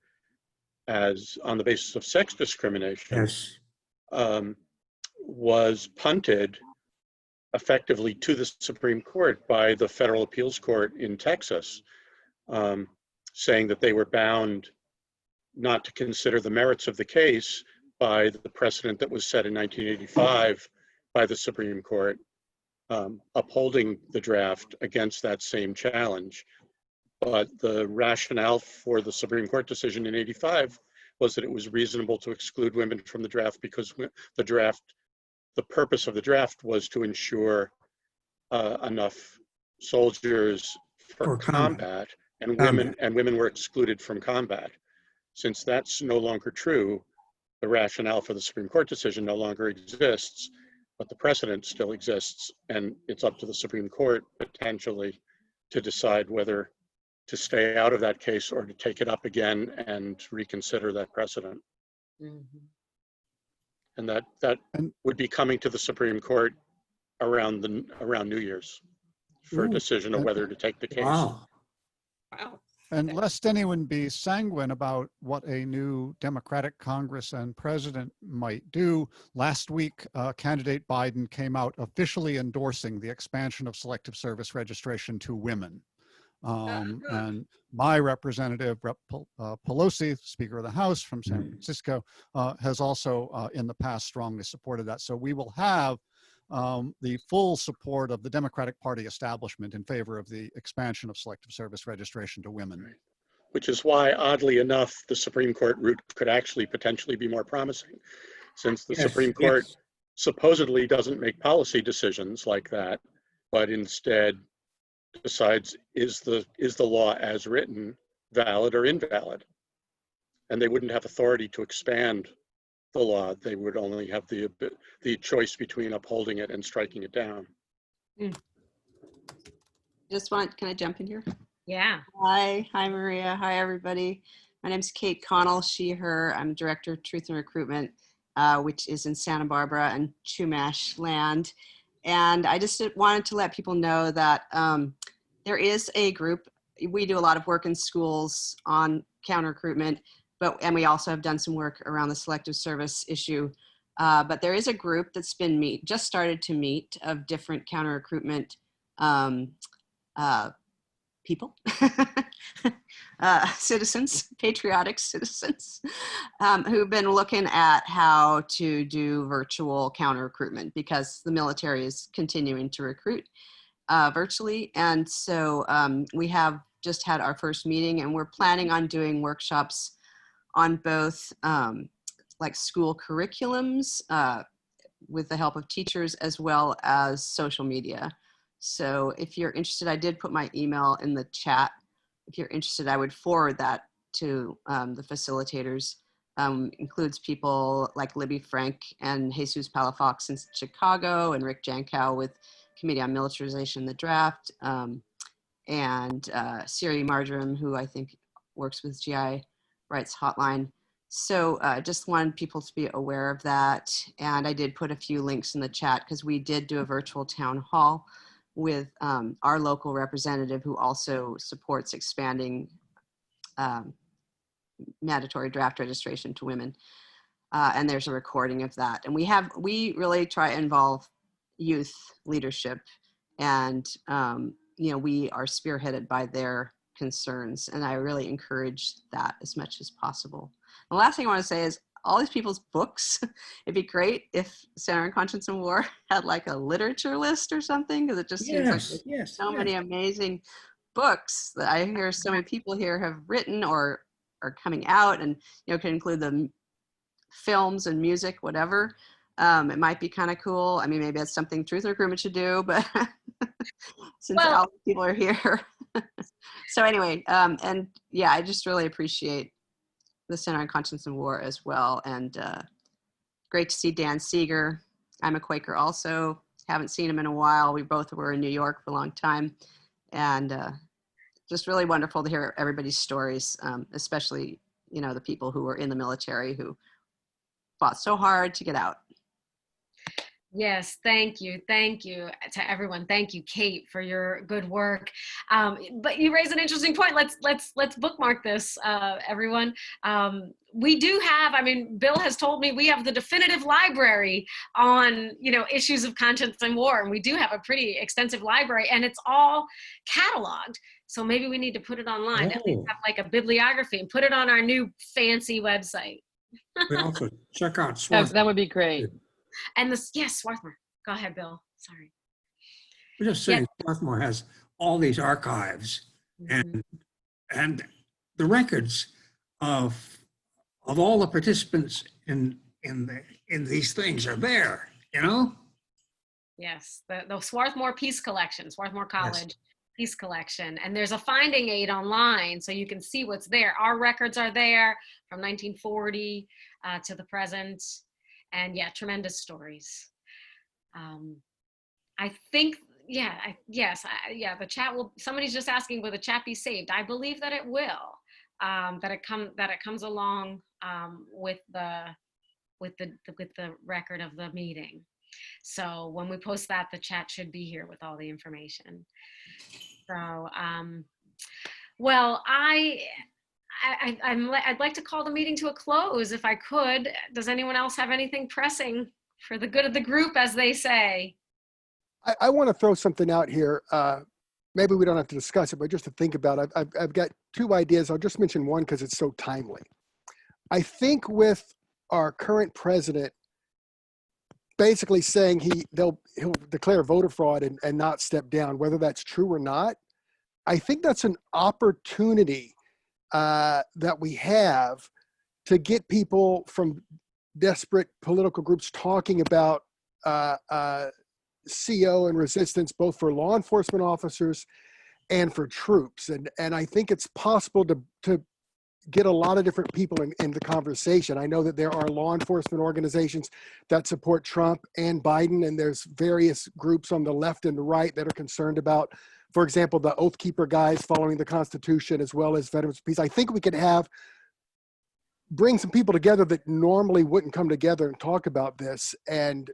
as on the basis of sex discrimination was punted effectively to the Supreme Court by the Federal Appeals Court in Texas, saying that they were bound not to consider the merits of the case by the precedent that was set in 1985 by the Supreme Court, upholding the draft against that same challenge. But the rationale for the Supreme Court decision in 85 was that it was reasonable to exclude women from the draft because the purpose of the draft was to ensure enough soldiers for combat, and women were excluded from combat. Since that's no longer true, the rationale for the Supreme Court decision no longer exists, but the precedent still exists, and it's up to the Supreme Court potentially to decide whether to stay out of that case or to take it up again and reconsider that precedent. And that would be coming to the Supreme Court around New Year's for a decision of whether to take the case. Wow. And lest anyone be sanguine about what a new Democratic Congress and president might do, last week, candidate Biden came out officially endorsing the expansion of selective service registration to women. And my representative, Rep. Pelosi, Speaker of the House from San Francisco, has also in the past strongly supported that. So we will have the full support of the Democratic Party establishment in favor of the expansion of selective service registration to women. Which is why, oddly enough, the Supreme Court route could actually potentially be more promising, since the Supreme Court supposedly doesn't make policy decisions like that, but instead decides is the law as written valid or invalid, and they wouldn't have authority to expand the law. They would only have the choice between upholding it and striking it down. can I jump in here? Yeah. Hi Maria. Hi everybody. My name is Kate Connell, she, her. I'm Director of Truth and Recruitment, which is in Santa Barbara and Chumash land. And I just wanted to let people know that there is a group. We do a lot of work in schools on counter recruitment, and we also have done some work around the selective service issue. But there is a group that's been just started to meet of different counter recruitment people, citizens, patriotic citizens, who've been looking at how to do virtual counter recruitment because the military is continuing to recruit virtually. And so we have just had our first meeting, and we're planning on doing workshops on both like school curriculums with the help of teachers, as well as social media. So if you're interested, I did put my email in the chat. If you're interested, I would forward that to the facilitators. Includes people like Libby Frank and Jesus Palafox in Chicago, and Rick Jankow with Committee on Militarization and the Draft, and Siri Marjoram, who I think works with GI Rights Hotline. So just wanted people to be aware of that. And I did put a few links in the chat because we did do a virtual town hall with our local representative, who also supports expanding mandatory draft registration to women. And there's a recording of that. And we really try to involve youth leadership, and we are spearheaded by their concerns, and I really encourage that as much as possible. The last thing I want to say is all these people's books. It'd be great if Center on Conscience and War had like a literature list or something, because it just seems like there's so many amazing books that I hear so many people here have written or are coming out, and can include the films and music, whatever. It might be kind of cool. I mean, maybe that's something Truth and Recruitment should do, but since all the people are here. So anyway, and yeah, I just really appreciate the Center on Conscience and War as well. And great to see Dan Seeger. I'm a Quaker also. Haven't seen him in a while. We both were in New York for a long time. And just really wonderful to hear everybody's stories, especially, the people who were in the military who fought so hard to get out. Yes, thank you. Thank you to everyone. Thank you, Kate, for your good work. But you raise an interesting point. Let's bookmark this, everyone. We do have, Bill has told me we have the definitive library on, issues of conscience and war. And we do have a pretty extensive library, and it's all cataloged. So maybe we need to put it online, at least have like a bibliography, and put it on our new fancy website. We also check out that would be great. And Swarthmore. Go ahead, Bill. Sorry. I'm just saying, Swarthmore has all these archives, and the records of all the participants in these things are there. Yes, the Swarthmore Peace Collection, Swarthmore College Peace Collection, and there's a finding aid online, so you can see what's there. Our records are there from 1940 to the present. And yeah, tremendous stories. I think, the chat will, somebody's just asking, will the chat be saved? I believe that it will, that it comes along with the record of the meeting. So when we post that, the chat should be here with all the information. So, well, I'd like to call the meeting to a close if I could. Does anyone else have anything pressing for the good of the group, as they say? I want to throw something out here. Maybe we don't have to discuss it, but just to think about it. I've got two ideas. I'll just mention one because it's so timely. I think with our current president basically saying he'll declare voter fraud and not step down, whether that's true or not, I think that's an opportunity that we have to get people from desperate political groups talking about CO and resistance, both for law enforcement officers and for troops. And I think it's possible to get a lot of different people in the conversation. I know that there are law enforcement organizations that support Trump and Biden, and there's various groups on the left and the right that are concerned about, for example, the Oath Keeper guys following the Constitution, as well as Veterans of Peace. I think we could bring some people together that normally wouldn't come together and talk about this, and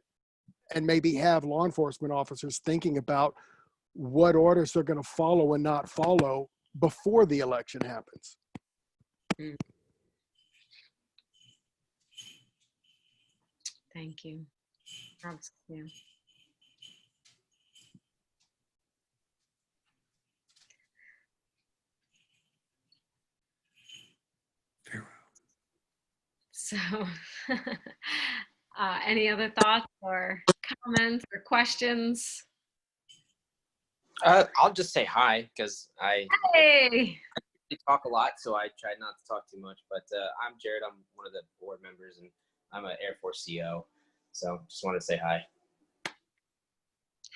maybe have law enforcement officers thinking about what orders they're going to follow and not follow before the election happens. Thank you. Yeah. So any other thoughts or comments or questions? I'll just say hi because I talk a lot, so I try not to talk too much. But I'm Jared. I'm one of the board members, and I'm an Air Force CO. So just wanted to say hi.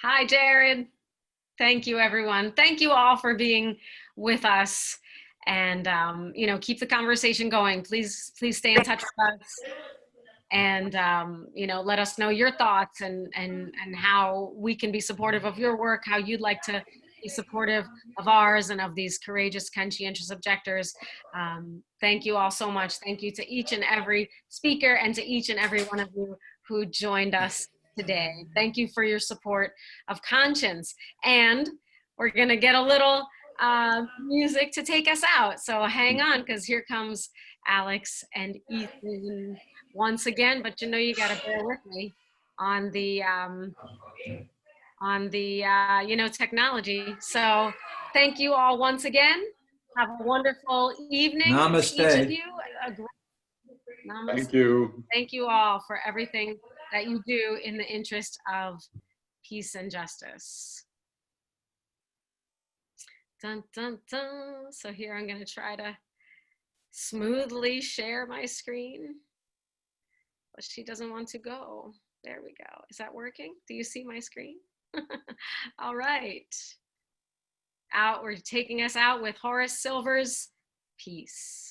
Hi, Jared. Thank you, everyone. Thank you all for being with us, and you know, keep the conversation going. Please stay in touch with us, and you know, let us know your thoughts and how we can be supportive of your work, how you'd like to be supportive of ours and of these courageous, conscientious objectors. Thank you all so much. Thank you to each and every speaker and to each and every one of you who joined us today. Thank you for your support of conscience. And we're gonna get a little music to take us out. So hang on, because here comes Alex and Ethan once again, but you know, you gotta bear with me on the you know, technology. So thank you all once again. Have a wonderful evening. Namaste. To each of you. Namaste. Thank you. Thank you all for everything that you do in the interest of peace and justice. Dun, dun, dun. So here I'm gonna try to smoothly share my screen, but she doesn't want to go. There we go. Is that working? Do you see my screen? All right. We're taking us out with Horace Silver's Peace.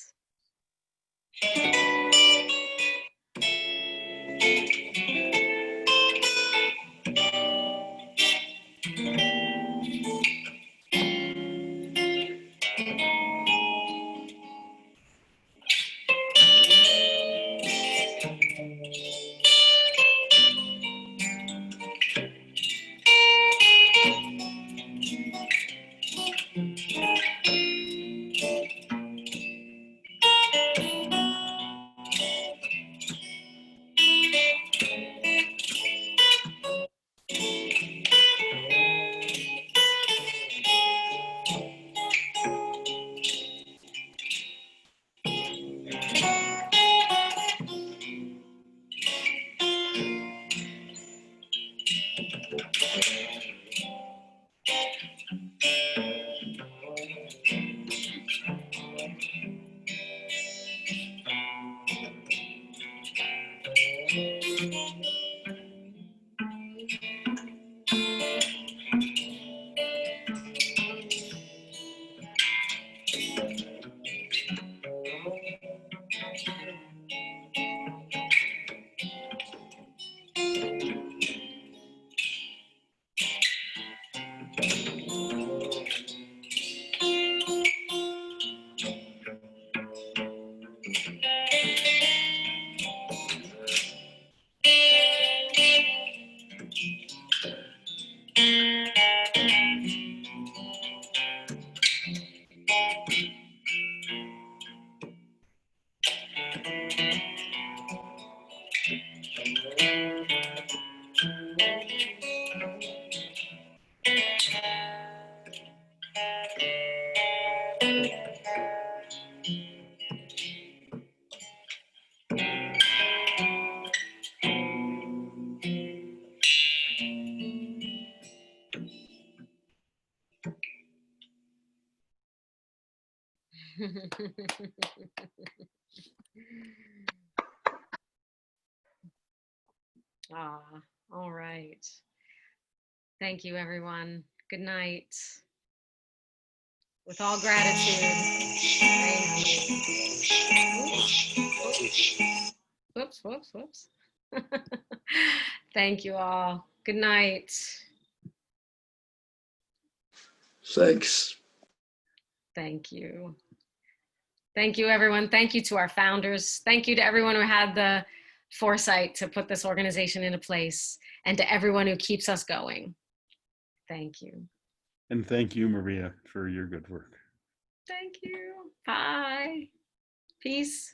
All right. Thank you, everyone. Good night. With all gratitude. Whoops. Thank you all. Good night. Thanks. Thank you. Thank you, everyone. Thank you to our founders. Thank you to everyone who had the foresight to put this organization into place, and to everyone who keeps us going. Thank you. And thank you, Maria, for your good work. Thank you. Bye. Peace.